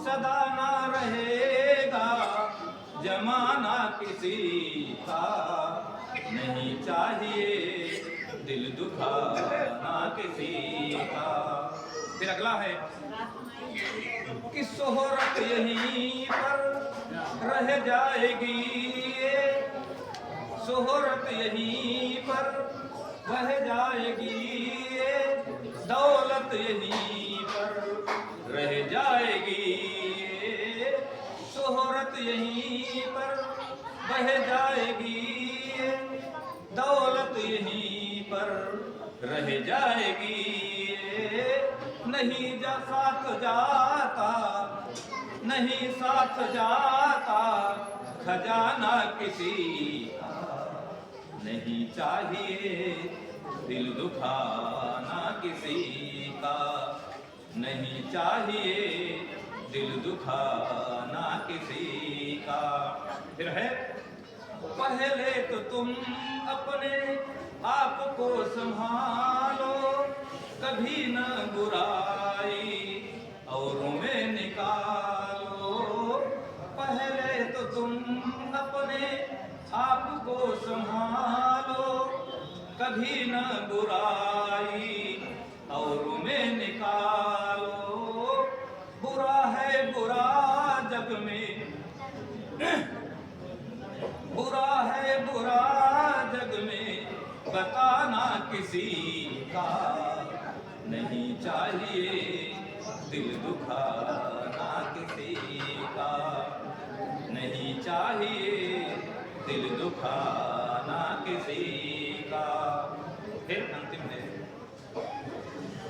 सदा ना रहेगा, जमाना किसी का नहीं चाहिए, दिल दुखाना किसी का। फिर अगला है कि शोहरत यहीं पर रह जाएगी, शोहरत यहीं पर रह जाएगी, दौलत यहीं पर रह जाएगी, शोहरत यहीं पर बह जाएगी, दौलत यहीं पर रह जाएगी। नहीं जा साथ जाता, नहीं साथ जाता, खजाना किसी का नहीं चाहिए, दिल दुखाना किसी का नहीं चाहिए, दिल दुखाना किसी का। फिर है पहले तो तुम अपने आप को संभालो, कभी न बुराई औरों में निकालो। पहले तो तुम अपने आप को संभालो, कभी न बुराई औरों में निकालो। बुरा है बुरा जग में, बुरा है बुरा जग में, बताना किसी का नहीं चाहिए, दिल दुखाना किसी का नहीं चाहिए, दिल दुखाना किसी का। फिर अंतिम है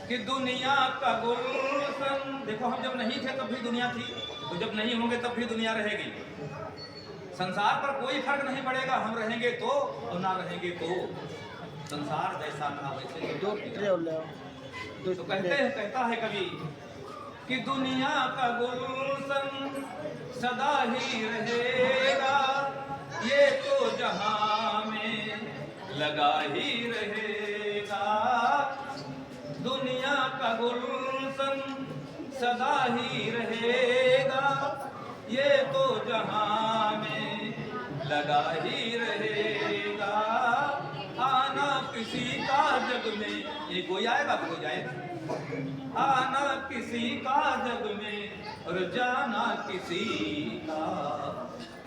कि दुनिया का गुलशन, देखो हम जब नहीं थे तब भी दुनिया थी, तो जब नहीं होंगे तब भी दुनिया रहेगी। संसार पर कोई फर्क नहीं पड़ेगा, हम रहेंगे तो और ना रहेंगे तो। संसार जैसा था वैसे तो कहता है कभी कि दुनिया का गुलशन सदा ही रहेगा, ये तो जहां में लगा ही रहेगा। दुनिया का गुलशन सदा ही रहेगा, ये तो जहां में लगा ही रहेगा। आना किसी का जग में, ये कोई आएगा तो कोई जाएगा। आना किसी का जग में और जाना किसी का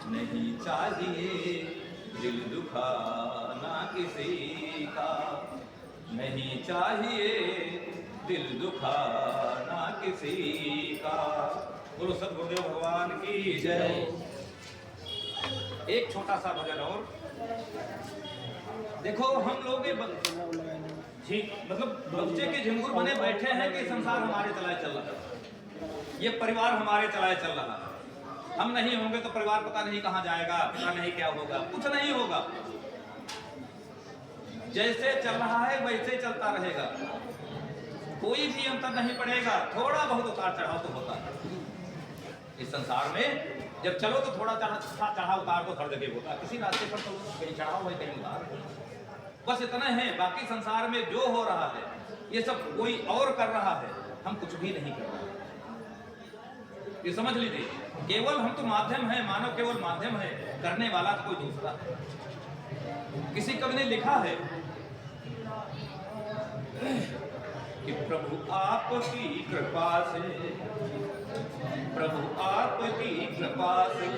नहीं चाहिए, दिल दुखाना किसी का नहीं चाहिए, दिल दुखाना किसी का। बोलो सद्गुरुदेव भगवान की जय। एक छोटा सा भजन और देखो, हम लोग ठीक मतलब बच्चे के झिंगुर बने बैठे हैं कि संसार हमारे चलाए चल रहा है, ये परिवार हमारे चलाए चल रहा है। हम नहीं होंगे तो परिवार पता नहीं कहाँ जाएगा, पता नहीं क्या होगा, कुछ नहीं होगा। जैसे चल रहा है वैसे चलता रहेगा, कोई भी अंतर नहीं पड़ेगा। थोड़ा बहुत उतार चढ़ाव तो होता है इस संसार में। जब चलो तो थोड़ा चढ़ाव उतार तो हर जगह होता है, किसी रास्ते पर तो कहीं चढ़ाव है कहीं उतार, बस इतना है। बाकी संसार में जो हो रहा है ये सब कोई और कर रहा है, हम कुछ भी नहीं कर रहे। ये समझ लीजिए, केवल हम तो माध्यम है, मानव केवल माध्यम है, करने वाला तो कोई दूसरा है। किसी कवि ने लिखा है कि प्रभु आपकी कृपा से, प्रभु आपकी कृपा से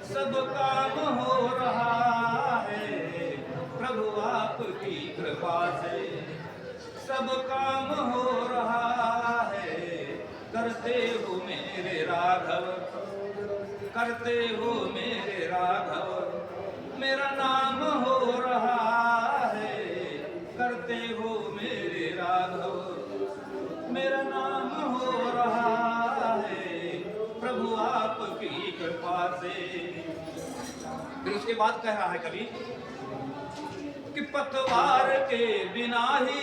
सब काम हो रहा है। प्रभु आपकी कृपा से सब काम हो रहा है। करते हो मेरे राघव, करते हो मेरे राघव, मेरा नाम हो रहा है। करते हो मेरे राघव, मेरा नाम हो रहा है। प्रभु आपकी कृपा से। फिर उसके बाद कह रहा है कवि कि पतवार के बिना ही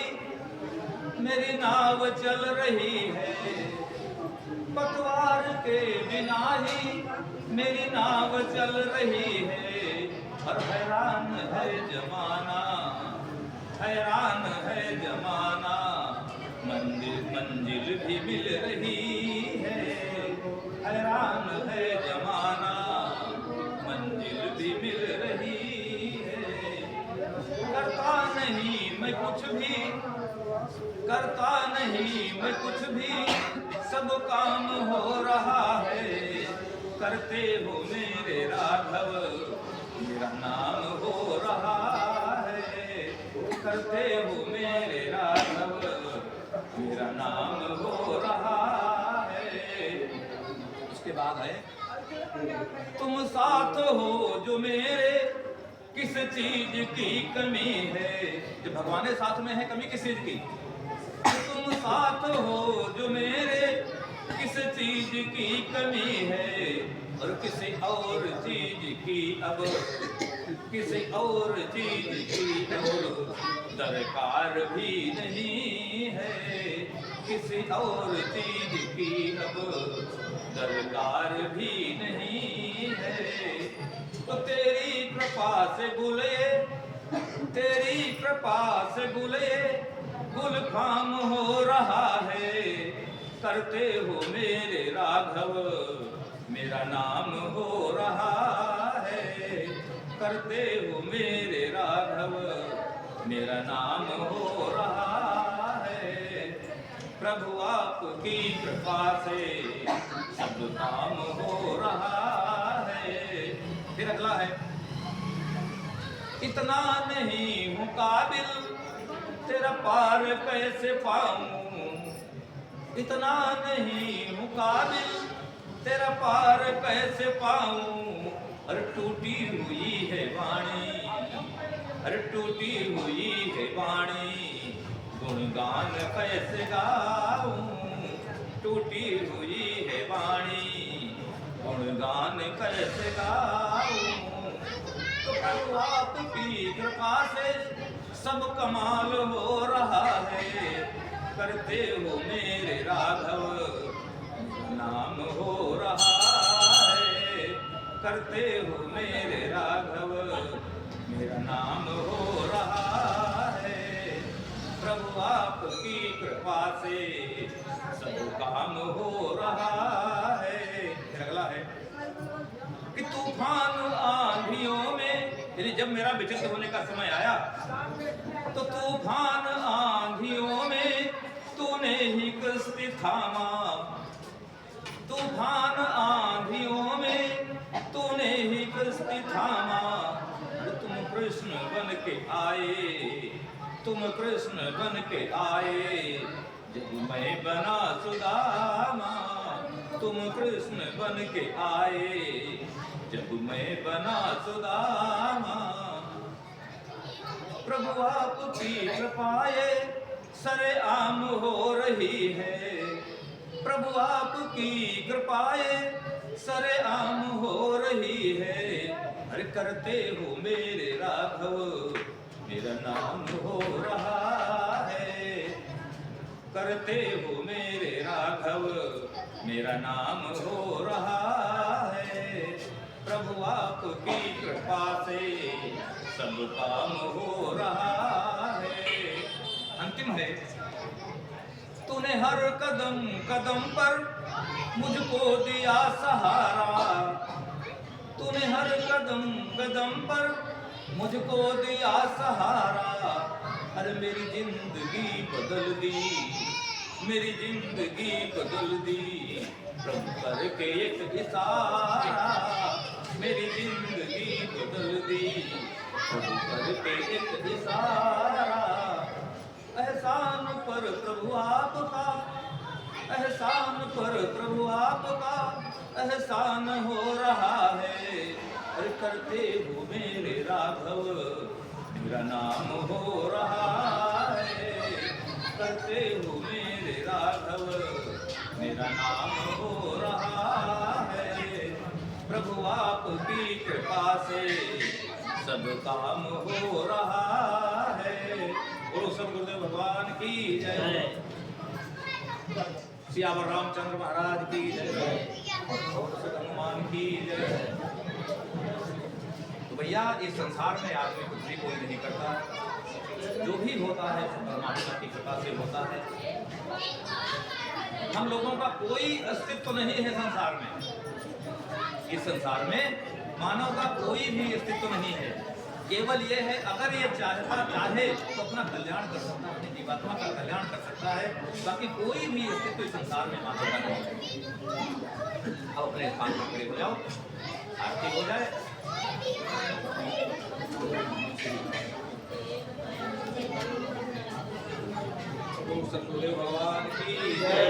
मेरी नाव चल रही है। पतवार के बिना ही मेरी नाव चल रही है। और हैरान है जमाना, हैरान है जमाना, मंजिल मंजिल भी मिल रही है। हैरान है जमाना, मंजिल भी मिल रही है। करता नहीं मैं कुछ भी, करता नहीं मैं कुछ भी, सब काम हो रहा है। करते हो मेरे राघव, मेरा नाम हो रहा है। करते हो मेरे राघव, मेरा नाम हो रहा है। उसके बाद है तुम साथ हो जो मेरे, किस चीज की कमी है। जब भगवान साथ में है, कमी किस चीज की? तुम साथ हो जो मेरे, किस चीज की कमी है। और किसी और चीज की अब, किसी और चीज की अब दरकार भी नहीं है। किसी और चीज की अब दरकार भी नहीं है। तो तेरी कृपा से गुले, तेरी कृपा से गुले गुल खाम हो रहा है। करते हो मेरे राघव, मेरा नाम हो रहा है। करते हो मेरे राघव, मेरा नाम हो रहा है। प्रभु आपकी कृपा से सब काम हो रहा है। फिर अगला है, इतना नहीं हूँ काबिल तेरा पार कैसे पाऊं। इतना नहीं हूँ काबिल तेरा पार कैसे पाऊं। अरे टूटी हुई है वाणी, अरे टूटी हुई है वाणी, गुणगान कैसे गाऊं। टूटी हुई है वाणी, गुणगान कैसे गाऊं। तो प्रभु आपकी कृपा से सब कमाल हो रहा है। करते हो मेरे राघव, नाम हो रहा है। करते हो मेरे राघव, मेरा नाम हो रहा है। प्रभु आपकी कृपा से सब काम हो रहा है। अगला है कि तूफान आंधियों में, यानी जब मेरा विचलित होने का समय आया तो तूफान आंधियों में तूने ही कश्ती थामा। तूफान आंधियों में तूने ही कश्ती थामा। तुम कृष्ण बन के आए, तुम कृष्ण बन के आए, जब मैं बना सुदामा। तुम कृष्ण बन के आए, जब मैं बना सुदामा। प्रभु आपकी कृपाए सरेआम हो रही है। प्रभु आपकी कृपाए सरे आम हो रही है, अरे करते हो मेरे राघव मेरा नाम हो रहा है, करते हो मेरे राघव मेरा नाम हो रहा है, प्रभु आपकी कृपा से सब काम हो रहा है। अंतिम है, तूने हर कदम कदम पर मुझको दिया सहारा, तूने हर कदम कदम पर मुझको दिया सहारा, अरे मेरी जिंदगी बदल दी, मेरी जिंदगी बदल दी, प्रभु करके एक इशारा, मेरी जिंदगी बदल दी, प्रभु करके एक इशारा। एहसान पर प्रभु आपका, एहसान पर प्रभु आपका एहसान हो रहा है, अरे करते हो मेरे राघव मेरा नाम हो रहा है, करते हो मेरे राघव मेरा नाम हो रहा है, प्रभु आपकी कृपा से सब काम हो रहा है। बोलो सब गुरुदेव भगवान की जय, सियावर रामचंद्र महाराज की जय, हनुमान की जय। तो भैया इस संसार में आदमी कुछ भी कोई नहीं करता, जो भी होता है परमात्मा की कृपा से होता है। हम लोगों का कोई अस्तित्व नहीं है संसार में, इस संसार में मानव का कोई भी अस्तित्व नहीं है, केवल ये है अगर ये चाहे तो अपना कल्याण कर सकता है, अपनी जीवात्मा का कल्याण कर सकता है, बाकी कोई भी अस्तित्व इस संसार में मानव का नहीं है। अब अपने स्थान पर खड़े हो जाओ, आरती हो जाए। सतगुरुदेव भगवान की जय।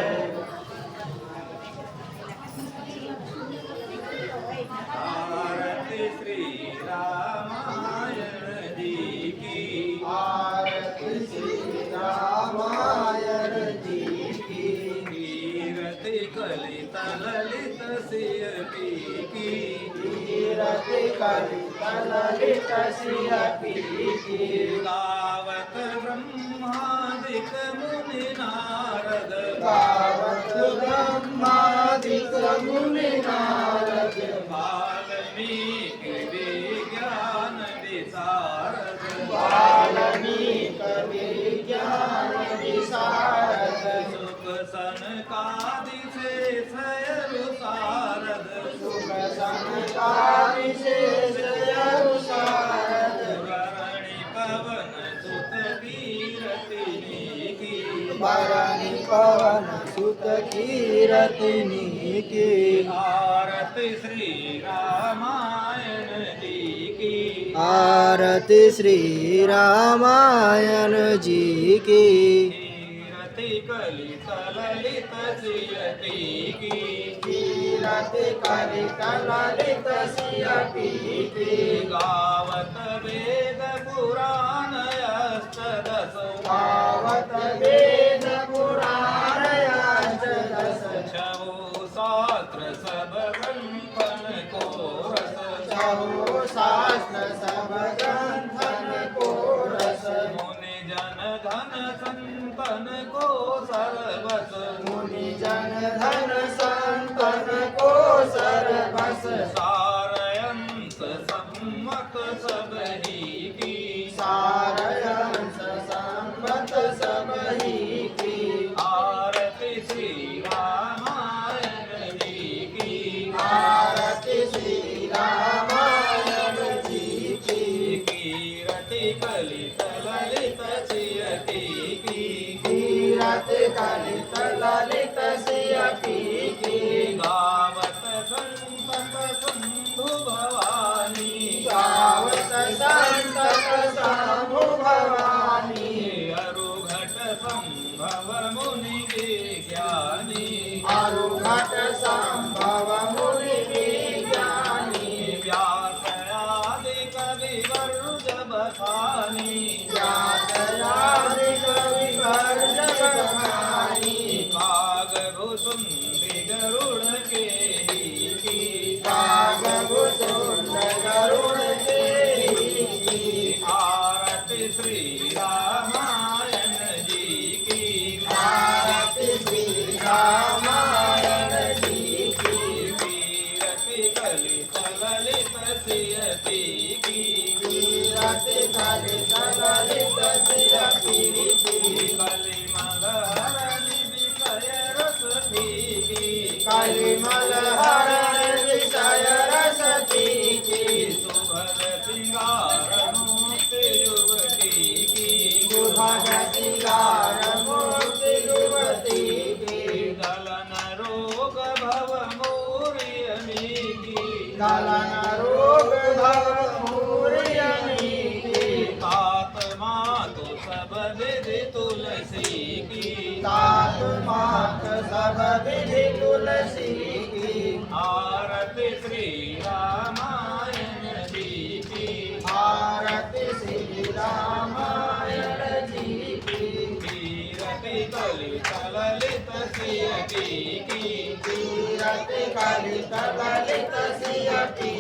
आरती श्री रामायण जी की, आरती श्री रामायण जी की, कीरति कलित ललित सिय पी की, कीरति कलित ललित सिय पी की, गावत ब्रह्मादिक मुनि नारद, गावत ब्रह्मादिक मुनि नारद, वाल्मीकि विज्ञान विशारद, वाल्मीकि विज्ञान विशारद, सुख सनकादि शेष अनुसारद, सुख सनकादि शेष अनुसारद, वरणि पवन सुत कीरतिनी की, वरणि पवन सुत कीरतिनी की, आरती श्री रामायण जी की, आरती श्री रामायण जी की, कीरति कलित ललित सिय पी की, कीरति कलित ललित सिय पी की, गावत वेद पुराण अष्टदश, गावत वेद पुराण अष्टदश, छवो शास्त्र सब ग्रंथन को रस, छहो शास्त्र सब ग्रंथन को रस, मुनि जन धन संतन को सर्वस, मुनि जन धन संतन को सर्वस, सारयंस सम्मत सब ही की, सारयंस सम्मत सब ही की, आरती श्री रामायण जी की, आरती श्री रामायण जी की, कीरति कलित ललित सिय पी की, कीरति कलित ललित सिय पी की, गावत संतत संधु भवानी, गावत संतत शंभु भवानी, अरुघट संभव मुनि विज्ञानी, अरुघट संभव मुनि विज्ञानी, व्यास आदि कवि वर्ज बखानी, व्यासरादि कवि वर्ज बखानी, काग भुसुंडी गरुड़ के ही की, पीती कलिमल हरण विषय रस पीती कलिमल हरण विषय रस पीती सुभग श्रृंगार मूर्ति युवती की सुभग श्रृंगार मूर्ति युवती की दलन रोग भव मूर्यमी की दलन रोग भव मूर्यमी की तात मातु सब विधि तुलसी की तात मात सब विधि तुलसी की आरती श्री रामायण जी की आरती श्री रामायण जी की कीरति कलित ललित सिय की कीरति कलित ललित सिय की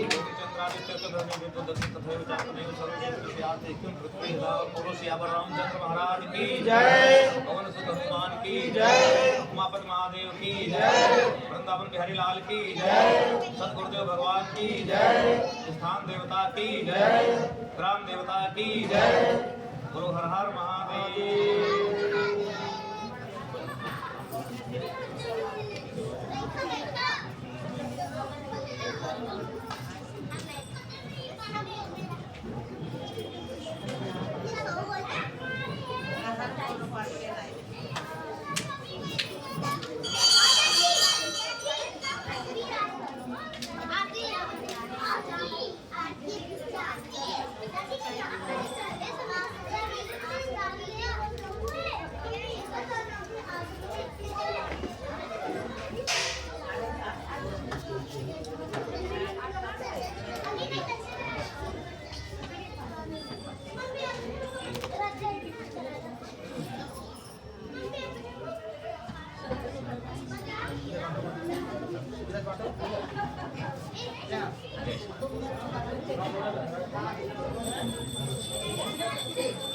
चंद्रादित्य तथैव विद्युदत्त तथैव चापमेव सर्वशक्तिस्यात् किं पृथ्वीधा पुरुषयावर रामचंद्र महाराज की जय पवन सुत हनुमान की जय उमापति महादेव की जय वृंदावन बिहारी लाल की जय सतगुरुदेव भगवान की जय स्थान देवता की जय ग्राम देवता की जय गुरु हर हर महादेव Yeah.